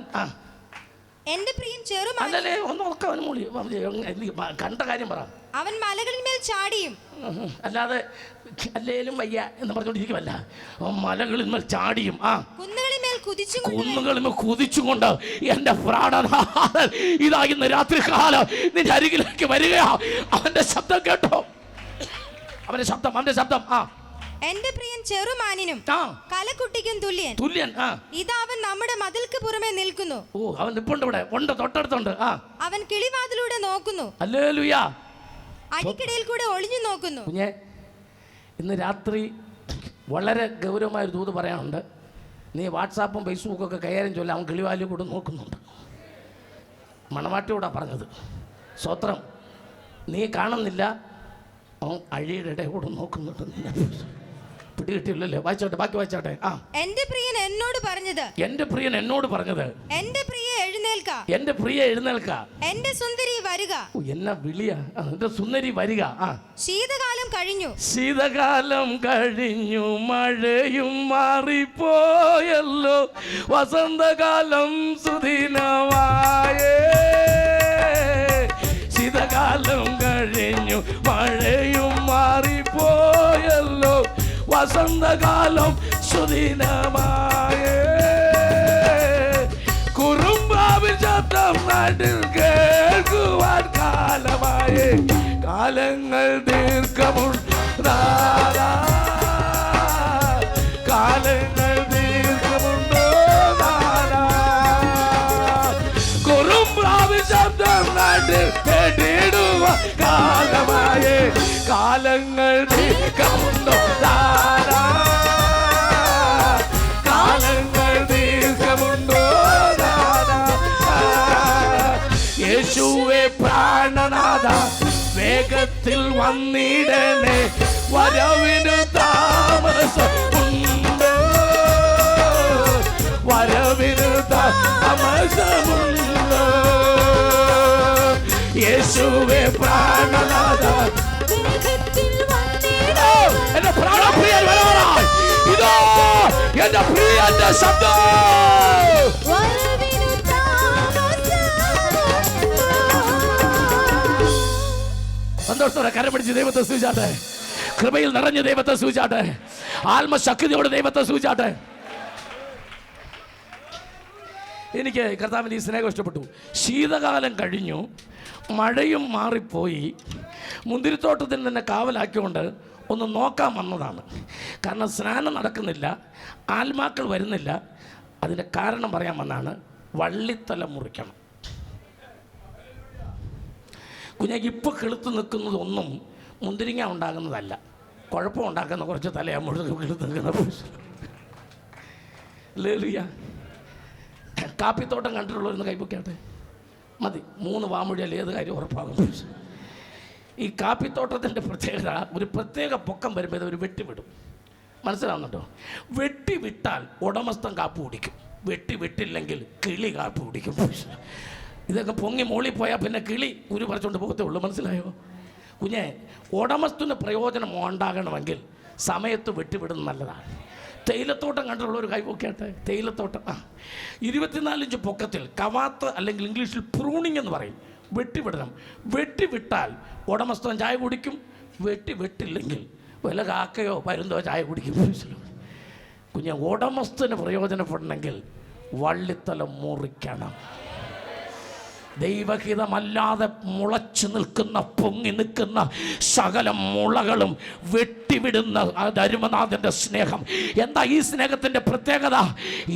എന്റെ പ്രിയൻ ചെറുമാൻ. അല്ലല്ലേ, ഒന്ന് നോക്ക. അവൻ മൂളി കണ്ട കാര്യം പറ. അവൻ മലകളിന്മേൽ ചാടിയും. അല്ലാതെ അല്ലേലും വയ്യ എന്ന് പറഞ്ഞോണ്ടിരിക്കുമല്ല, മലകളിന്മേൽ ചാടിയും കുന്നുകളിന്മേൽ കുതിച്ചുകൊണ്ട് എന്റെ പ്രാണനാഥൻ ഇതാ ഇന്ന് രാത്രി കാലം നിന്റെ അരികിലേക്ക് വരികയാ. അവന്റെ ശബ്ദം കേട്ടോ, അവന്റെ ശബ്ദം. എന്റെ പ്രിയൻ ചെറുമാനിനും കലക്കുട്ടിക്കും തുല്യൻ. ഇതാ അവൻ നമ്മുടെ മതിൽക്ക് പുറമെ നിൽക്കുന്നു. ഓ, അവൻ നിപ്പുണ്ട്, ഇവിടെ ഉണ്ട്, തൊട്ടടുത്തുണ്ട്. അവൻ കിളിവാതിലൂടെ നോക്കുന്നു. ഹല്ലേലൂയ. അടിക്കിടയിൽ കൂടെ ഒളിഞ്ഞു നോക്കുന്നു. കുഞ്ഞെ, ഇന്ന് രാത്രി വളരെ ഗൗരവമായൊരു ദൂത് പറയാനുണ്ട്. നീ വാട്സാപ്പും ഫേസ്ബുക്കും ഒക്കെ കൈകാര്യം ചൊല്ല, അവൻ കിളിവാലിൽ കൂടെ നോക്കുന്നുണ്ട്. മണവാട്ടിയോടാ പറഞ്ഞത്. സ്വത്രം. നീ കാണുന്നില്ല, അവൻ അഴിയുടെ ഇടയിൽ കൂടെ നോക്കുന്നുണ്ട്. പിടികിട്ടില്ലല്ലേ? വായിച്ചോട്ടെ, ബാക്കി വായിച്ചോട്ടെ. എന്റെ പ്രിയൻ എന്നോട് പറഞ്ഞത്. എന്റെ പ്രിയൻ എന്നോട് പറഞ്ഞത്. എന്റെ പ്രിയൻ എഴുന്നേൽക്ക, എന്റെ പ്രിയ എഴുന്നേൽക്ക, എന്റെ സുന്ദരി വരിക. എന്നാ വിളിയാ, എന്റെ സുന്ദരി വരിക. ശീതകാലം കഴിഞ്ഞു, ശീതകാലം കഴിഞ്ഞു, മഴയും മാറിപ്പോയല്ലോ, വസന്തകാലം സുദിനമായേ. ശീതകാലം കഴിഞ്ഞു, മഴയും മാറിപ്പോയല്ലോ, വസന്തകാലം സുദിനമായേ. കുറുമ്പാവിൻ ശബ്ദം നാട്ടിൽ കേൾക്കുവാൻ കാലമായേ. കാലങ്ങൾ ദീർഘമുണ്ട്, കാലങ്ങൾ ദീർഘമുണ്ടോ നാടാ. കുറുമ്പാവിൻ ശബ്ദം നാട്ടിൽ കേട്ടിടുവാൻ കാലമായേ. കാലങ്ങൾ ദീർഘമുണ്ടോ നാടാ, കാലങ്ങൾ ദീർഘമുണ്ടോ നാടാ. യേശുവേ പ്രാണനാഥ, വേഗത്തിൽ വന്നിടണേ, വരവിന് താമസമുണ്ടോ, വരവിന് താമസമുണ്ടോ. യേശുവേ പ്രാണനാഥ, എന്റെ പ്രാണപ്രിയൻ വരാറായി. ഇതോ എന്റെ പ്രിയന്റെ ശബ്ദം. സന്തോഷത്തോടെ കരം പിടിച്ച് ദൈവത്തെ സൂചിച്ചാട്ടെ, കൃപയിൽ നിറഞ്ഞ ദൈവത്തെ സൂചിച്ചാട്ടെ, ആത്മശക്തിയോടെ ദൈവത്തെ സൂചിച്ചാട്ടെ. എനിക്ക് കർത്താവിൻ്റെ ഈ സ്നേഹം ഇഷ്ടപ്പെട്ടു. ശീതകാലം കഴിഞ്ഞു, മഴയും മാറിപ്പോയി, മുന്തിരിത്തോട്ടത്തിന് തന്നെ കാവലാക്കിക്കൊണ്ട് ഒന്ന് നോക്കാൻ വന്നതാണ്. കാരണം സ്നാനം നടക്കുന്നില്ല, ആത്മാക്കൾ വരുന്നില്ല. അതിൻ്റെ കാരണം പറയാൻ വന്നാണ്. വള്ളിത്തല മുറിക്കണം. കുഞ്ഞാക്ക് ഇപ്പോൾ കിളുത്ത് നിൽക്കുന്നതൊന്നും മുന്തിരിങ്ങ ഉണ്ടാകുന്നതല്ല, കുഴപ്പം ഉണ്ടാക്കുന്ന കുറച്ച് തലയാ മുഴുവൻ കിളുത്ത് നിൽക്കുന്ന. ലേലുയ. കാപ്പിത്തോട്ടം കണ്ടിട്ടുള്ളവരൊന്ന് കൈപ്പൊക്കാട്ടെ, മതി. 3 വാമൊഴിയാൽ ഏത് കാര്യം ഉറപ്പാകും. ഈ കാപ്പിത്തോട്ടത്തിൻ്റെ പ്രത്യേകത, ഒരു പ്രത്യേക പൊക്കം വരുമ്പോൾ ഇത് ഒരു വെട്ടിവിടും. മനസ്സിലാവുന്നുണ്ടോ? വെട്ടിവിട്ടാൽ ഉടമസ്ഥൻ കാപ്പ് കുടിക്കും, വെട്ടിവിട്ടില്ലെങ്കിൽ കിളി കാപ്പ് കുടിക്കും. ഇതൊക്കെ പൊങ്ങി മോളിൽ പോയാൽ പിന്നെ കിളി ഉരു പറിച്ചുകൊണ്ട് പോകത്തേ ഉള്ളൂ. മനസ്സിലായോ കുഞ്ഞെ? ഉടമസ്ഥന് പ്രയോജനം ഉണ്ടാകണമെങ്കിൽ സമയത്ത് വെട്ടിവിടുന്നത് നല്ലതാണ്. തേയിലത്തോട്ടം കണ്ടിട്ടുള്ള ഒരു കൈപ്പൊക്കെയാട്ടെ. തേയിലത്തോട്ടം 24 ഇഞ്ച് പൊക്കത്തിൽ കവാത്ത്, അല്ലെങ്കിൽ ഇംഗ്ലീഷിൽ പ്രൂണിങ് എന്ന് പറയും. വെട്ടിവിടണം. വെട്ടിവിട്ടാൽ ഉടമസ്ഥൻ ചായ കുടിക്കും, വെട്ടിവിട്ടില്ലെങ്കിൽ വല്ല കാക്കയോ പരുന്തോ ചായ കുടിക്കും. കുഞ്ഞെ, ഉടമസ്ഥന് പ്രയോജനപ്പെടണമെങ്കിൽ വള്ളിത്തല മുറിക്കണം. ദൈവഹിതമല്ലാതെ മുളച്ചു നിൽക്കുന്ന, പൊങ്ങി നിൽക്കുന്ന സകല മുളകളും വെട്ടിവിടുന്ന ധർമ്മനാഥൻ്റെ സ്നേഹം. എന്താ ഈ സ്നേഹത്തിൻ്റെ പ്രത്യേകത?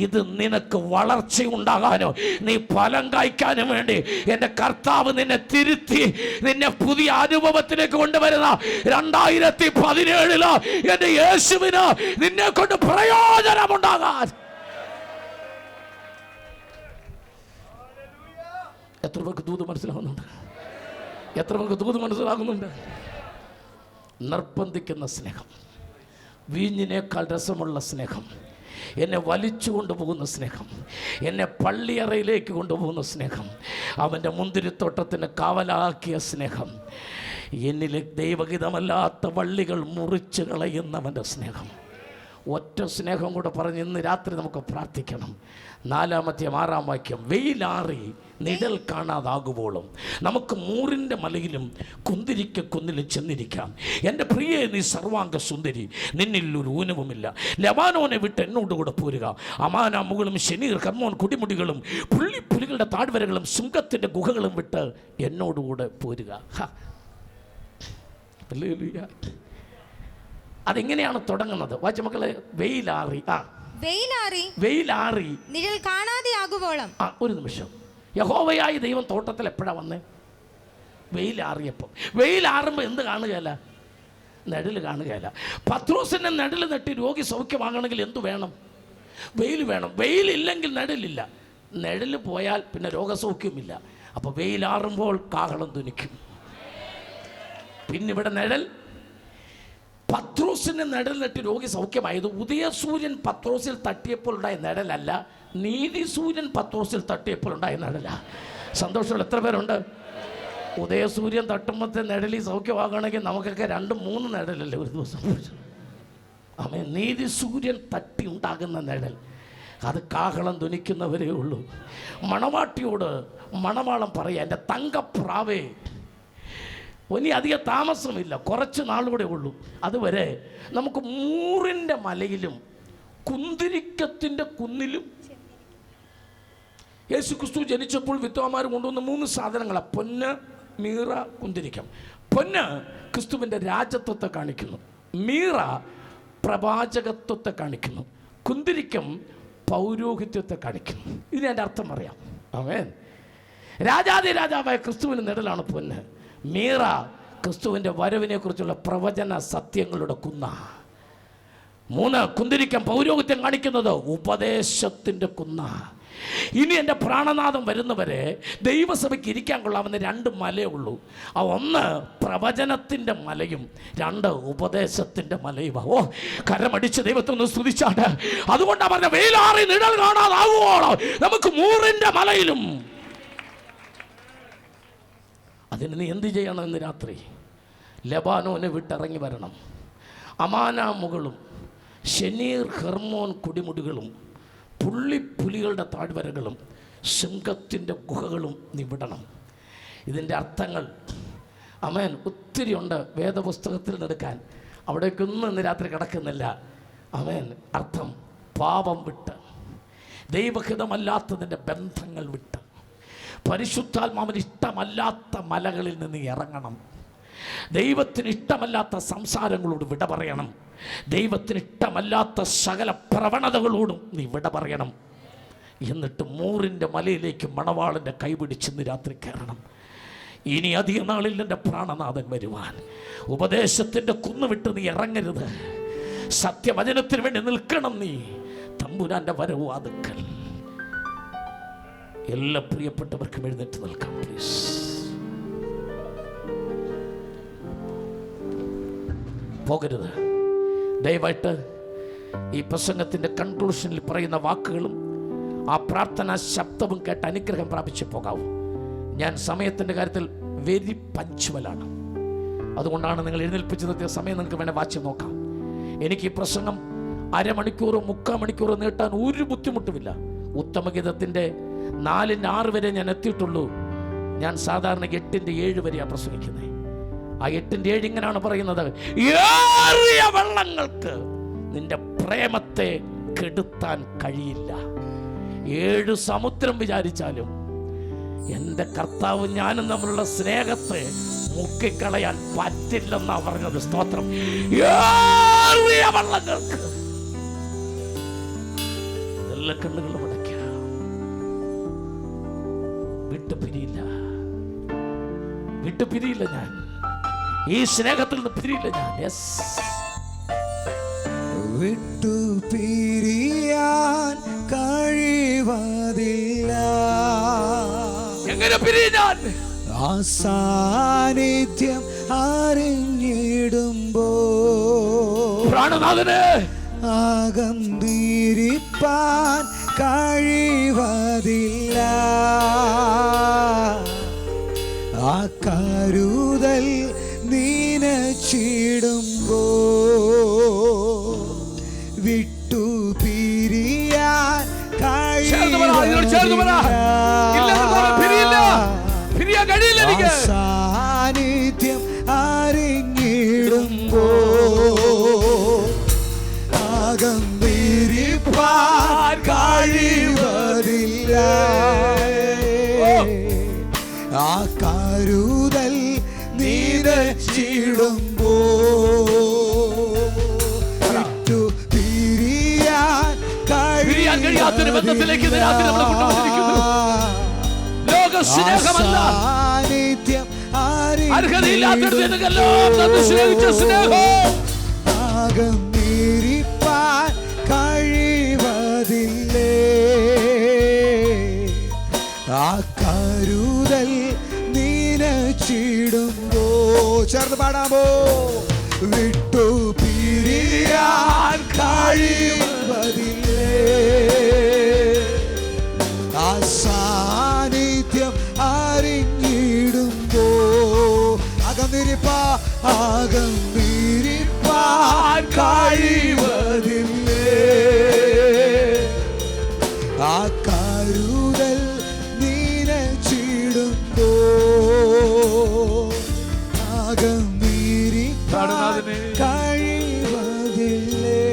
ഇത് നിനക്ക് വളർച്ചയുണ്ടാകാനോ, നീ ഫലം കായ്ക്കാനും വേണ്ടി എൻ്റെ കർത്താവ് നിന്നെ തിരുത്തി, നിന്നെ പുതിയ അനുഭവത്തിലേക്ക് കൊണ്ടുവരുന്ന 2017 എൻ്റെ യേശുവിന് നിന്നെ കൊണ്ട് പ്രയോജനമുണ്ടാകാൻ. എത്ര പേർക്ക് ദൂത് മനസ്സിലാകുന്നുണ്ട്? എത്ര പേർക്ക് ദൂത് മനസ്സിലാകുന്നുണ്ട്? നിർബന്ധിക്കുന്ന സ്നേഹം, വീഞ്ഞിനേക്കാൾ രസമുള്ള സ്നേഹം, എന്നെ വലിച്ചു കൊണ്ടുപോകുന്ന സ്നേഹം, എന്നെ പള്ളിയറയിലേക്ക് കൊണ്ടുപോകുന്ന സ്നേഹം, അവൻ്റെ മുന്തിരിത്തോട്ടത്തിന് കാവലാക്കിയ സ്നേഹം, എന്നിലെ ദൈവഹിതമല്ലാത്ത വള്ളികൾ മുറിച്ച് കളയുന്നവൻ്റെ സ്നേഹം. ഒറ്റ സ്നേഹം കൂടെ പറഞ്ഞ് ഇന്ന് രാത്രി നമുക്ക് പ്രാർത്ഥിക്കണം. 4-ാം വാക്യം. വെയിലാറി നിഴൽ കാണാതാകുമ്പോളും നമുക്ക് മൂറിൻ്റെ മലയിലും കുന്തിരിക്ക കുന്നിലും ചെന്നിരിക്കാം. എൻ്റെ പ്രിയേ, നീ സർവാംഗ സുന്ദരി, നിന്നിൽ ഒരു ഊനവുമില്ല. ലബാനോനെ വിട്ട് എന്നോടുകൂടെ പോരുക. അമാന മുകളും ശനീർ കർമ്മോൻ കുടിമുടികളും പുലികളുടെ താഴ്വരകളും ശൃംഗത്തിൻ്റെ ഗുഹകളും വിട്ട് എന്നോടുകൂടെ പോരുക. അതെങ്ങനെയാണ് തുടങ്ങുന്നത്? വായിച്ച മക്കളെ, വെയിലാറി വെയിലാറി നിഴൽ കാണാതെയാകുവോളം. ഒരു നിമിഷം. യഹോവയായ ദൈവം തോട്ടത്തിൽ എപ്പോഴാണ് വന്നേ? വെയിലാറിയപ്പം. വെയിലാറുമ്പോൾ എന്ത് കാണുകയല്ല? നെഴൽ കാണുകയല്ല. പത്രോസിൻ്റെ നെഴൽ നെട്ടി രോഗി സൗഖ്യമാകണമെങ്കിൽ എന്തു വേണം? വെയിൽ വേണം. വെയിലില്ലെങ്കിൽ നെഴലില്ല. നെഴൽ പോയാൽ പിന്നെ രോഗസൗഖ്യമില്ല. അപ്പോൾ വെയിലാറുമ്പോൾ കാഹളം ധ്വനിക്കും. പിന്നിവിടെ നെഴൽ. പത്രോസ് പത്രോസിന്റെ നിഴലിലിട്ട് രോഗി സൗഖ്യമായത് ഉദയസൂര്യൻ പത്രോസിൽ തട്ടിയപ്പോൾ ഉണ്ടായ നിഴലല്ല, നീതി സൂര്യൻ പത്രോസിൽ തട്ടിയപ്പോൾ ഉണ്ടായ നിഴല. സന്തോഷമുള്ള എത്ര പേരുണ്ട്? ഉദയസൂര്യൻ തട്ടുമ്പോഴത്തെ നിഴലി സൗഖ്യമാകണമെങ്കിൽ നമുക്കൊക്കെ 2-3 നിഴലല്ലേ ഒരു ദിവസം. അവൻ നീതി സൂര്യൻ തട്ടി ഉണ്ടാകുന്ന നിഴൽ, അത് കാഹളം ധ്വനിക്കുന്നവരേ ഉള്ളൂ. മണവാട്ടിയോട് മണവാളം പറയാ, എൻ്റെ തങ്കപ്രാവേ, ഇനി അധികം താമസമില്ല, കുറച്ച് നാളുകൂടെ ഉള്ളൂ. അതുവരെ നമുക്ക് മൂറിൻ്റെ മലയിലും കുന്തിരിക്കത്തിൻ്റെ കുന്നിലും. യേശു ക്രിസ്തു ജനിച്ചപ്പോൾ വിദ്വാന്മാർ കൊണ്ടുവന്ന 3 സാധനങ്ങളാണ്: പൊന്ന്, മീറ, കുന്തിരിക്കം. പൊന്ന് ക്രിസ്തുവിൻ്റെ രാജത്വത്തെ കാണിക്കുന്നു, മീറ പ്രവാചകത്വത്തെ കാണിക്കുന്നു, കുന്തിരിക്കം പൗരോഹിത്യത്തെ കാണിക്കുന്നു. ഇതിന് എൻ്റെ അർത്ഥം അറിയാം. ആമേൻ. രാജാതി രാജാവായ ക്രിസ്തുവിന് നിഴലാണ് പൊന്ന്. മീറ ക്രിസ്തുവിൻ്റെ വരവിനെ കുറിച്ചുള്ള പ്രവചന സത്യങ്ങളുടെ കുന്ന. 3 കുന്തിരിക്കം പൗരോഹിത്യം കാണിക്കുന്നത് ഉപദേശത്തിൻ്റെ കുന്ന. ഇനി എൻ്റെ പ്രാണനാഥം വരുന്നവരെ ദൈവസഭയ്ക്ക് ഇരിക്കാൻ കൊള്ളാവുന്ന 2 മലയേ ഉള്ളൂ. 1 പ്രവചനത്തിൻ്റെ മലയും 2 ഉപദേശത്തിൻ്റെ മലയും. ഓ, കരമടിച്ച് ദൈവത്തൊന്ന് സ്തുതിച്ചാട്ട്. അതുകൊണ്ടാണ് പറഞ്ഞ വെയിലാറി നിഴൽ കാണാതാവുകയാണോ നമുക്ക് മൂറിൻ്റെ മലയിലും. അതിന് നീ എന്ത് ചെയ്യണം? ഇന്ന് രാത്രി ലെബാനോനെ വിട്ടിറങ്ങി വരണം. അമാനാമുകളും ശനീർ ഹെർമോൻ കുടിമുടികളും പുള്ളിപ്പുലികളുടെ താഴ്വരകളും സിംഹത്തിൻ്റെ ഗുഹകളും നീ വിടണം. ഇതിൻ്റെ അർത്ഥങ്ങൾ അമേൻ ഒത്തിരി ഉണ്ട് വേദപുസ്തകത്തിൽ നിന്നെടുക്കാൻ. അവിടേക്കൊന്നും ഇന്ന് രാത്രി കിടക്കുന്നില്ല. അമേൻ. അർത്ഥം: പാപം വിട്ട്, ദൈവഹിതമല്ലാത്തതിൻ്റെ ബന്ധങ്ങൾ വിട്ട്, പരിശുദ്ധാത്മാവിന് ഇഷ്ടമല്ലാത്ത മലകളിൽ നിന്ന് ഇറങ്ങണം. ദൈവത്തിന് ഇഷ്ടമല്ലാത്ത സംസാരങ്ങളോട് വിട പറയണം. ദൈവത്തിന് ഇഷ്ടമല്ലാത്ത സകല പ്രവണതകളോടും നീ വിട പറയണം. എന്നിട്ട് മൂറിൻ്റെ മലയിലേക്ക് മണവാളിൻ്റെ കൈപിടിച്ച് ഇന്ന് രാത്രി കയറണം. ഇനി അധിക നാളിൽ എൻ്റെ പ്രാണനാഥൻ വരുവാൻ. ഉപദേശത്തിൻ്റെ കുന്നുവിട്ട് നീ ഇറങ്ങരുത്. സത്യവചനത്തിന് വേണ്ടി നിൽക്കണം നീ. തമ്പുരാൻ്റെ വരവ് വാതുക്കൽ. എല്ലാ പ്രിയപ്പെട്ടവർക്കും എഴുന്നേറ്റ് നിൽക്കാം പ്ലീസ്. പോകരുത്. ദയവായിട്ട് ഈ പ്രസംഗത്തിൻ്റെ കൺക്ലൂഷനിൽ പറയുന്ന വാക്കുകളും ആ പ്രാർത്ഥനാ ശബ്ദവും കേട്ട് അനുഗ്രഹം പ്രാപിച്ച് പോകാവൂ. ഞാൻ സമയത്തിൻ്റെ കാര്യത്തിൽ വെരി പഞ്ച്വലാണ്. അതുകൊണ്ടാണ് നിങ്ങൾ എഴുന്നേൽപ്പിച്ച് നിർത്തിയ സമയം നിങ്ങൾക്ക് വേണേൽ വാച്ച് നോക്കാം. എനിക്ക് ഈ പ്രസംഗം അരമണിക്കൂറോ 3/4 മണിക്കൂറോ നീട്ടാൻ ഒരു ബുദ്ധിമുട്ടുമില്ല. ഉത്തമഗീതത്തിൻ്റെ 4-6 വരെ ഞാൻ എത്തിയിട്ടുള്ളൂ. ഞാൻ സാധാരണ 8-7 വരെയാണ് പ്രസംഗിക്കുന്നത്. ആ 8-7 ഇങ്ങനെയാണ് പറയുന്നത്: ഏറിയ വെള്ളങ്ങൾക്ക് നിന്റെ പ്രേമത്തെ കെടുത്താൻ കഴിയില്ല. 7 സമുദ്രം വിചാരിച്ചാലും എൻ്റെ കർത്താവ് ഞാനും തമ്മിലുള്ള സ്നേഹത്തെ മുക്കിക്കളയാൻ പറ്റില്ലെന്നാ പറഞ്ഞത്. സ്തോത്രം. ഏറിയ വെള്ളങ്ങൾക്ക് എല്ലാ കണ്ണുകളും അടയ്ക്കുക. വിട്ടുപിരിയില്ല, വിട്ടുപിരിയില്ല. ഞാൻ ഈ സ്നേഹത്തിൽ നിന്ന് പിരിയില്ല. ഞാൻ വിട്ടു പിരിയാൻ കഴിവതില്ല. എങ്ങനെ പിരിയാൻ? ആ സാന്നിധ്യം അറിഞ്ഞിടുമ്പോ പ്രാണനാഥനെ അകന്നിരിപ്പാൻ കഴിവതില്ല. ആ കരുതൽ നീനച്ചിടുമ്പോ വിട്ടു പിരിയാൻ സാന്നിധ്യം അറിഞ്ഞിടുമ്പോ അകന്നിരിപ്പാൻ കഴിവതില്ല. ആ കരുതൽ നീനച്ചിടുമ്പോ വിട്ടു പിരിയാൻ കഴിയാത്തൊരു ബന്ധത്തിലേക്ക് ലോകസ്നേഹമല്ല, സാന്നിധ്യം അകന്നിരിപ്പാൻ കഴിവതില്ലേ. ആ കരുതൽ നീനച്ചിടുമ്പോ ചേർന്ന് പാടാമോ? വിട്ടു പിരി കഴിവതില്ലേ ആ കരുതൽ നീനച്ചിടുമ്പോ കഴിവതില്ലേ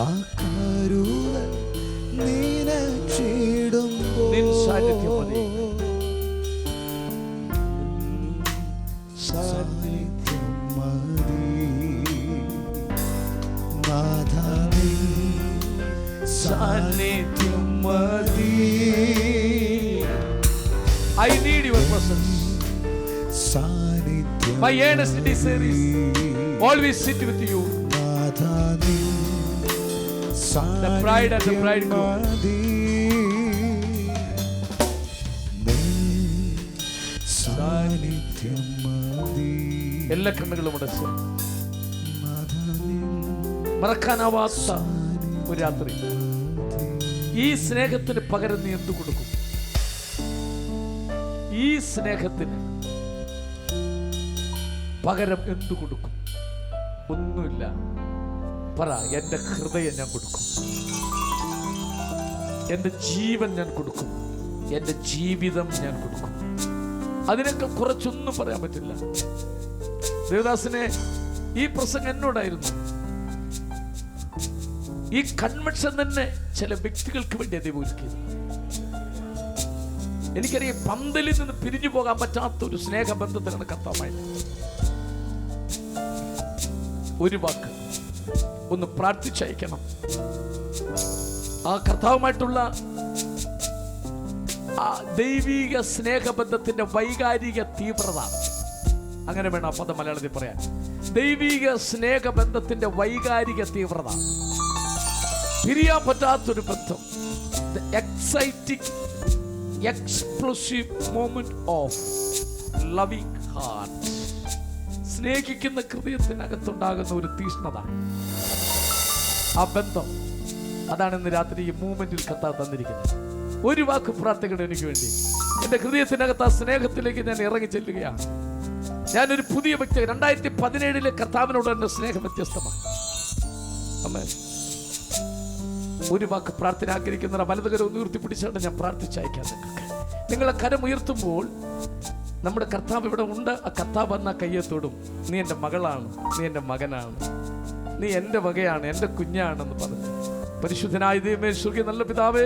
ആ കരുതൽ നീനച്ചിടുമ്പോ സാന്നിധ്യം മതി നാഥ സാന്നിധ്യം മതി. I need your presence. സാന്നിധ്യം My earnest desire is always sit with you. നാഥ The bride and the bridegroom. സാന്നിധ്യം മതി. എല്ലാ കണ്ണുകളും അടച്ച് മറക്കാനാവാത്ത ഒരു രാത്രി. ഈ സ്നേഹത്തിന് പകരം നീ എന്തു കൊടുക്കും? ഈ സ്നേഹത്തിന് പകരം എന്തു കൊടുക്കും? ഒന്നുമില്ല. പറ, എൻ്റെ ഹൃദയം ഞാൻ കൊടുക്കും, എൻ്റെ ജീവൻ ഞാൻ കൊടുക്കും, എൻ്റെ ജീവിതം ഞാൻ കൊടുക്കും. അതിനൊക്കെ കുറച്ചൊന്നും പറയാൻ പറ്റില്ല. ദേവദാസിനെ ഈ പ്രസംഗം എന്നോടായിരുന്നു. ഈ കൺവെൻഷൻ തന്നെ ചില വ്യക്തികൾക്ക് വേണ്ടി ദൈവം ഒരുക്കിയത്. എനിക്കറിയാം, പന്തലിൽ നിന്ന് പിരിഞ്ഞു പോകാൻ പറ്റാത്ത ഒരു സ്നേഹബന്ധത്തിലാണ് കർത്താവായിട്ട്. ഒരു വാക്ക് ഒന്ന് പ്രാർത്ഥിച്ചയക്കണം. ആ കർത്താവുമായിട്ടുള്ള ആ ദൈവിക സ്നേഹബന്ധത്തിന്റെ വൈകാരിക തീവ്രത, അങ്ങനെ വേണം ആ പദം മലയാളത്തിൽ പറയാൻ. ദൈവിക സ്നേഹബന്ധത്തിന്റെ വൈകാരിക തീവ്രത, പിരിയാൻ പറ്റാത്തൊരു ബന്ധം. The exciting, explosive moment of loving heart. സ്നേഹിക്കുന്ന ഹൃദയത്തിനകത്തുണ്ടാകുന്ന ഒരു തീഷ്ണത, ആ ബന്ധം, അതാണ് ഇന്ന് രാത്രി ഈ മൂവ്മെന്റിൽ കർത്താവ് തന്നിരിക്കുന്നത്. ഒരു വാക്ക് പ്രാർത്ഥിക്കണം എനിക്ക് വേണ്ടി. എൻ്റെ ഹൃദയത്തിനകത്ത് ആ സ്നേഹത്തിലേക്ക് ഞാൻ ഇറങ്ങി ചെല്ലുകയാണ്. ഞാനൊരു പുതിയ വ്യക്തി. 2017 കർത്താവിനോട് എൻ്റെ സ്നേഹം വ്യത്യസ്തമാണ്. ആമേൻ. ഒരു വാക്ക് പ്രാർത്ഥന ആഗ്രഹിക്കുന്ന വലതുകരം ഒന്ന് ഉയർത്തിപ്പിടിച്ചാണ് ഞാൻ പ്രാർത്ഥിച്ചയക്കാം. നിങ്ങളെ കരം ഉയർത്തുമ്പോൾ നമ്മുടെ കർത്താവ് ഇവിടെ ഉണ്ട്. ആ കർത്താവ് എന്ന കയ്യത്തോടും, നീ എൻ്റെ മകളാണ്, നീ എൻ്റെ മകനാണ്, നീ എൻ്റെ വകയാണ്, എൻ്റെ കുഞ്ഞാണെന്ന് പറഞ്ഞു. പരിശുദ്ധനായ ദൈവമേ, സ്വർഗ്ഗീയ നല്ല പിതാവേ,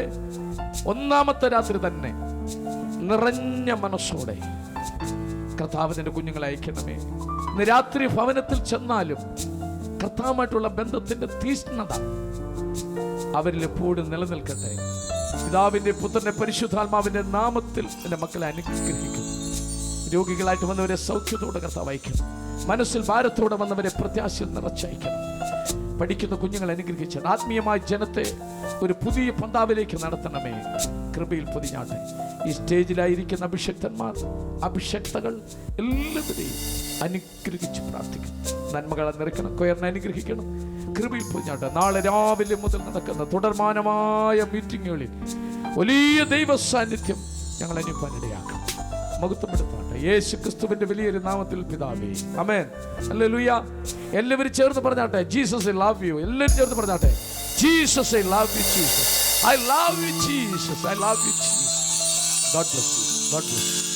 ഒന്നാമത്തെ രാത്രി തന്നെ നിറഞ്ഞ മനസ്സോടെ കർത്താവിന്റെ കുഞ്ഞുങ്ങളെ അയക്കണമേ. ഇന്ന് രാത്രി ഭവനത്തിൽ ചെന്നാലും കർത്താവുമായിട്ടുള്ള ബന്ധത്തിന്റെ തീഷ്ണത അവരിൽ എപ്പോഴും നിലനിൽക്കട്ടെ. പിതാവിന്റെ പുത്രന്റെ പരിശുദ്ധാത്മാവിന്റെ നാമത്തിൽ എൻ്റെ മക്കളെ അനുഗ്രഹിക്കും. രോഗികളായിട്ട് വന്നവരെ സൗഖ്യത്തോടെ കർത്താവ് അയക്കണം. മനസ്സിൽ ഭാരത്തോടെ വന്നവരെ പ്രത്യാശയിൽ നിറച്ചയക്കണം. പഠിക്കുന്ന കുഞ്ഞുങ്ങളെ അനുഗ്രഹിച്ചാൽ ആത്മീയമായ ജനത്തെ ഒരു പുതിയ പന്താവിലേക്ക് നടത്തണമേ. കൃപയിൽ പൊതിഞ്ഞാട്ടെ. ഈ സ്റ്റേജിലായിരിക്കുന്ന അഭിഷക്തന്മാർ, അഭിഷക്തകൾ എല്ലാവരെയും അനുഗ്രഹിച്ച് പ്രാർത്ഥിക്കണം. നന്മകളെ നിറയ്ക്കണം. കൊയറിനെ അനുഗ്രഹിക്കണം. കൃപയിൽ പൊതിഞ്ഞാട്ടെ. നാളെ രാവിലെ മുതൽ നടക്കുന്ന തുടർമാനമായ മീറ്റിങ്ങുകളിൽ വലിയ ദൈവ സാന്നിധ്യം ഞങ്ങൾ അനുഭവനിടയാക്കണം. മഹത്വപ്പെടുത്താട്ടെ. യേശു ക്രിസ്തുവിന്റെ വലിയൊരു നാമത്തിൽ പിതാവേ, ആമേൻ. ഹല്ലേലൂയ. എല്ലാവരും ചേർന്ന് പറഞ്ഞാട്ടെ, ജീസസ് ഐ ലവ് യു. എല്ലാവരും ചേർന്ന് പറഞ്ഞാട്ടെ, Jesus I love you, Jesus I love you, Jesus I love you, Jesus. God bless you. God bless you.